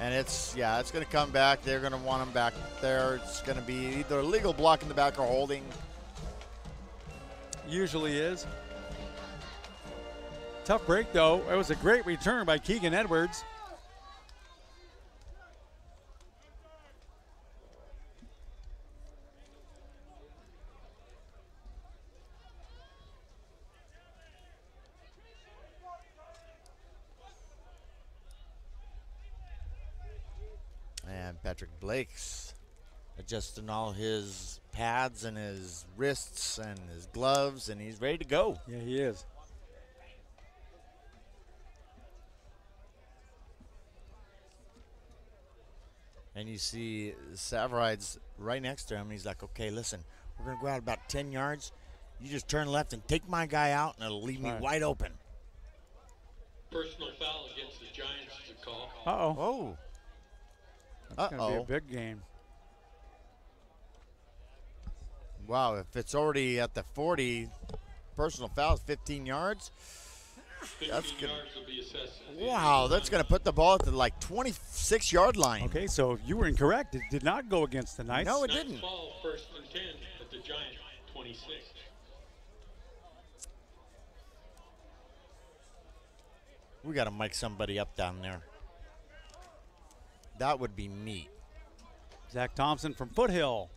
And it's going to come back. They're going to want him back there. It's going to be either a legal block in the back or holding. Usually is. Tough break, though. It was a great return by Keegan Edwards. And Patrick Blake's adjusting all his pads and his wrists and his gloves, and he's ready to go. Yeah, he is. And you see Savride's right next to him, and he's like, okay, listen, we're going to go out about 10 yards. You just turn left and take my guy out, and it'll leave me wide open. Personal foul against the Giants is a call. Uh-oh. Oh. That's going to be a big game. Wow, if it's already at the 40, personal foul is 15 yards. 15 yards will be assessed. Wow, that's going to put the ball at the 26-yard line. Okay, so you were incorrect. It did not go against the Knights. No, it didn't. Ball, 1st and 10 at the Giant 26. We got to mic somebody up down there. That would be neat. Zach Thompson from Foothill.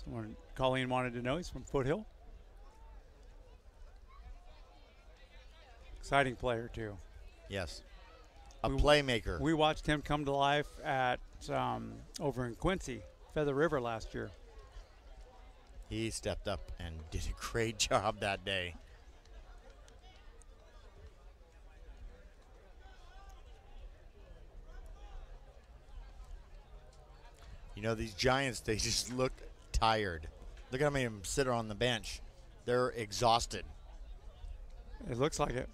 Someone Colleen wanted to know. He's from Foothill. Exciting player, too. Yes. A playmaker. We watched him come to life at over in Quincy, Feather River last year. He stepped up and did a great job that day. You know, these Giants, they just look tired. Look at how many of them sit on the bench. They're exhausted. It looks like it.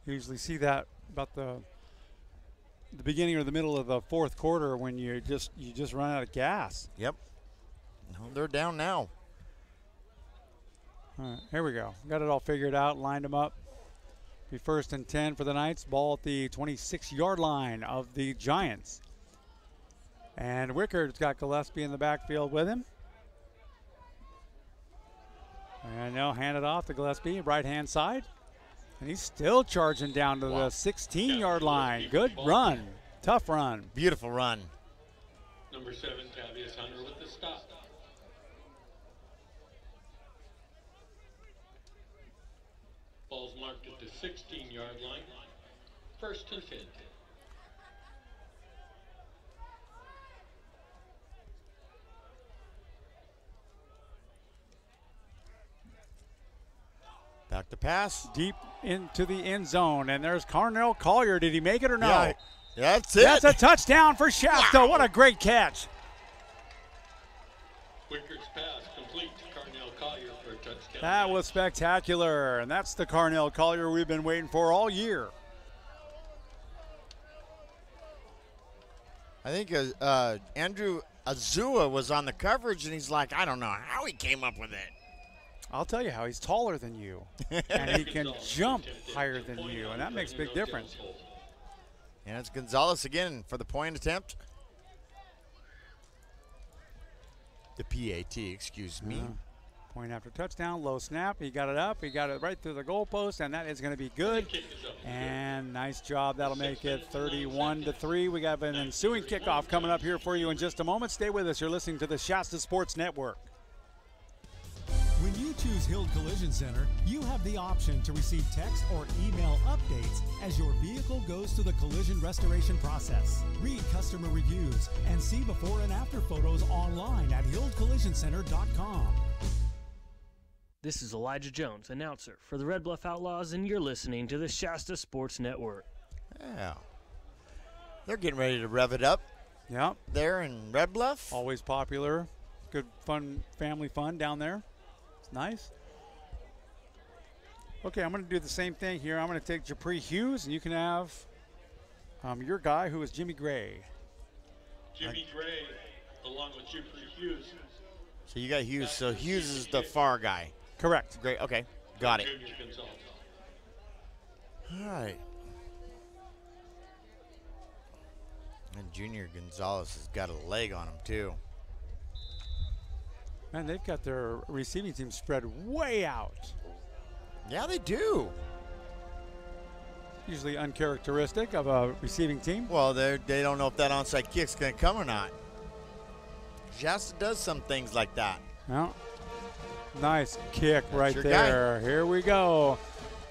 You usually see that about the beginning or the middle of the fourth quarter when you just run out of gas. Yep. No, they're down now. All right, here we go. Got it all figured out, lined them up. Be 1st and 10 for the Knights. Ball at the 26-yard line of the Giants. And Wickard's got Gillespie in the backfield with him. And they'll hand it off to Gillespie, right-hand side. And he's still charging down to the 16-yard line. Good run. Tough run. Beautiful run. Number 7, Tavius Hunter with the stop. Ball's marked at the 16-yard line. 1st and 10. Back to pass. Deep into the end zone. And there's Carnell Collier. Did he make it or no? Yeah, that's it. That's a touchdown for Shasta. Wow. What a great catch. Wickard's pass complete to Carnell Collier for a touchdown. That was spectacular. And that's the Carnell Collier we've been waiting for all year. I think Andrew Azua was on the coverage, and he's like, I don't know how he came up with it. I'll tell you how. He's taller than you, and he can jump higher than you, and that makes a big difference. And it's Gonzalez again for the point attempt. The PAT, excuse me. Point after touchdown, low snap. He got it up. He got it right through the goalpost, and that is going to be good. And nice job. That'll make it 31-3. We got an ensuing kickoff coming up here for you in just a moment. Stay with us. You're listening to the Shasta Sports Network. When you choose Hild Collision Center, you have the option to receive text or email updates as your vehicle goes through the collision restoration process. Read customer reviews and see before and after photos online at hildcollisioncenter.com. This is Elijah Jones, announcer for the Red Bluff Outlaws, and you're listening to the Shasta Sports Network. Yeah. They're getting ready to rev it up. Yeah. There in Red Bluff. Always popular. Good fun, family fun down there. It's nice. Okay, I'm going to do the same thing here. I'm going to take Japri Hughes, and you can have your guy, who is Jimmy Gray. Jimmy Gray, along with Japri Hughes. So you got Hughes. So Hughes is the far guy. Correct. Great. Okay. Got it. Junior Gonzalez. All right. And Junior Gonzalez has got a leg on him, too. Man, they've got their receiving team spread way out. Yeah, they do. Usually uncharacteristic of a receiving team. Well, they don't know if that onside kick's going to come or not. Shasta does some things like that. Well, nice kick right your there. Here we go.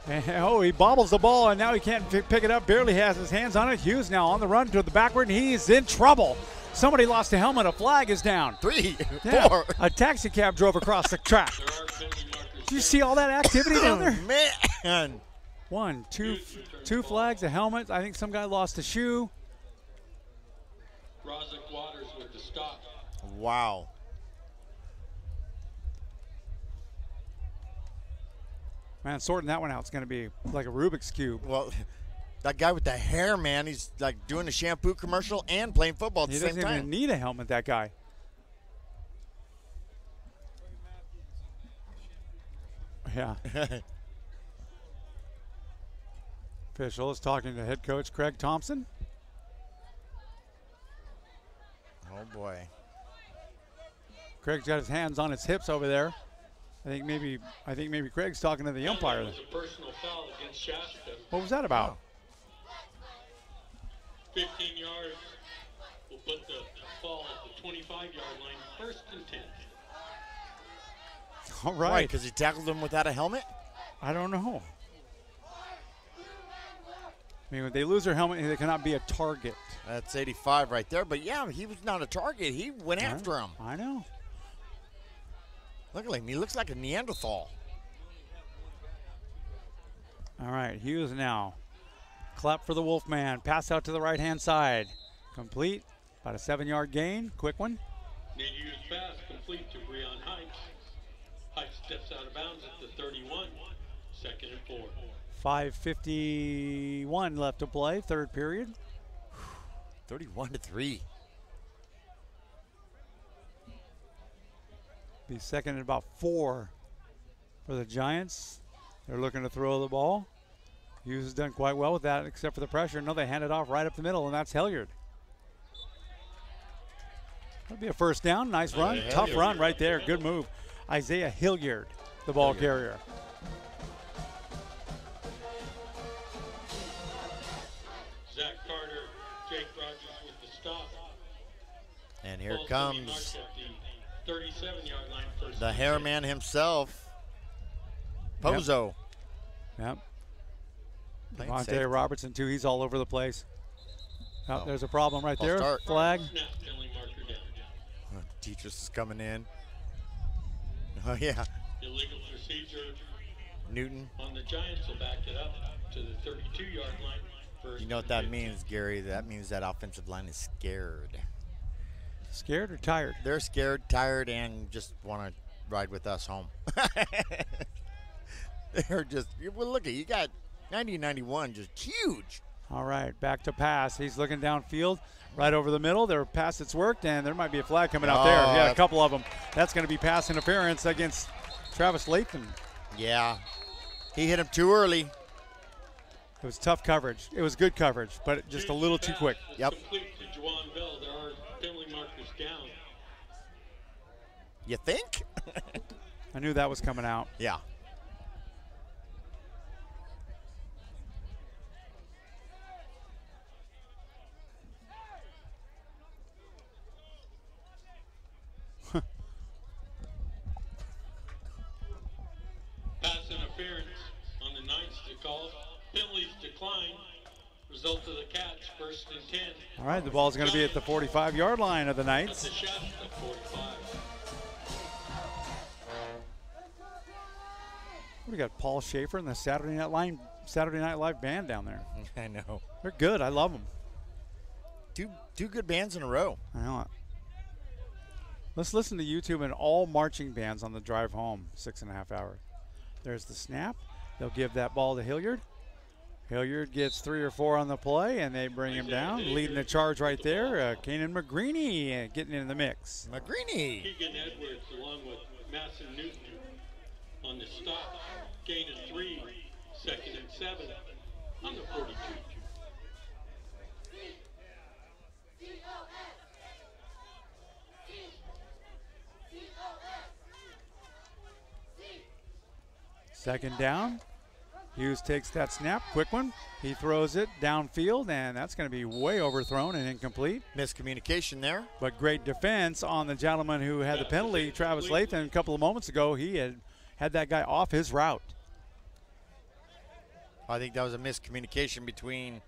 And, he bobbles the ball, and now he can't pick it up. Barely has his hands on it. Hughes now on the run to the backward, and he's in trouble. Somebody lost a helmet. A flag is down. 3, 4. A taxi cab drove across the track. Did you see all that activity down there? Man. 1, 2 flags, a helmet. I think some guy lost a shoe. Rozick Waters with the stop. Wow. Man, sorting that one out is going to be like a Rubik's Cube. Well, that guy with the hair, man, he's like doing a shampoo commercial and playing football at the same time. He doesn't even need a helmet, that guy. Yeah. Official is talking to head coach Craig Thompson. Oh, boy. Craig's got his hands on his hips over there. I think maybe Craig's talking to the umpire. That was a personal foul against Shasta. What was that about? 15 yards. We'll put the ball at the 25-yard line, 1st and 10. All right. Why, because he tackled him without a helmet? I don't know. I mean, when they lose their helmet, they cannot be a target. That's 85 right there. But, yeah, he was not a target. He went after him. I know. Look at him. He looks like a Neanderthal. All right, Hughes now. Clap for the Wolfman. Pass out to the right-hand side. Complete. About a 7-yard gain. Quick one. Nate Hughes pass complete to Breon Heights. Heights steps out of bounds at the 31. 2nd and 4. 5:51 left to play. 3rd period. 31-3. Be 2nd and about 4 for the Giants. They're looking to throw the ball. Hughes has done quite well with that, except for the pressure. No, they hand it off right up the middle, and that's Hilliard. That'll be a 1st down. Nice run. Tough run right there. Good move. Isaiah Hilliard, the ball carrier. Zach Carter, Jake Rogers with the stop. And here comes 37-yard line, 1st the hairman himself, Pozo. Yep. Devontae Robertson, too. He's all over the place. Oh, there's a problem right there. Start. Flag. Oh, Dietrich is coming in. Oh, yeah. Illegal procedure. Newton. On the Giants will back it up to the 32-yard line. 1st You know what that means, Gary? That means that offensive line is scared. Scared or tired? They're scared, tired, and just want to ride with us home. They're just, well, look at you got 90-91, just huge. All right, back to pass. He's looking downfield, right over the middle. Their pass that's worked, and there might be a flag coming out there. Yeah, a couple of them. That's going to be pass interference against Travis Lathan. Yeah, he hit him too early. It was tough coverage. It was good coverage, but just a little too quick. Yep. Complete to Juwan Bell. There are penalty markers down. You think? I knew that was coming out. Yeah. Pass interference on the Knights to call. Penalties decline. Result of the catch, 1st and 10. All right, the ball's going to be at the 45-yard line of the Knights. At the Shasta 45. We got Paul Schaefer and the Saturday Night Live band down there. I know. They're good. I love them. Two good bands in a row. I know it. Let's listen to YouTube and all marching bands on the drive home, 6.5 hours. There's the snap. They'll give that ball to Hilliard. Hilliard gets 3 or 4 on the play, and they bring him down. Leading the charge right there, Kanan McGreeny getting in the mix. McGreeny. Keegan Edwards along with Masson Newton on the stop. Gain of 3, 2nd and 7 on the 42. Second down. Hughes takes that snap, quick one. He throws it downfield, and that's going to be way overthrown and incomplete. Miscommunication there. But great defense on the gentleman who had the penalty, Travis Lathan, a couple of moments ago. He had that guy off his route. I think that was a miscommunication between.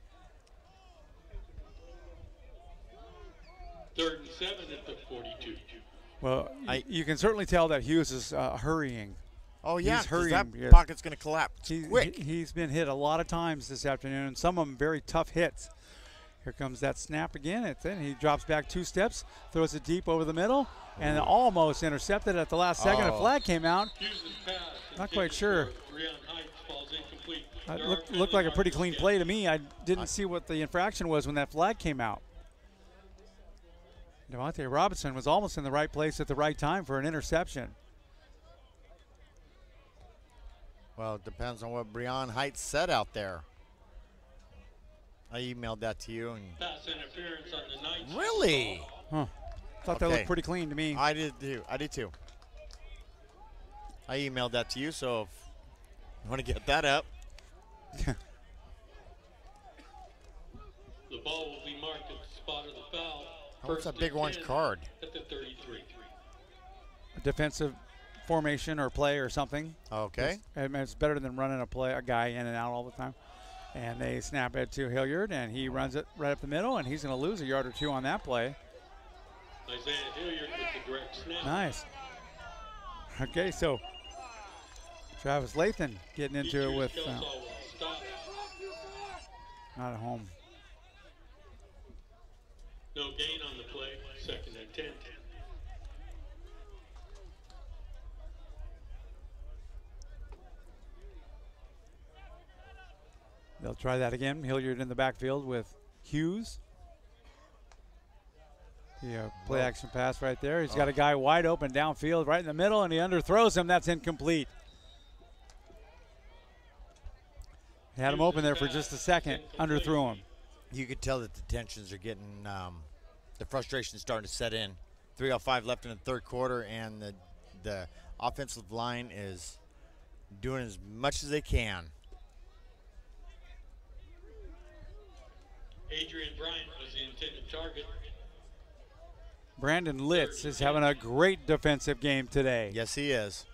3rd and 7 at the 42. Well, you can certainly tell that Hughes is hurrying. Oh, yeah, he's hurrying. that pocket's going to collapse quick. He's been hit a lot of times this afternoon, and some of them very tough hits. Here comes that snap again. He drops back 2 steps, throws it deep over the middle, and almost intercepted at the last second. A flag came out. Not quite sure. It looked like a pretty clean play to me. I didn't see what the infraction was when that flag came out. Devontae Robinson was almost in the right place at the right time for an interception. Well, it depends on what Breon Heights said out there. I emailed that to you. And pass interference on the Knights. Really? Huh. Thought that looked pretty clean to me. I did too. I emailed that to you, so if you want to get that up. The ball will be marked at the spot of the foul. What's that big orange card? At the 33. A defensive formation or play or something. Okay. It's better than running a guy in and out all the time. And they snap it to Hilliard, and he runs it right up the middle, and he's going to lose a yard or 2 on that play. Isaiah Hilliard with the direct snap. Nice. Okay, so Travis Lathan getting into it with not at home. No gain on the play, 2nd and 10. They'll try that again. Hilliard in the backfield with Hughes. The play action pass right there. He's got a guy wide open downfield right in the middle, and he underthrows him. That's incomplete. He had him open there for just a second, underthrew him. You could tell that the tensions are getting, the frustration's starting to set in. 3:05 left in the 3rd quarter, and the offensive line is doing as much as they can. Adrian Bryant was the intended target. Brandon Litz is having a great defensive game today. Yes, he is.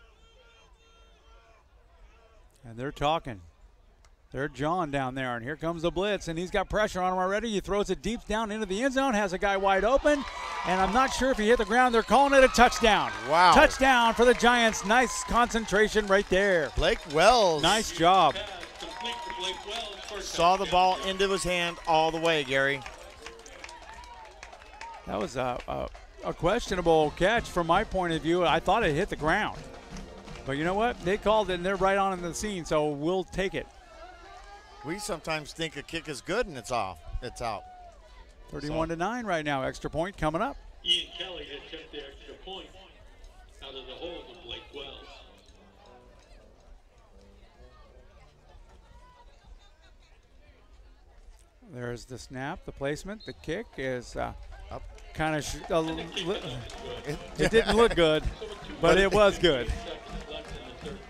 And they're talking. They're jawing down there, and here comes the blitz, and he's got pressure on him already. He throws it deep down into the end zone, has a guy wide open, and I'm not sure if he hit the ground. They're calling it a touchdown. Wow. Touchdown for the Giants. Nice concentration right there. Blake Wells. Nice job. Saw the ball into his hand all the way, Gary. That was a questionable catch from my point of view. I thought it hit the ground. But you know what? They called it, and they're right on in the scene, so we'll take it. We sometimes think a kick is good, and it's off. It's out. 31-9 right now. Extra point coming up. Ian Kelly had kept the extra point out of the hold of Blake Wells. There's the snap, the placement. The kick is kind of it didn't look good, but it was good.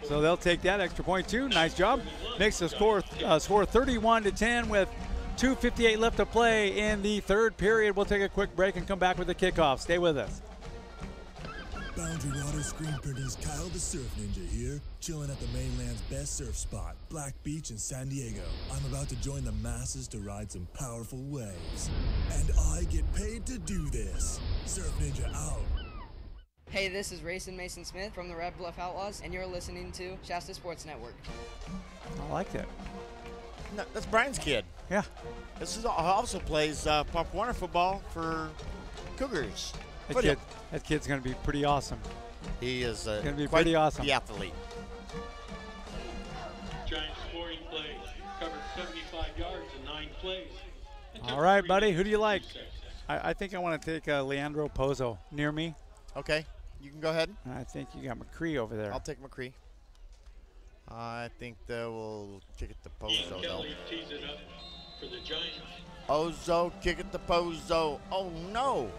So they'll take that extra point too. Nice job. Makes the score 31-10 with 2:58 left to play in the third period. We'll take a quick break and come back with the kickoff. Stay with us. Boundary Water Screen Printing's Kyle the Surf Ninja here, chilling at the mainland's best surf spot, Black Beach in San Diego. I'm about to join the masses to ride some powerful waves. And I get paid to do this. Surf Ninja out. Hey, this is Rayson Mason Smith from the Red Bluff Outlaws, and you're listening to Shasta Sports Network. I like that. No, that's Brian's kid. Yeah. This is also plays Pop Warner football for Cougars. That kid's going to be pretty awesome. He is going to be quite pretty awesome. The athlete. Giants scoring play covered 75 yards in 9 plays. All right, buddy. Who do you like? I think I want to take Leandro Pozo near me. Okay. You can go ahead. I think you got McCree over there. I'll take McCree. I think they will kick it to Pozo, though. Tees it up for the Giants. Ozo, kick it to Pozo. Oh, no.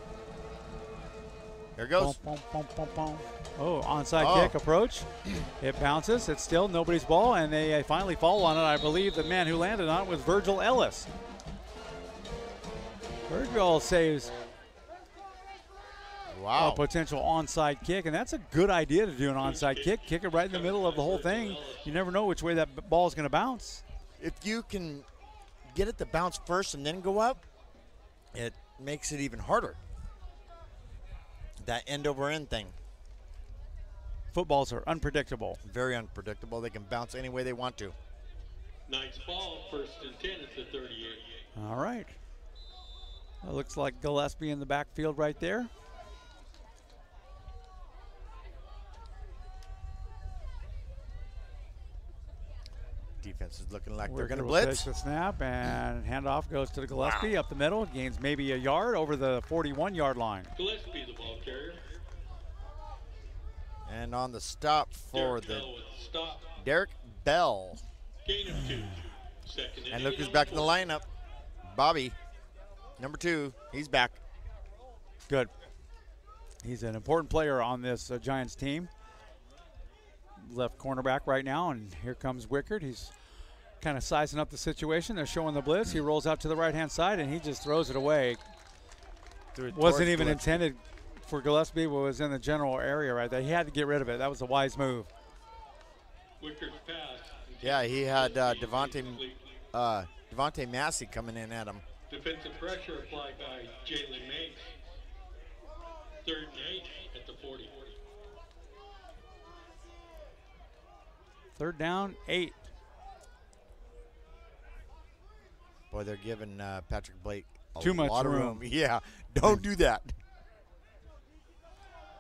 There it goes. Boom, boom, boom, boom, boom. Oh, onside kick approach. It bounces. It's still nobody's ball, and they finally fall on it. I believe the man who landed on it was Virgil Ellis. Virgil saves a potential onside kick, and that's a good idea to do an onside kick. Kick it right in the middle of the whole thing. You never know which way that ball is going to bounce. If you can get it to bounce first and then go up, it makes it even harder. That end-over-end thing. Footballs are unpredictable. Very unpredictable. They can bounce any way they want to. Nice ball, 1st and 10 at the 38. All right. It looks like Gillespie in the backfield right there. Defense is looking like they're Worker going to will blitz. Take the snap, and handoff goes to the Gillespie up the middle. Gains maybe a yard over the 41-yard line. Gillespie, the ball carrier. And on the stop for Derek Bell. Gain of 2. Second And look who's back in the lineup. Bobby, number 2. He's back. Good. He's an important player on this Giants team. Left cornerback right now, and here comes Wickard. He's kind of sizing up the situation. They're showing the blitz. He rolls out to the right-hand side, and he just throws it away. Wasn't even intended for Gillespie, but was in the general area right there. He had to get rid of it. That was a wise move. Wickard's pass. Yeah, he had Devontae Massey coming in at him. Defensive pressure applied by Jalen Mays. 3rd and 8 at the 40. 3rd down, 8. Boy, they're giving Patrick Blake too much room. Yeah, don't do that.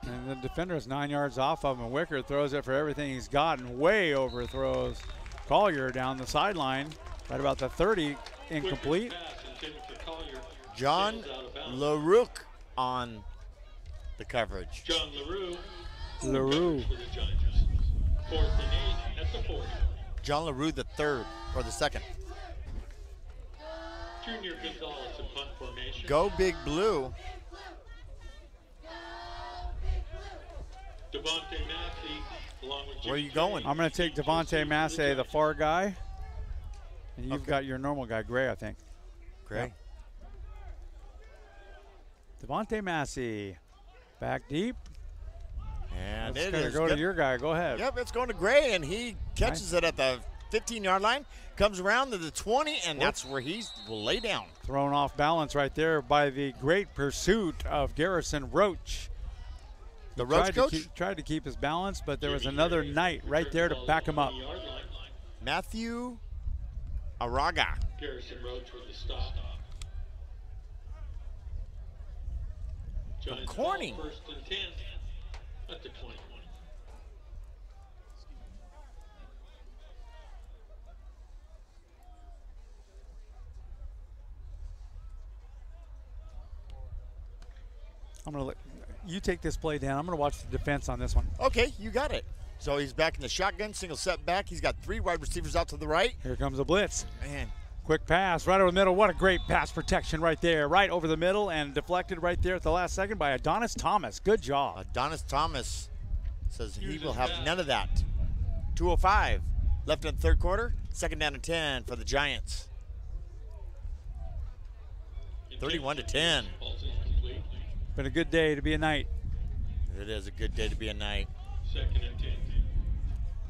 And the defender is 9 yards off of him. Wicker throws it for everything he's got and way overthrows Collier down the sideline. Right about the 30, incomplete. John LaRoux on the coverage. John LaRoux. 4th and 8 at the 40. John LaRoux the 3rd or the 2nd. Junior Gonzalez in punt formation. Go Big Blue. Devontae Massey along with Where are you going? I'm going to take Devontae Massey, the far guy. And you've got your normal guy, Gray, I think. Gray. Yeah. Devontae Massey. Back deep. And it's it going to is go to your guy. Go ahead. Yep, it's going to Gray, and he catches it at the 15-yard line, comes around to the 20, and that's where he will lay down. Thrown off balance right there by the great pursuit of Garrison Roach. The Roach coach? Tried to keep his balance, but there was another Knight right there to back him up. Matthew Araga. Garrison Roach with the stop. Giants Corning. 1st and 10 at the 20. I'm going to let you take this play down. I'm going to watch the defense on this one. Okay, you got it. So he's back in the shotgun, single set back. He's got 3 wide receivers out to the right. Here comes a blitz. Man, Quick pass right over the middle. What a great pass protection right there. Right over the middle and deflected right there at the last second by Adonis Thomas. Good job. Adonis Thomas says he will have none of that. 2:05 left in the third quarter. Second down and 10 for the Giants. 31-10. Been a good day to be a Knight. It is a good day to be a Knight. Second and 10.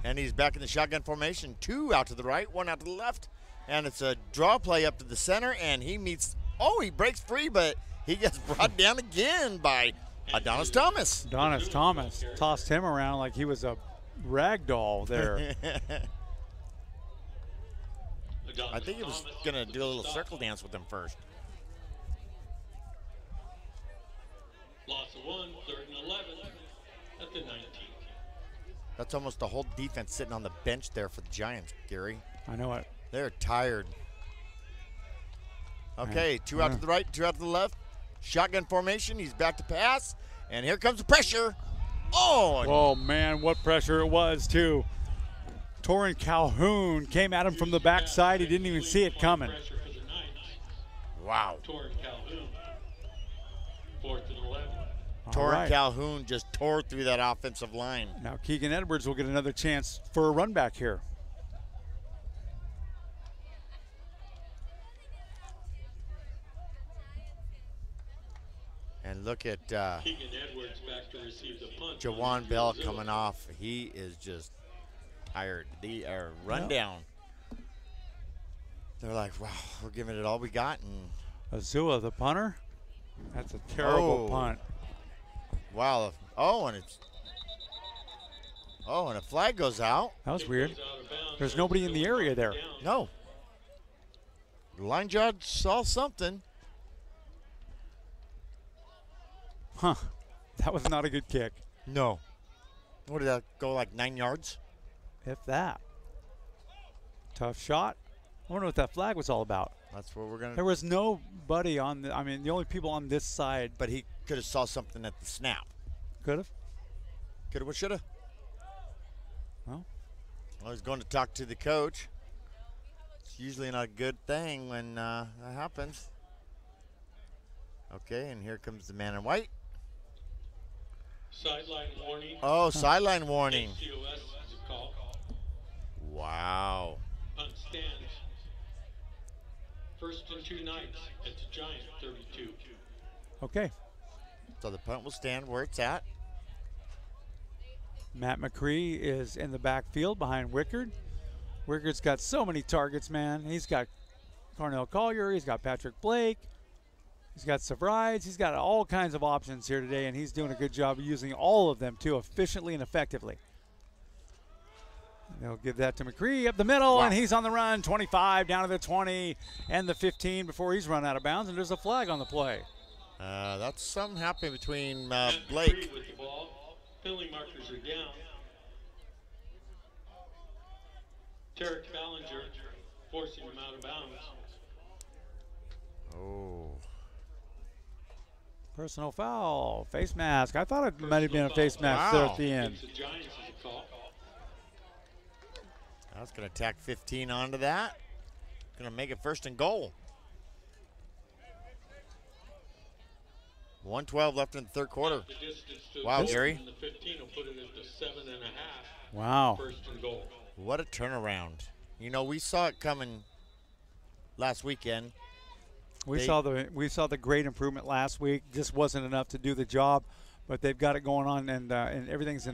And he's back in the shotgun formation. 2 out to the right, 1 out to the left. And it's a draw play up to the center, and he meets, he breaks free, but he gets brought down again by Adonis Thomas. Adonis Thomas tossed him around like he was a rag doll there. I think he was going to do a little circle dance with him first. Loss of 1, third and 11 at the 19. That's almost the whole defense sitting on the bench there for the Giants, Gary. I know it. They're tired. Okay, 2 out to the right, 2 out to the left. Shotgun formation. He's back to pass. And here comes the pressure. Oh, man, what pressure it was, too. Torrin Calhoun came at him from the backside. He didn't even see it coming. Wow. Torrin Calhoun, 4th and 11. Torrin Calhoun just tore through that offensive line. Now Keegan Edwards will get another chance for a run back here. And look at Keegan Edwards back to receive the punt. Jawan Bell coming off. He is just tired. They are run down. They're like, wow, we're giving it all we got. And Azua, the punter. That's a terrible punt. Wow. And a flag goes out. That was weird. There's nobody in the area there. No. The line judge saw something. Huh. That was not a good kick. No. What did that go, like 9 yards? If that. Tough shot. I wonder what that flag was all about. That's what we're going to. There was nobody on the, the only people on this side. But he could have saw something at the snap. Could have. Could have, should have. Well, he's going to talk to the coach. It's usually not a good thing when that happens. Okay, and here comes the man in white. Sideline warning. Oh, sideline warning. COS is a call. Wow. Punt stands. 1st and 2 Knights at the Giant 32. Okay. So the punt will stand where it's at. Matt McCree is in the backfield behind Wickard. Wickard's got so many targets, man. He's got Cornell Collier. He's got Patrick Blake. He's got Sevrides. He's got all kinds of options here today, and he's doing a good job of using all of them, too, efficiently and effectively. They'll give that to McCree up the middle, and he's on the run. 25 down to the 20 and the 15 before he's run out of bounds, and there's a flag on the play. That's something happening between Blake. With the ball. Penalty markers are down. Tarek Ballinger forcing him out of bounds. Oh. Personal foul, face mask. I thought it might have been a face mask there at the end. That's going to tack 15 onto that. Going to make it 1st and goal. 1:12 left in the third quarter. Wow, Gary. The 15 will put it at the 7.5. Wow. 1st and goal. What a turnaround. You know, we saw it coming last weekend. We saw the great improvement last week. Just wasn't enough to do the job, but they've got it going on, and everything's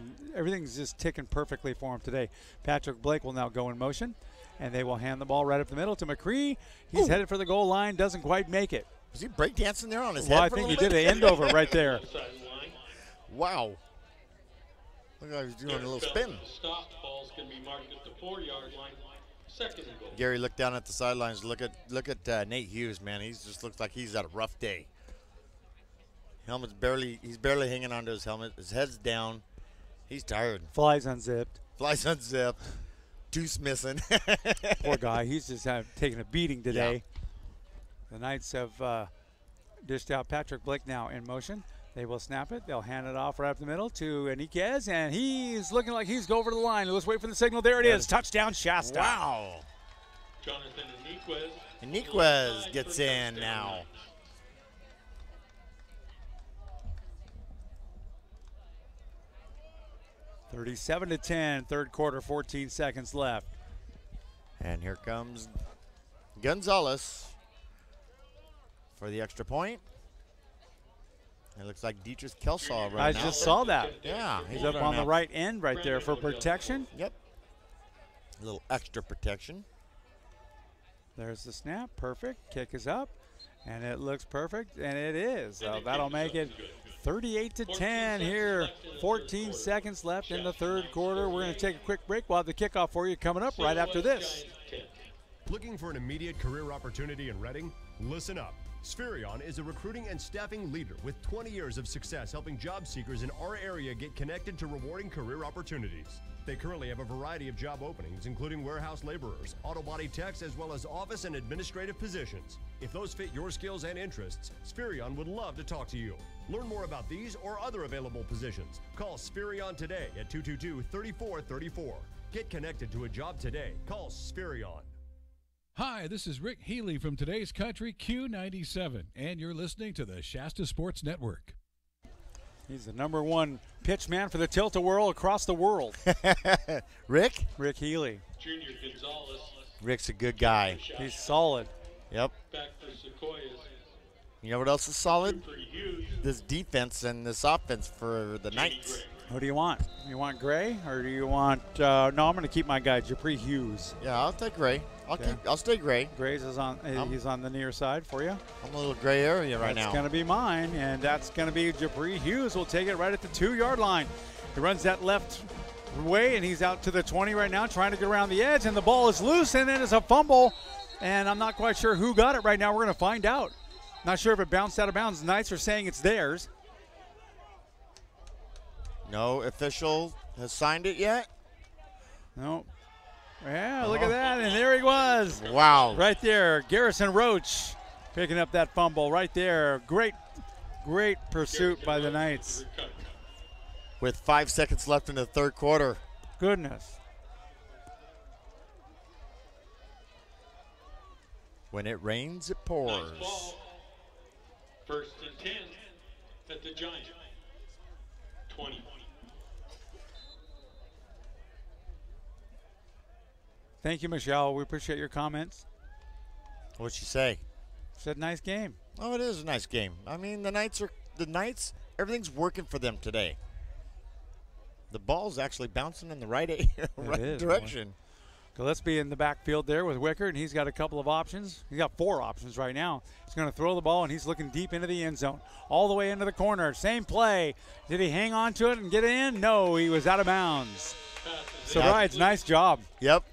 just ticking perfectly for them today. Patrick Blake will now go in motion, and they will hand the ball right up the middle to McCree. He's headed for the goal line, doesn't quite make it. Was he breakdancing there on his head? Well, I think he did an end over right there. Wow. Look like he's doing a little spin. Stop ball's going to be marked at the 4-yard line. 2nd and goal. Gary, look down at the sidelines. Look at Nate Hughes, man. He just looks like he's had a rough day. He's barely hanging onto his helmet. His head's down. He's tired. Flies unzipped. Deuce missing. Poor guy. He's just taking a beating today. Yeah. The Knights have dished out Patrick Blake now in motion. They will snap it. They'll hand it off right up the middle to Enriquez, and he's looking like he's going over the line. Let's wait for the signal. There it is. Touchdown, Shasta. Wow. Jonathan Iniquez. Iniquez gets in now. (37-10), third quarter, 14 seconds left. And here comes Gonzalez for the extra point. It looks like Dietrich Kelsaw right now. I just saw that. Yeah. He's up on the right end right there for protection. Yep. A little extra protection. There's the snap. Perfect. Kick is up. And it looks perfect. And it is. So that'll make it 38-10 here. 14 seconds left in the third quarter. We're going to take a quick break. We'll have the kickoff for you coming up right after this. Looking for an immediate career opportunity in Reading? Listen up. Spherion is a recruiting and staffing leader with 20 years of success helping job seekers in our area get connected to rewarding career opportunities. They currently have a variety of job openings, including warehouse laborers, auto body techs, as well as office and administrative positions. If those fit your skills and interests, Spherion would love to talk to you. Learn more about these or other available positions. Call Spherion today at 222-3434. Get connected to a job today. Call Spherion. Hi, this is Rick Healy from Today's Country Q97, and you're listening to the Shasta Sports Network. He's the #1 pitch man for the Tilt-A-Whirl across the world. Rick? Rick Healy. Junior Gonzalez. Rick's a good guy. He's solid. Yep. Back for Sequoias. You know what else is solid? This defense and this offense for the Knights. Who do you want? You want Gray or do you want? No, I'm going to keep my guy Japri Hughes. Yeah, I'll take Gray. I'll stay Gray. Gray's is on. He's on the near side for you. I'm a little gray area right now. That's going to be mine, and that's going to be Japri Hughes. Will take it right at the 2-yard line. He runs that left way, and he's out to the 20 right now, trying to get around the edge, and the ball is loose, and it is a fumble. And I'm not quite sure who got it right now. We're going to find out. Not sure if it bounced out of bounds. The Knights are saying it's theirs. No official has signed it yet? No. Yeah, look at that, and there he was. Wow. Right there, Garrison Roach picking up that fumble right there. Great pursuit by the Knights. With 5 seconds left in the third quarter. Goodness. When it rains, it pours. Nice ball. 1st and 10 at the Giant. 20. Thank you, Michelle. We appreciate your comments. What'd she say? Said nice game. Oh, it is a nice game. I mean, the Knights, everything's working for them today. The ball's actually bouncing in the right direction. Gillespie in the backfield there with Wicker, and he's got a couple of options. He's got 4 options right now. He's going to throw the ball, and he's looking deep into the end zone. All the way into the corner. Same play. Did he hang on to it and get in? No, he was out of bounds. So, Rides, nice job. Yep.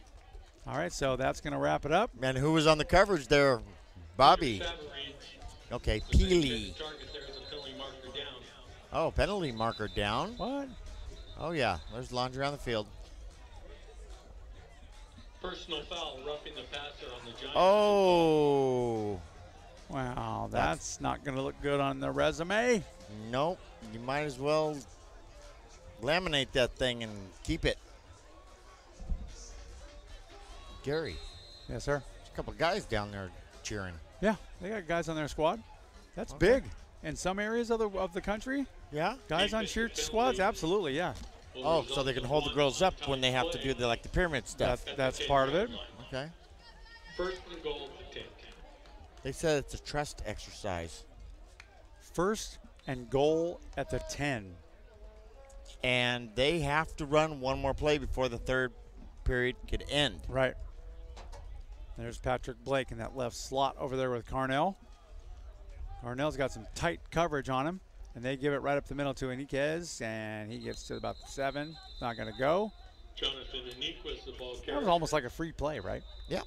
All right, so that's going to wrap it up. And who was on the coverage there? Bobby. Okay, Peely. Oh, penalty marker down. What? Oh, yeah. There's laundry on the field. Personal foul, roughing the passer on the Giants. Oh. Wow, that's not going to look good on the resume. Nope. You might as well laminate that thing and keep it. Gary. Yes, sir. There's a couple guys down there cheering. Yeah, they got guys on their squad. That's big. In some areas of the country. Yeah. Guys on cheer squads, absolutely, yeah. Oh, so they can hold the girls up when they have to do the pyramid stuff. That's part of it. Okay. 1st and goal to 10. They said it's a trust exercise. 1st and goal at the 10. And they have to run one more play before the third period could end. Right. There's Patrick Blake in that left slot over there with Carnell. Carnell's got some tight coverage on him. And they give it right up the middle to Iniquez, and he gets to about 7. Not going to go. Jonathan Iniquez, the ball carrier. That was almost like a free play, right? Yeah.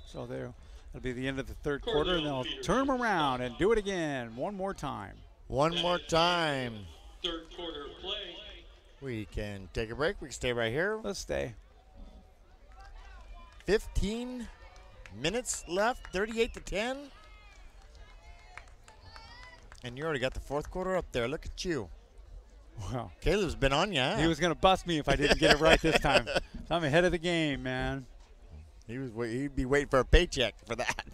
So that'll be the end of the third quarter, and they'll turn them around and do it again one more time. One more time. Third quarter play. We can take a break. We can stay right here. Let's stay. 15 minutes left, 38-10. And you already got the fourth quarter up there. Look at you. Wow. Caleb's been on you. Huh? He was going to bust me if I didn't get it right this time. So I'm ahead of the game, man. He'd be waiting for a paycheck for that.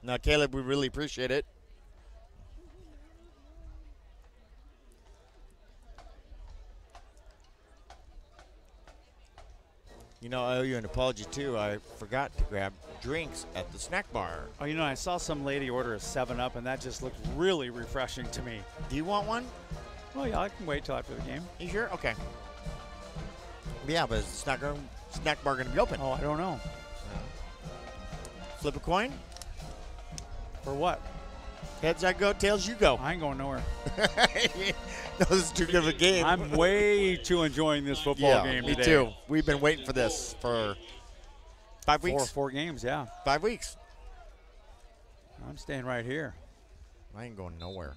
Now, Caleb, we really appreciate it. You know, I owe you an apology, too. I forgot to grab drinks at the snack bar. Oh, you know, I saw some lady order a 7-Up, and that just looked really refreshing to me. Do you want one? Oh, yeah, I can wait till after the game. You sure? Okay. Yeah, but is the snack bar going to be open? Oh, I don't know. Flip a coin? For what? Heads I go, tails you go. I ain't going nowhere. No, this is too good of a game. I'm way too enjoying this football game me today. too. We've been waiting for this for 5 weeks. Four games, yeah. 5 weeks. I'm staying right here. I ain't going nowhere.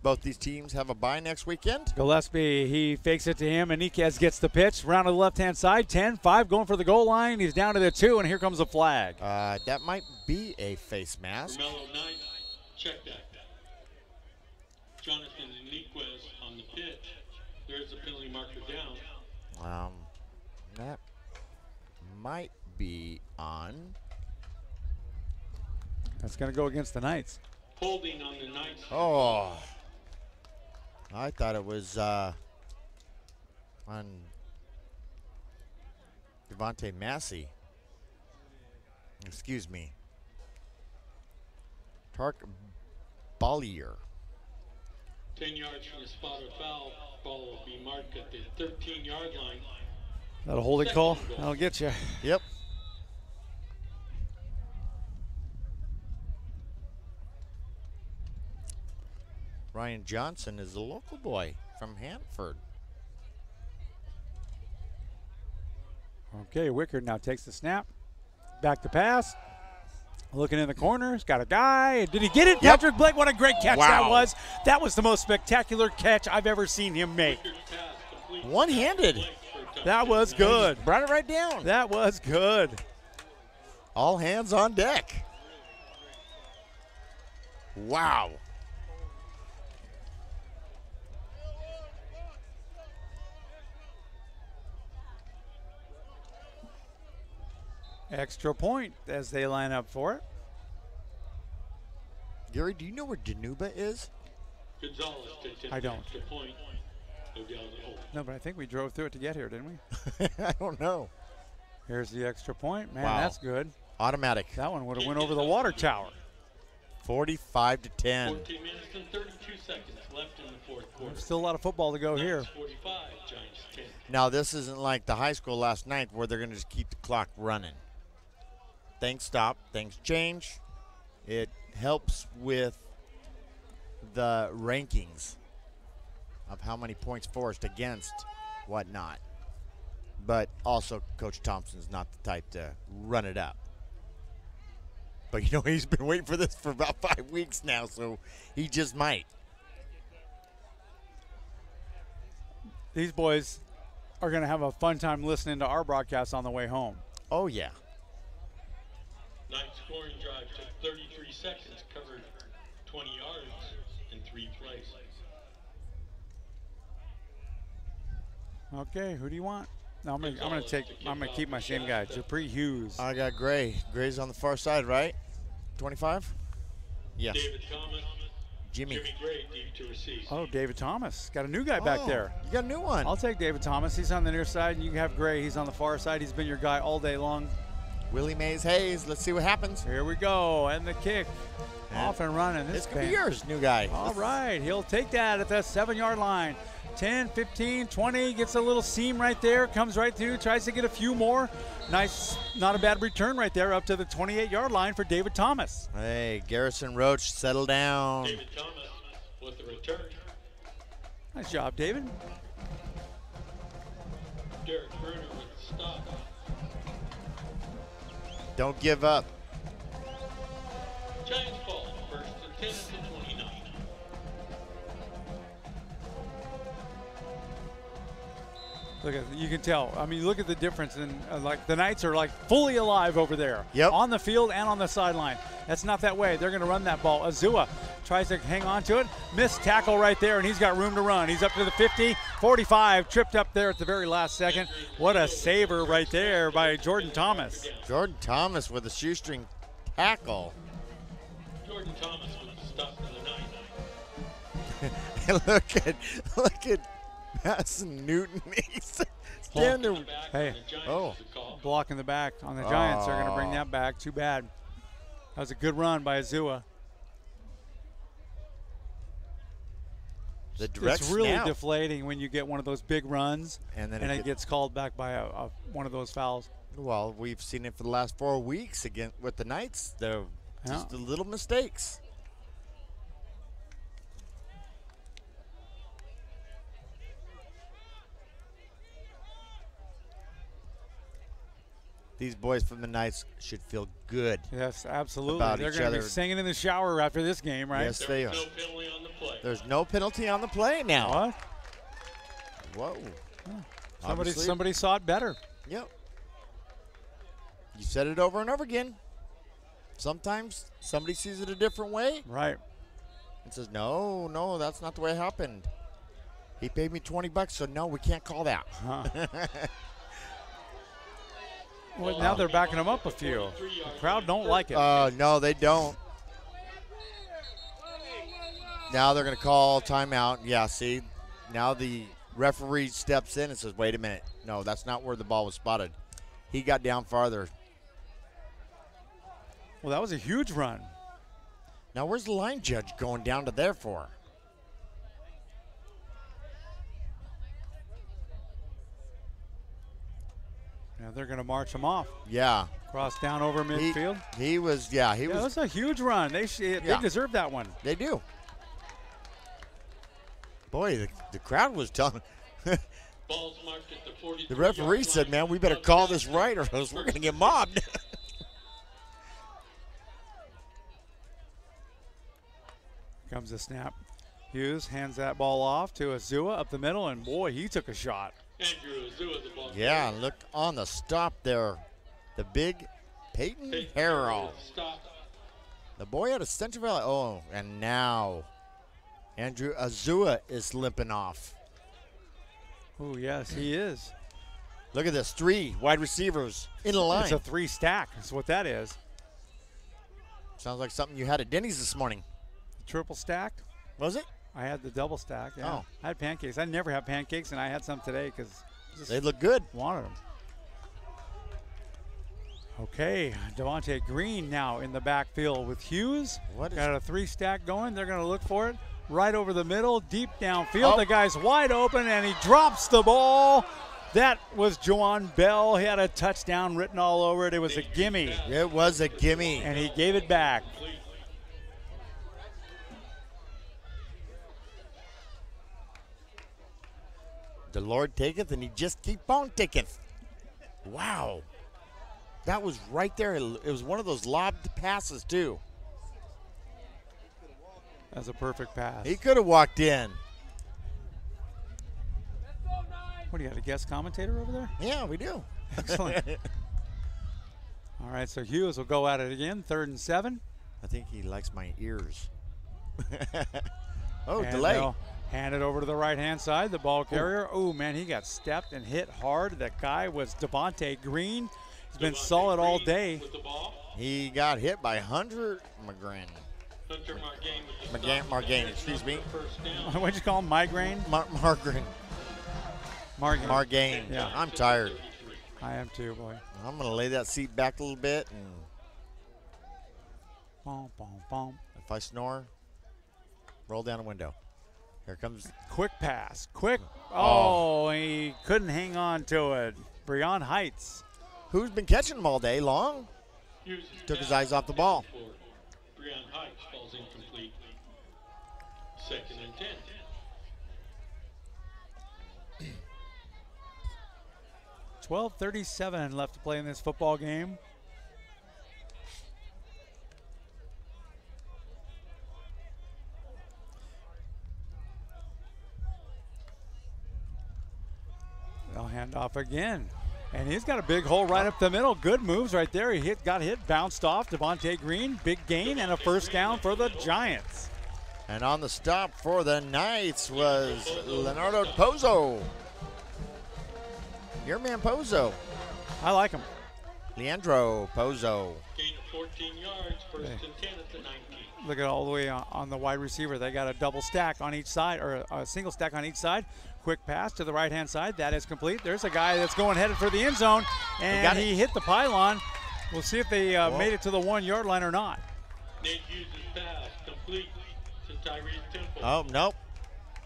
Both these teams have a bye next weekend. Gillespie, he fakes it to him, and Niquez gets the pitch. Round to the left-hand side, 10-5, going for the goal line. He's down to the 2, and here comes the flag. That might be a face mask. Mellow 9, check that. Jonathan Niquez on the pitch. There's the penalty marker down. That might be on. That's going to go against the Knights. Holding on the Knights. Oh. I thought it was on Devontae Massey. Excuse me. Tark Bollier. 10 yards from the spot of foul. Ball will be marked at the 13-yard line. That'll hold it call. That'll get you. Yep. Ryan Johnson is a local boy from Hanford. Okay, Wickard now takes the snap. Back to pass. Looking in the corner. He's got a guy. Did he get it? Yep. Patrick Blake, what a great catch Wow. that was. That was the most spectacular catch I've ever seen him make. One-handed. That was good. Brought it right down. That was good. All hands on deck. Wow. Extra point as they line up for it. Gary, do you know where Danuba is? Gonzalez takes I don't. extra point. Go down the hole. No, but I think we drove through it to get here, didn't we? I don't know. Here's the extra point. Man, Wow. that's good. Automatic. That one would have went over the water tower. 45-10. 14 minutes and 32 seconds left in the fourth quarter. There's still a lot of football to go here. 45, Giants 10. Now, this isn't like the high school last night where they're going to just keep the clock running. Things stop, things change. It helps with the rankings of how many points forced against whatnot. But also, Coach Thompson's not the type to run it up. But, you know, he's been waiting for this for about 5 weeks now, so he just might. These boys are going to have a fun time listening to our broadcast on the way home. Oh, yeah. Ninth scoring drive took 33 seconds, covered 20 yards in 3 plays. Okay, who do you want? No, I'm gonna keep my same guy, Japri Hughes. I got Gray. Gray's on the far side, right? 25? Yes. David Thomas. Jimmy Gray deep to receive. Oh, David Thomas. Got a new guy back there. You got a new one. I'll take David Thomas. He's on the near side, and you have Gray. He's on the far side. He's been your guy all day long. Willie Mays Hayes. Let's see what happens. Here we go. And the kick. Off and running. This could be yours, new guy. All right. He'll take that at the 7-yard line. 10, 15, 20. Gets a little seam right there. Comes right through. Tries to get a few more. Nice. Not a bad return right there up to the 28-yard line for David Thomas. Hey, Garrison Roach, settle down. David Thomas with the return. Nice job, David. Derek Bruner with the stop. Don't give up. Giants ball, first and 10 to 29. Look at, you can tell. I mean, look at the difference. And like the Knights are like fully alive over there. Yep. On the field and on the sideline. That's not that way. They're going to run that ball. Azua tries to hang on to it. Missed tackle right there, and he's got room to run. He's up to the 50, 45, tripped up there at the very last second. What a saver right there by Jordan Thomas. Jordan Thomas with a shoestring tackle. Jordan Thomas with the stop of the night. And look at Madison Newton. He's standing. Hey, block in the back on the Giants. They're going to bring that back. Too bad. That was a good run by Azua. It's really deflating when you get one of those big runs and then it gets called back by one of those fouls. Well, we've seen it for the last 4 weeks again with the Knights. They're just the little mistakes. These boys from the Knights should feel good. Yes, absolutely. About They're each going to other. be singing in the shower after this game, right? Yes, they are. No penalty on the play. There's no penalty on the play now. What? Whoa. Somebody saw it better. Yep. You said it over and over again. Sometimes somebody sees it a different way. Right. And says, no, that's not the way it happened. He paid me $20, so no, we can't call that. Well, now they're backing them up a few. The crowd don't like it. No, they don't. Now they're going to call timeout. Yeah, see, now the referee steps in and says, wait a minute. No, that's not where the ball was spotted. He got down farther. Well, that was a huge run. Now, where's the line judge going down to there for? Yeah, they're going to march him off. Yeah. Cross down over midfield. He was. It was a huge run. They deserve that one. They do. Boy, the crowd was telling. Balls marked at the 43. The referee said, man, we better call this right or else we're going to get mobbed. Comes the snap. Hughes hands that ball off to Azua up the middle, and boy, he took a shot. Andrew Azua, the ball. Yeah, look on the stop there. The big Peyton Harrell. The boy out of Central Valley. Oh, and now Andrew Azua is limping off. Oh, yes, he is. Look at this. 3 wide receivers in a line. It's a 3 stack. That's what that is. Sounds like something you had at Denny's this morning. Triple stack? Was it? I had the double stack. Yeah. Oh. I had pancakes. I never have pancakes, and I had some today because they look good. Wanted them. Okay, Devontae Green now in the backfield with Hughes. Got a 3 stack going. They're going to look for it right over the middle, deep downfield. The guy's wide open, and he drops the ball. That was Juwan Bell. He had a touchdown written all over it. It was a gimme. It was a gimme. And he gave it back. The Lord taketh, and he just keep on taketh. Wow. That was right there. It was one of those lobbed passes, too. That's a perfect pass. He could have walked in. What, do you have a guest commentator over there? Yeah, we do. Excellent. All right, so Hughes will go at it again, 3rd and 7. I think he likes my ears. Oh, and delay. they'll hand it over to the right-hand side, the ball carrier. Oh, man, he got stepped and hit hard. That guy was Devontae Green. He's been solid all day. He got hit by Hunter McGrain. Hunter Margain, excuse me. What'd you call him, migraine? Margain. Margain. Yeah. I'm tired. I am too, boy. I'm going to lay that seat back a little bit. And bom, bom, bom. if I snore, roll down the window. Here comes. Quick pass. Quick. Oh, he couldn't hang on to it. Breon Heights. Who's been catching him all day long? Took his eyes off the ball. Breon Heights falls incomplete. 2nd and 10. $12:37 left to play in this football game. They'll hand Handoff again. And he's got a big hole right up the middle. Good moves right there. He got hit, bounced off. Devontae Green, big gain, and a first down for the Giants. And on the stop for the Knights was Leonardo Pozo. Your man Pozo. I like him. Leandro Pozo. Gain of 14 yards, first and 10 at the 19. Look at all the way on the wide receiver. They got a double stack on each side, or a single stack on each side. Quick pass to the right-hand side. That is complete. There's a guy that's going headed for the end zone, and he hit the pylon. We'll see if they made it to the 1 yard line or not. Nate Hughes' pass complete to Tyrese Temple. Oh, nope.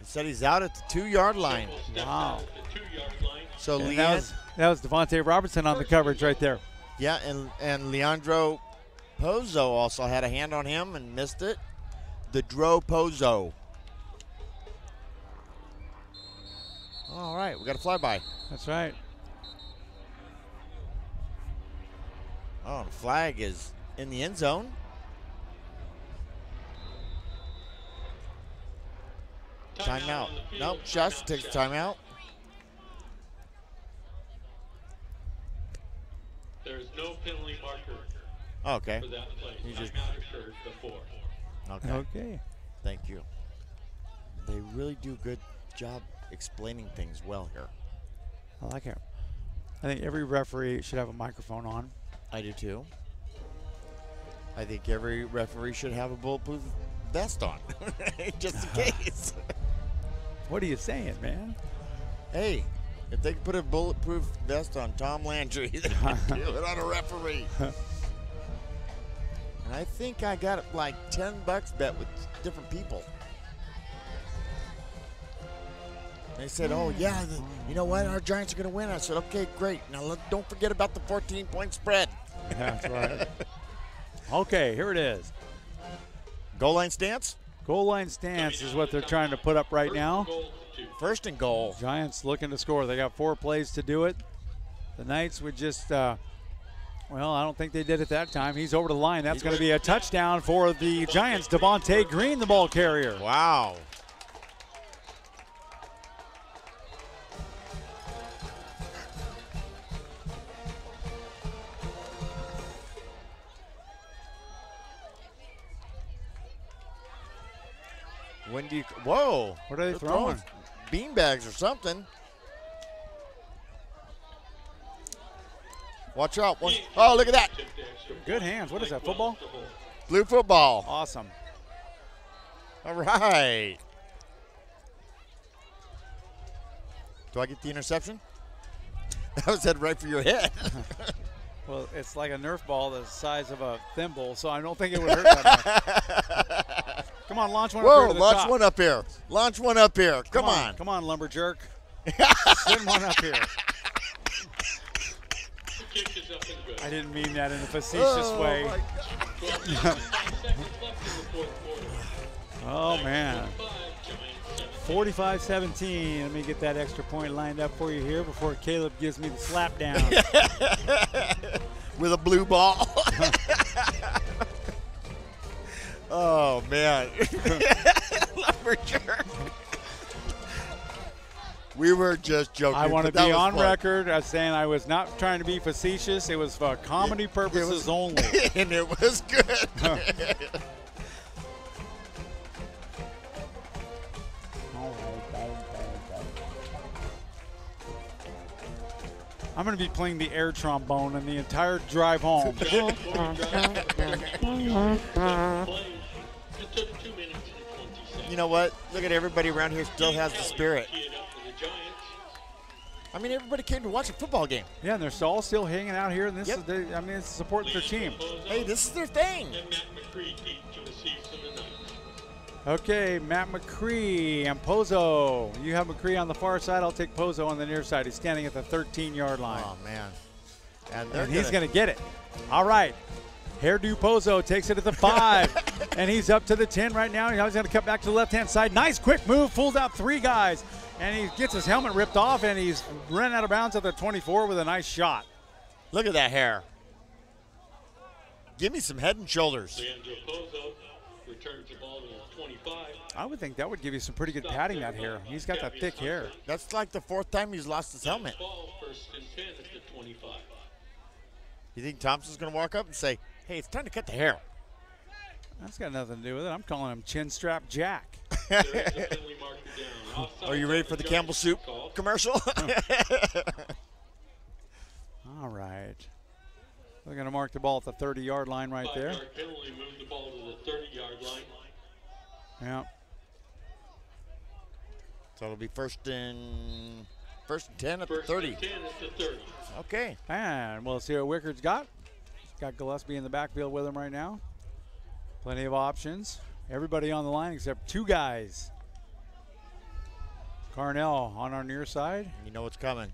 He said he's out at the 2 yard line. Wow. The 2 yard line. So that was Devontae Robertson on the coverage right there. Yeah, and Leandro Pozo also had a hand on him and missed it. The Dro Pozo. All right, we got a flyby. That's right. Oh, the flag is in the end zone. Timeout. Nope, Shasta takes a timeout. There's no penalty marker. Okay. For that play. You just Timeout occurred before. Okay. Thank you. They really do a good job explaining things well here. I like it. I think every referee should have a microphone on. I do too. I think every referee should have a bulletproof vest on, just in case. What are you saying, man? Hey, if they could put a bulletproof vest on Tom Landry, they can do it on a referee. And I think I got like $10 bet with different people. They said, oh, yeah, you know what? Our Giants are going to win. I said, okay, great. Now, don't forget about the 14-point spread. That's right. Okay, here it is. Goal line stance? Goal line stance is what they're trying to put up right now. First and goal. Giants looking to score. They got 4 plays to do it. The Knights would just, well, I don't think they did it that time. He's over the line. That's going to be a touchdown for the Giants. Devontae Green, the ball carrier. Wow. When do you? Whoa! What are they throwing? Beanbags or something. Watch out! Oh, look at that! Good hands. What is that? Football? Blue football. Awesome. All right. Do I get the interception? That was headed right for your head. Well, it's like a Nerf ball the size of a thimble, so I don't think it would hurt that much. Come on, launch one up here to the launch top. one up here. Launch one up here. Come on. Come on, lumberjerk. Send one up here. I didn't mean that in a facetious way. Oh, man. 45-17. Let me get that extra point lined up for you here before Caleb gives me the slap down. With a blue ball. Oh, man. Lumberjack. We were just joking. I want to be on record as saying I was not trying to be facetious. It was for comedy purposes only. And it was good. I'm going to be playing the air trombone in the entire drive home. You know what? Look at everybody around here still has the spirit. I mean, everybody came to watch a football game. Yeah, and they're all still hanging out here, and this is it's supporting their team. Hey, this is their thing. Okay, Matt McCree and Pozo. You have McCree on the far side. I'll take Pozo on the near side. He's standing at the 13-yard line. Oh, man. And he's going to get it. All right. Hairdo Pozo takes it at the 5. And he's up to the 10 right now. He's going to cut back to the left-hand side. Nice quick move. Fools out 3 guys. And he gets his helmet ripped off, and he's run out of bounds at the 24 with a nice shot. Look at that hair. Give me some head and shoulders. Leandro Pozo returns the ball to 25. I would think that would give you some pretty good padding, that hair. He's got that thick hair. That's like the 4th time he's lost his helmet. Ball, 1st and 10 at the 25. You think Thompson's going to walk up and say, hey, it's time to cut the hair? That's got nothing to do with it. I'm calling him Chin Strap Jack. Are you ready for the Campbell Soup commercial? All right. They're going to mark the ball at the 30-yard line right there. 5-yard penalty, move the ball to the 30-yard line. Yeah. So it'll be first and 10 at the 30. First and 10 at the 30. Okay. And we'll see what Wickard's got. He's got Gillespie in the backfield with him right now. Plenty of options. Everybody on the line except 2 guys. Carnell on our near side. You know what's coming.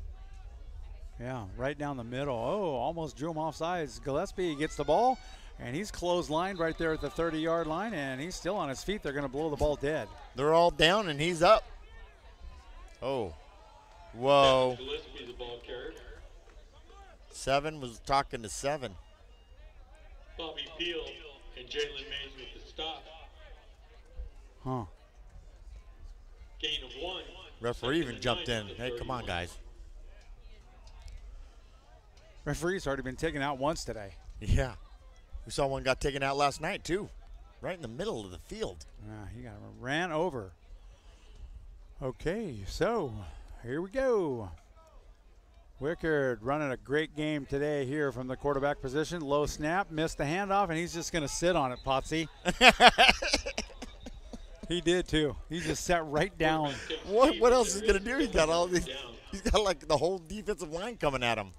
Yeah, right down the middle. Oh, almost drew him off sides. Gillespie gets the ball, and he's clotheslined right there at the 30-yard line, and he's still on his feet. They're going to blow the ball dead. They're all down, and he's up. Oh. Whoa. Gillespie, the ball carrier. 7 was talking to 7. Bobby Peel and Jalen Mays with the stop. Huh. Gain of 1. Referee even jumped in. Hey, come on, guys. Referee's already been taken out once today. Yeah. We saw one got taken out last night, too. Right in the middle of the field. Yeah, he got ran over. Okay, so here we go. Wickard running a great game today here from the quarterback position. Low snap, missed the handoff, and he's just going to sit on it, Potsy. He did, too. He just sat right down. What else is he going to do? He's got all these. He's got like the whole defensive line coming at him.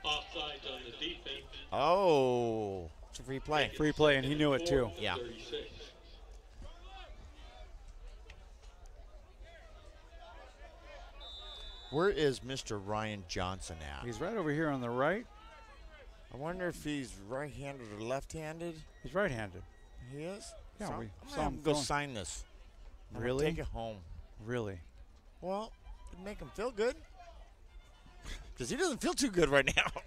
Offside on the defense. Oh, it's a free play. Free play, and he knew it too. Yeah. 36. Where is Mr. Ryan Johnson at? He's right over here on the right. I wonder if he's right-handed or left-handed. He's right-handed. He is? Yeah, so we I'm saw gonna him go going. sign this. I'm gonna Really? take it home. Really? Well, it'd make him feel good. Because he doesn't feel too good right now.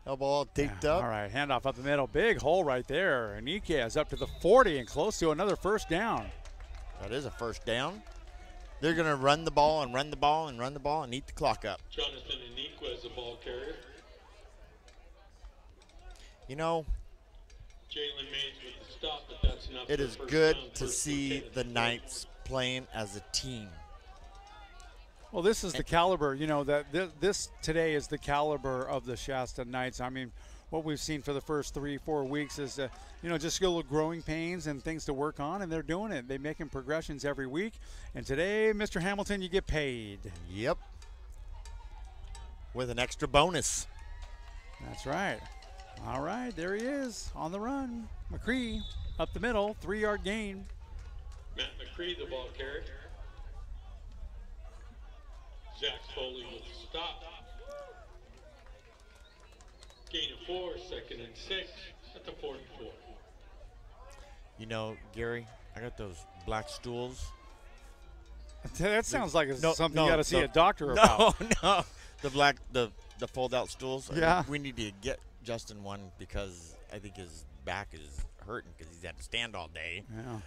Elbow all taped up. All right, handoff up the middle. Big hole right there. And Iquez up to the 40 and close to another first down. That is a first down. They're going to run the ball and run the ball and run the ball and eat the clock up. Jonathan Iniquez, the ball carrier. You know, Jalen Mays with the stop, but that's enough. it for is first good down, to first see and the 10. Knights playing as a team. Well, this is the caliber, you know, that this today is the caliber of the Shasta Knights. I mean, what we've seen for the first 3-4 weeks is, you know, just a little growing pains and things to work on, and they're doing it. They're making progressions every week. And today, Mr. Hamilton, you get paid. Yep. With an extra bonus. That's right. All right, there he is on the run. McCree up the middle, 3-yard gain. Matt McCree, the ball carrier. Zach Foley with the stop. Gain of 4, 2nd and 6 at the 4 and 4. You know, Gary, I got those black stools. That sounds like it's something you no, got to see no, a doctor about. No. The fold-out stools. Yeah. We need to get Justin one because I think his back is hurting because he's had to stand all day. Yeah.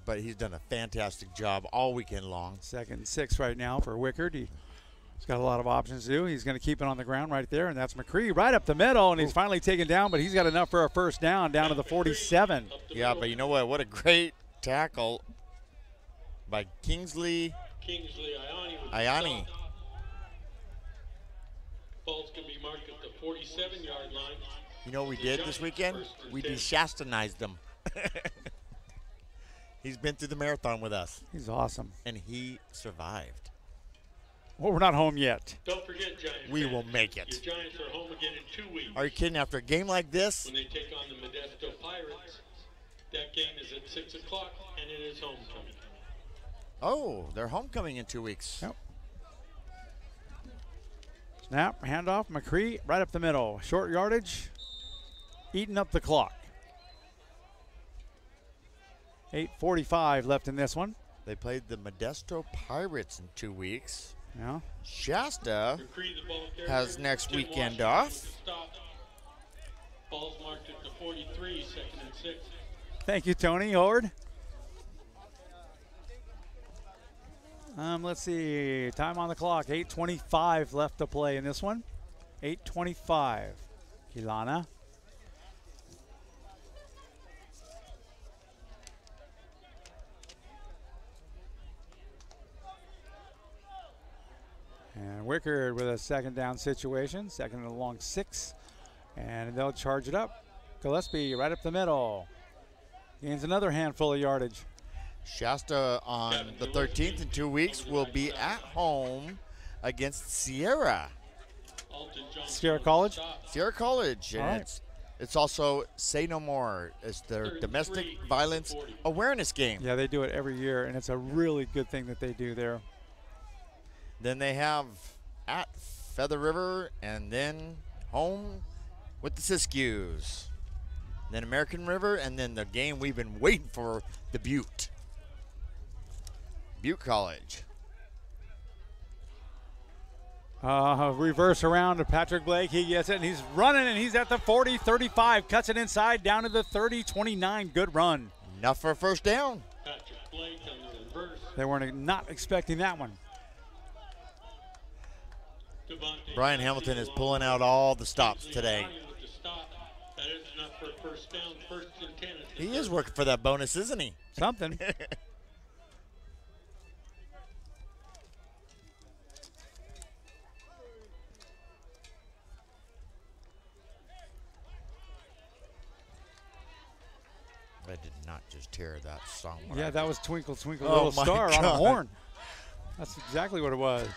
But he's done a fantastic job all weekend long. 2nd and 6 right now for Wickard. He's got a lot of options to do. He's going to keep it on the ground right there, and that's McCree right up the middle, and he's finally taken down, but he's got enough for a first down to the 47. Yeah, but you know what? What a great tackle by Kingsley Iani. Ball's going to be marked at the 47-yard line. You know what we did this weekend? We de-Shastanized him. He's been through the marathon with us. He's awesome. And he survived. Well, we're not home yet. Don't forget, Giants. We will make it. Your Giants are home again in 2 weeks. Are you kidding? After a game like this? When they take on the Modesto Pirates, that game is at 6 o'clock, and it is homecoming. Oh, they're homecoming in 2 weeks. Yep. Snap, handoff, McCree right up the middle. Short yardage, eating up the clock. 8:45 left in this one. They played the Modesto Pirates in 2 weeks. Yeah. Shasta has next weekend off. Ball's marked at the 43, 2nd and 6. Thank you, Tony Horde. Let's see. Time on the clock. 8:25 left to play in this one. 8:25. Kilana. And Wickard with a second down situation. Second and a long 6. And they'll charge it up. Gillespie right up the middle. Gains another handful of yardage. Shasta on the 13th in 2 weeks will be at home against Sierra. Sierra College? Sierra College. And right. it's also Say No More. It's their domestic violence awareness game. Yeah, they do it every year, and it's a really good thing that they do there. Then they have at Feather River, and then home with the Siskiyous. Then American River, and then the game we've been waiting for, the Butte. Butte College. Reverse around to Patrick Blake. He gets it, and he's running, and he's at the 40, 35. Cuts it inside down to the 30, 29. Good run. Enough for a first down. Patrick Blake on the reverse. They weren't not expecting that one. Brian Hamilton is pulling out all the stops today. He is working for that bonus, isn't he? Something. I did not just hear that song. Yeah, that was Twinkle, Twinkle, Oh, Little my Star God. on a horn. That's exactly what it was.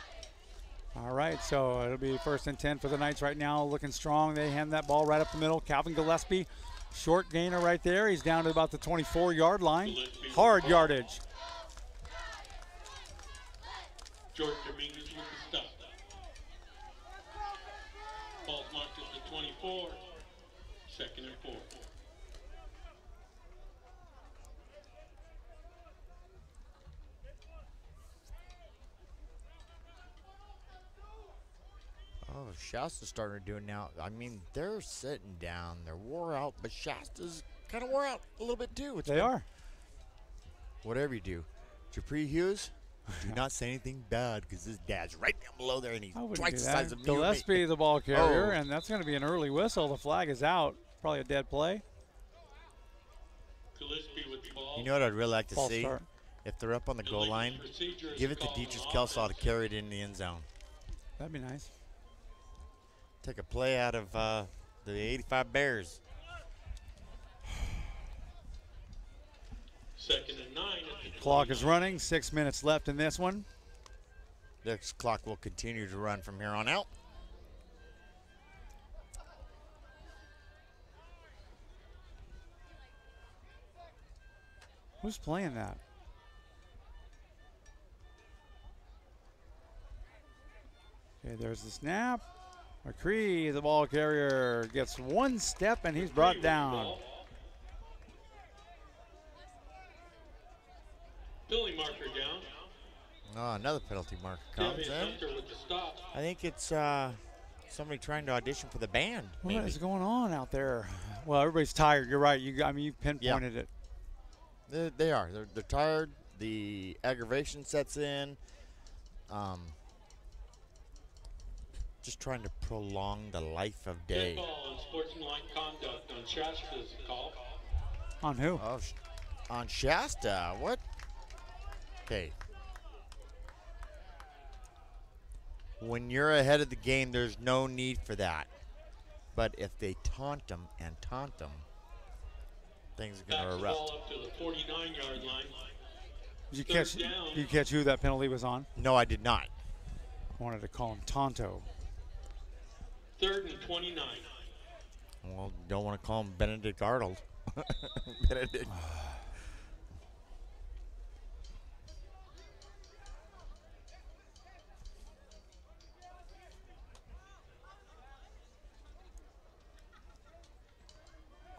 All right, so it'll be 1st and 10 for the Knights right now, looking strong. They hand that ball right up the middle. Calvin Gillespie, short gainer right there. He's down to about the 24-yard line. Hard yardage. George Dominguez with the stop. Ball's marked at the 24. 2nd and 4. Oh, Shasta's starting to do it now. I mean, they're sitting down. They're wore out, but Shasta's kind of wore out a little bit too. They are. Whatever you do. Dupree Hughes, do not say anything bad because his dad's right down below there, and he's twice the size of me. Gillespie, the ball carrier, Oh. and that's going to be an early whistle. The flag is out. Probably a dead play. Gillespie with the ball. You know what I'd really like to False see? start. If they're up on the goal line, give it to Dietrich Kelsaw to carry it in the end zone. That'd be nice. Take a play out of the 85 Bears. 2nd and 9. Clock is running. 6 minutes left in this one. This clock will continue to run from here on out. Who's playing that? Okay, there's the snap. McCree, the ball carrier, gets one step, and he's brought down. Billy marker down. Oh, another penalty marker comes in. I think it's somebody trying to audition for the band. What maybe. is going on out there? Well, everybody's tired. You're right. You pinpointed it. They are. They're tired. The aggravation sets in. Just trying to prolong the life of day. Ball on sportsmanlike conduct on Shasta's call. On who? Oh, on Shasta. What? Okay. When you're ahead of the game, there's no need for that. But if they taunt them, things are going to erupt. Ball up to the 49-yard line. Did you catch who that penalty was on? No, I did not. I wanted to call him Tonto. 3rd and 29. Well, don't want to call him Benedict Arnold. Benedict.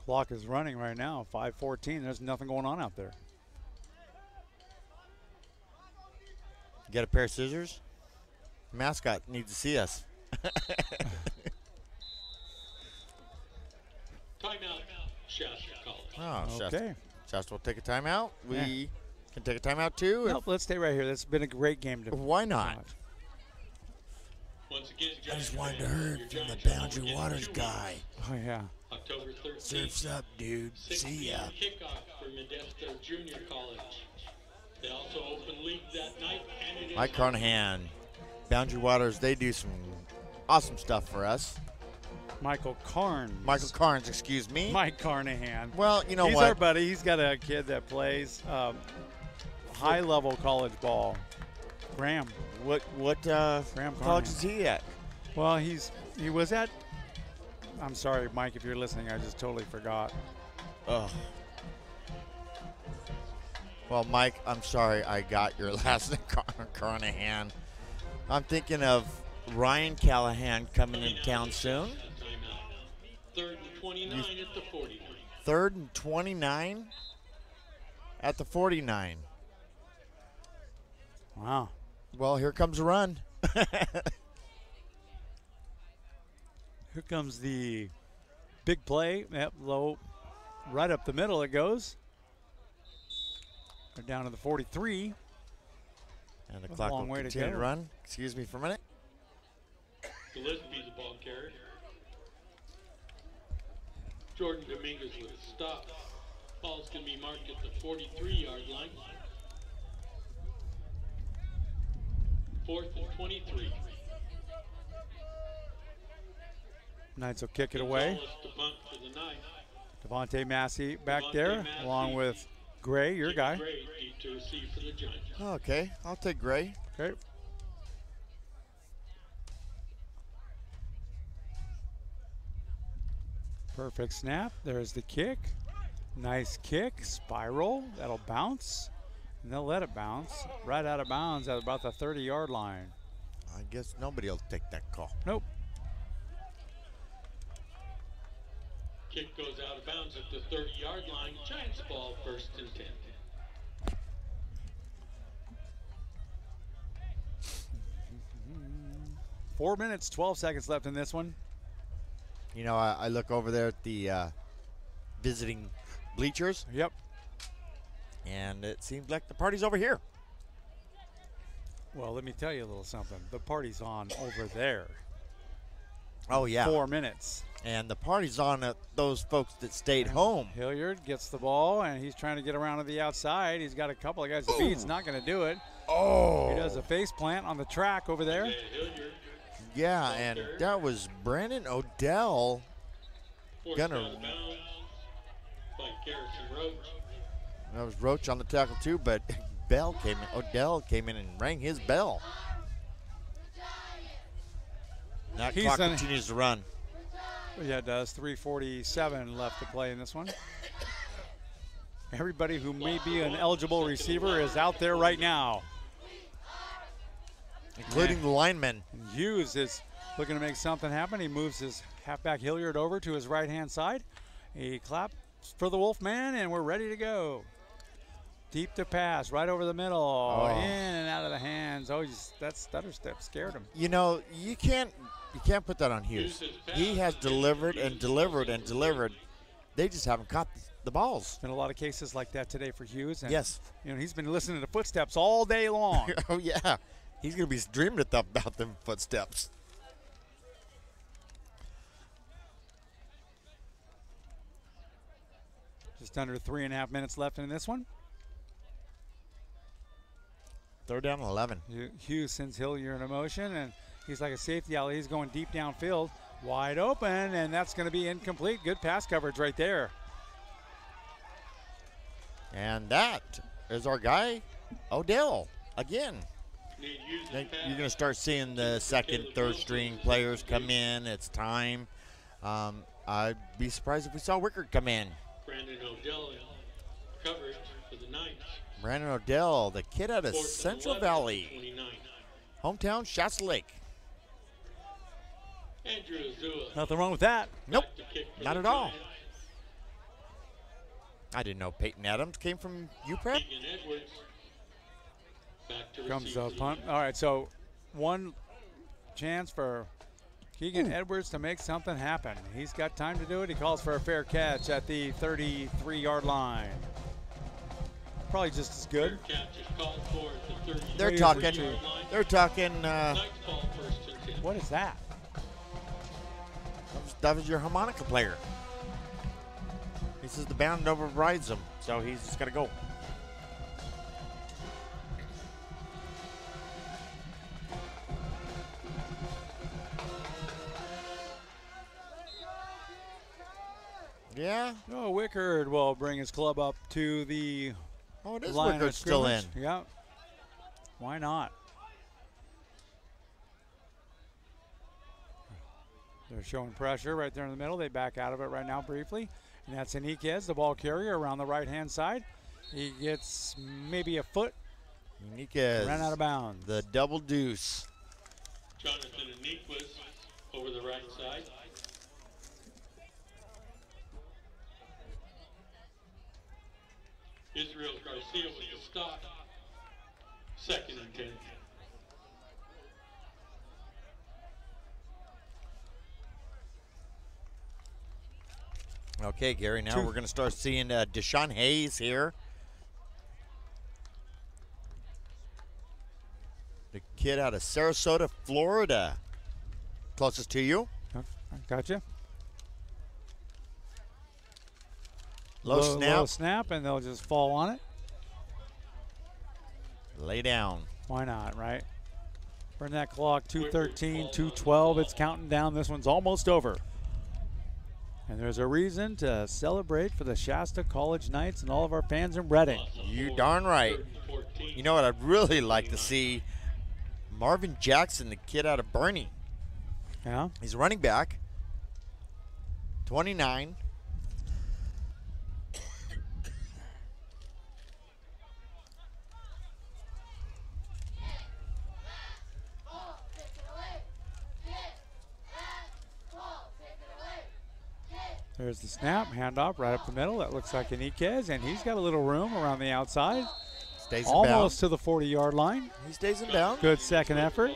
Clock is running right now. 5:14. There's nothing going on out there. You got a pair of scissors? Mascot needs to see us. Timeout. Shasta called. Oh, Shasta. Okay. Shasta will take a timeout. We can take a timeout too. Nope, let's stay right here. This has been a great game. Why not? Once again, I just wanted to hear from the Boundary Waters guy. Oh, yeah. October 13th. Surf's up, dude. 6 See ya. Kickoff for Modesto Junior College. They also open league that night, and it is Mike Carnahan, Boundary Waters, they do some awesome stuff for us. Michael Carnes. Michael Carnes, excuse me. Mike Carnahan. Well, you know He's what? our buddy. He's got a kid that plays high-level college ball. Graham. What Graham college Carnahan. is he at? Well, he was at. I'm sorry, Mike, if you're listening. I just totally forgot. Oh. Well, Mike, I'm sorry I got your last name, Carnahan. I'm thinking of Ryan Callahan coming in town soon. 3rd and 29 at the 49. 3rd and 29 at the 49. Wow. Well, here comes a run. Here comes the big play. Yep, low, right up the middle it goes. They're down to the 43. And the That's clock a long will way to continue to go. run. Excuse me for a minute. Gillespie, the ball carrier. Jordan Dominguez with a stop. Ball's going to be marked at the 43-yard line. 4th and 23. Knights will kick it away. Gonzalez to punt for the Knights. Devontae Massey back Devontae there, Massey. along with Gray, your guy. Gray deep to receive for the Giants. Okay, I'll take Gray. Okay. Perfect snap. There's the kick. Nice kick. Spiral. That'll bounce. And they'll let it bounce. Right out of bounds at about the 30-yard line. I guess nobody will take that call. Nope. Kick goes out of bounds at the 30-yard line. Giants ball, 1st and 10. Mm-hmm. 4 minutes, 12 seconds left in this one. You know, I look over there at the visiting bleachers. Yep. And it seems like the party's over here. Well, let me tell you a little something. The party's on over there. Oh, yeah. 4 minutes. And the party's on at those folks that stayed home. Hilliard gets the ball, and he's trying to get around to the outside. He's got a couple of guys to beat. He's not going to do it. Oh. He does a face plant on the track over there. Yeah, and that was Brandon Odell. Gonna. That was Roach on the tackle too, but Bell came in. Odell came in and rang his bell. That clock continues to run. Yeah, it does. 3:47 left to play in this one. Everybody who may be an eligible receiver is out there right now. Including the linemen. Hughes is looking to make something happen. He moves his halfback Hilliard over to his right-hand side. He claps for the Wolfman, and we're ready to go. Deep to pass, right over the middle, in and out of the hands. Oh, that stutter step scared him. You know, you can't put that on Hughes. He has delivered and delivered and delivered. They just haven't caught the balls. Been a lot of cases like that today for Hughes. And, yes. You know, he's been listening to footsteps all day long. Oh, yeah. He's going to be dreaming about them footsteps. Just under 3.5 minutes left in this one. 3rd down and 11. Hughes sends Hilliard in motion, and he's like a safety outlet. He's going deep downfield, wide open, and that's going to be incomplete. Good pass coverage right there. And that is our guy, Odell, again. You're going to start seeing the 2nd, 3rd string players come in. It's time. I'd be surprised if we saw Wickard come in. Brandon Odell in coverage for the Knights. Brandon Odell, the kid out of 4th and Central 11, Valley. 29. Hometown, Shasta Lake. Andrew Azua. Nothing wrong with that. Nope, not at all. I didn't know Peyton Adams came from UPrep. Edwards. Back to Comes the receive. punt. All right, so one chance for Keegan Edwards to make something happen. He's got time to do it. He calls for a fair catch at the 33-yard line. probably just as good. They're talking. They're talking. What is that? That was your harmonica player. He says the band overrides him, so he's just got to go. Yeah. No, Wickard will bring his club up to the Oh, it is line Wickard of still in. scrimmage. Yeah. Why not? They're showing pressure right there in the middle. They back out of it right now briefly. And that's Enriquez, the ball carrier, around the right-hand side. He gets maybe a foot. Enriquez. Ran out of bounds. The double deuce. Jonathan Enriquez over the right side. Israel Garcia with the stop. 2nd and 10. Okay, Gary, now we're going to start seeing Deshaun Hayes here. The kid out of Sarasota, Florida. Closest to you. Gotcha. Low snap. Low snap, and they'll just fall on it. Lay down. Why not, right? Burn that clock, 2:13, 2:12. It's counting down. This one's almost over. And there's a reason to celebrate for the Shasta College Knights and all of our fans in Reading. You darn right. You know what I'd really like to see? Marvin Jackson, the kid out of Bernie. Yeah. He's running back. 29. There's the snap, handoff right up the middle. That looks like Enriquez, and he's got a little room around the outside. Stays in almost bounds. to the 40-yard line. He stays in bounds. Good second effort.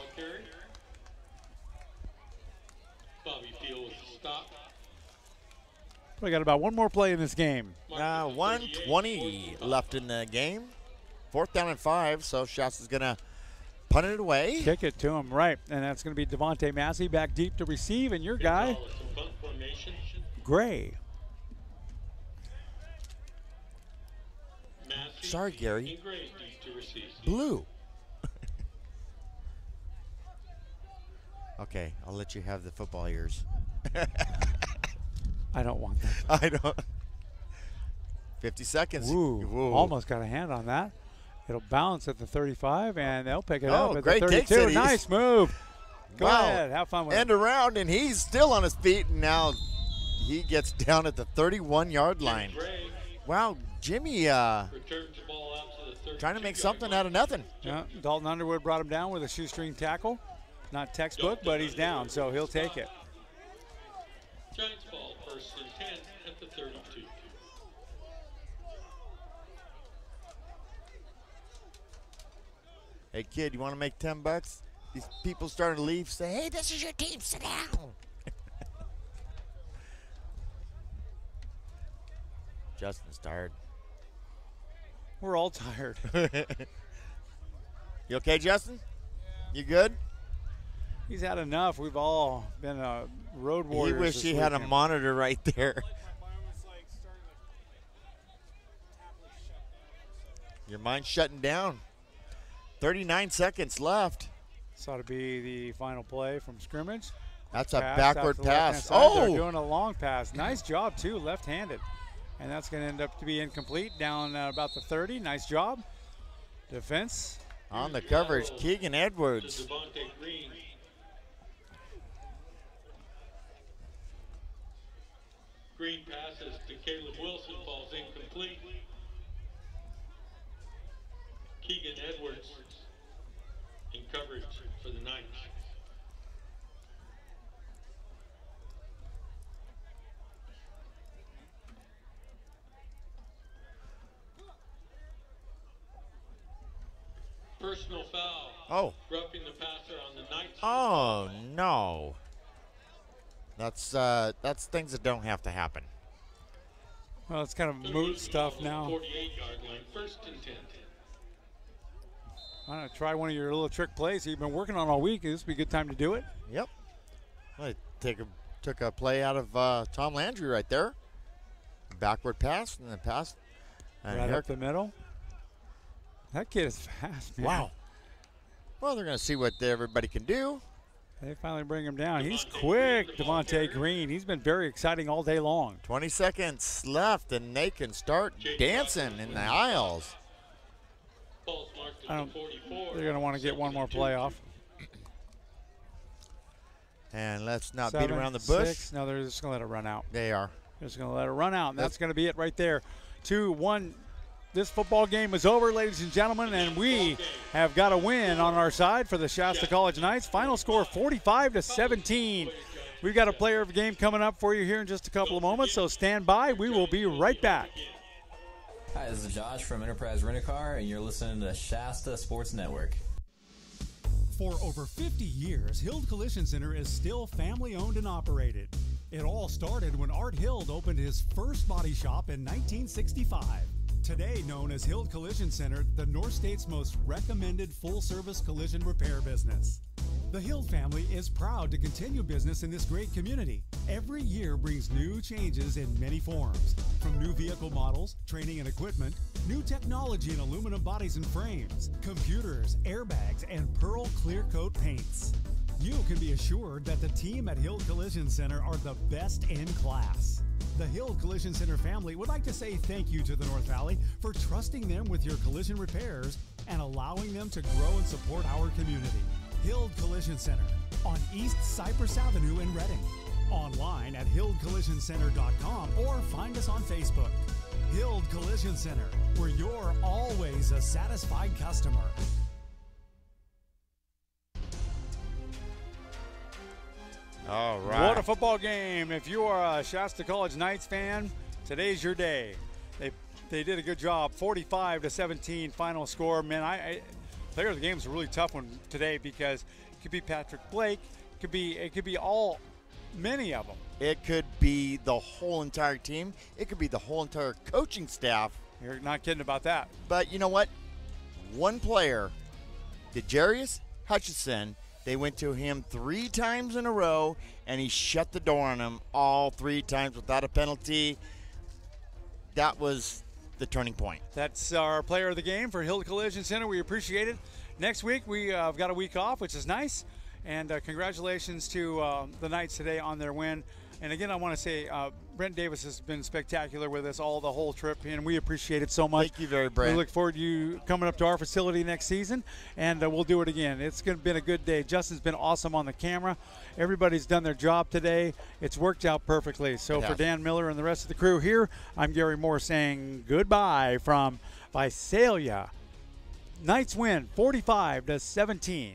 Bobby Field with the stop. We got about one more play in this game. 1:20 left in the game. 4th down and 5, so Shasta's going to punt it away. Kick it to him, right. And that's going to be Devontae Massey back deep to receive, and your guy, Gray. Sorry, Gary. Blue. Okay, I'll let you have the football ears. I don't want that. I don't. 50 seconds. Ooh, Whoa. almost got a hand on that. It'll bounce at the 35, and they'll pick it up at great the 32. Take cities. Nice move. Go Wow. ahead, have fun with End it. around, and he's still on his feet, and now he gets down at the 31-yard line. Wow, Jimmy trying to make something out of nothing. Yeah, Dalton Underwood brought him down with a shoestring tackle. Not textbook, but he's down, so he'll take it. Giants ball, 1st and 10 at the 32. Hey, kid, you want to make $10? These people starting to leave. Say, hey, this is your team. Sit down. Justin's tired. We're all tired. You okay, Justin? You good? He's had enough. We've all been road warriors. He wished he had a monitor right there. Your mind's shutting down. 39 seconds left. This ought to be the final play from scrimmage. That's a Pass backward out to the left-hand pass. side. They're Oh! doing a long pass. Nice job, too, left-handed. And that's going to end up to be incomplete down about the 30. Nice job. Defense. On the coverage, Keegan Edwards. Green. Green passes to Caleb Wilson, falls incomplete. Keegan Edwards in coverage for the Knights. Personal foul. Oh. Roughing the passer on the Knights. Oh, no. That's things that don't have to happen. Well, it's kind of moot stuff now. 48-yard line, 1st and 10. I'm going to try one of your little trick plays you've been working on all week. This would be a good time to do it. Yep. I took a play out of Tom Landry right there. Backward pass and then pass. And right up the middle. That kid is fast, man. Wow. Well, they're going to see what everybody can do. They finally bring him down. He's quick, Devontae Green. He's been very exciting all day long. 20 seconds left, and they can start dancing in the aisles. They're going to want to get one more play off. And let's not 7, beat around the bush. 6. No, they're just going to let it run out. They are. They're just going to let it run out, and that's going to be it right there. 2-1. This football game is over, ladies and gentlemen, and we have got a win on our side for the Shasta College Knights. Final score 45-17. We've got a player of the game coming up for you here in just a couple of moments, so stand by. We will be right back. Hi, this is Josh from Enterprise Rent-A-Car, and you're listening to Shasta Sports Network. For over 50 years, Hild Collision Center is still family-owned and operated. It all started when Art Hild opened his first body shop in 1965. Today known as Hild Collision Center, the North State's most recommended full-service collision repair business. The Hild family is proud to continue business in this great community. Every year brings new changes in many forms, from new vehicle models, training and equipment, new technology in aluminum bodies and frames, computers, airbags, and Pearl Clear Coat paints. You can be assured that the team at Hild Collision Center are the best in class. The Hild Collision Center family would like to say thank you to the North Valley for trusting them with your collision repairs and allowing them to grow and support our community. Hild Collision Center on East Cypress Avenue in Reading. Online at hildcollisioncenter.com or find us on Facebook. Hild Collision Center, where you're always a satisfied customer. All right. What a football game. If you are a Shasta College Knights fan, today's your day. They did a good job. 45-17 final score. Man, player of the game is a really tough one today because it could be Patrick Blake. It could be many of them. It could be the whole entire team. It could be the whole entire coaching staff. You're not kidding about that. But you know what? One player, Dejarius Hutchison, they went to him 3 times in a row, and he shut the door on them all 3 times without a penalty. That was the turning point. That's our player of the game for Hild Collision Center. We appreciate it. Next week, we've got a week off, which is nice. And congratulations to the Knights today on their win. And again, I want to say Brent Davis has been spectacular with us the whole trip, and we appreciate it so much. Thank you very much, Brent. We look forward to you coming up to our facility next season, and we'll do it again. It's been a good day. Justin's been awesome on the camera. Everybody's done their job today. It's worked out perfectly. So for Dan Miller and the rest of the crew here, I'm Gary Moore saying goodbye from Visalia. Knights win 45-17.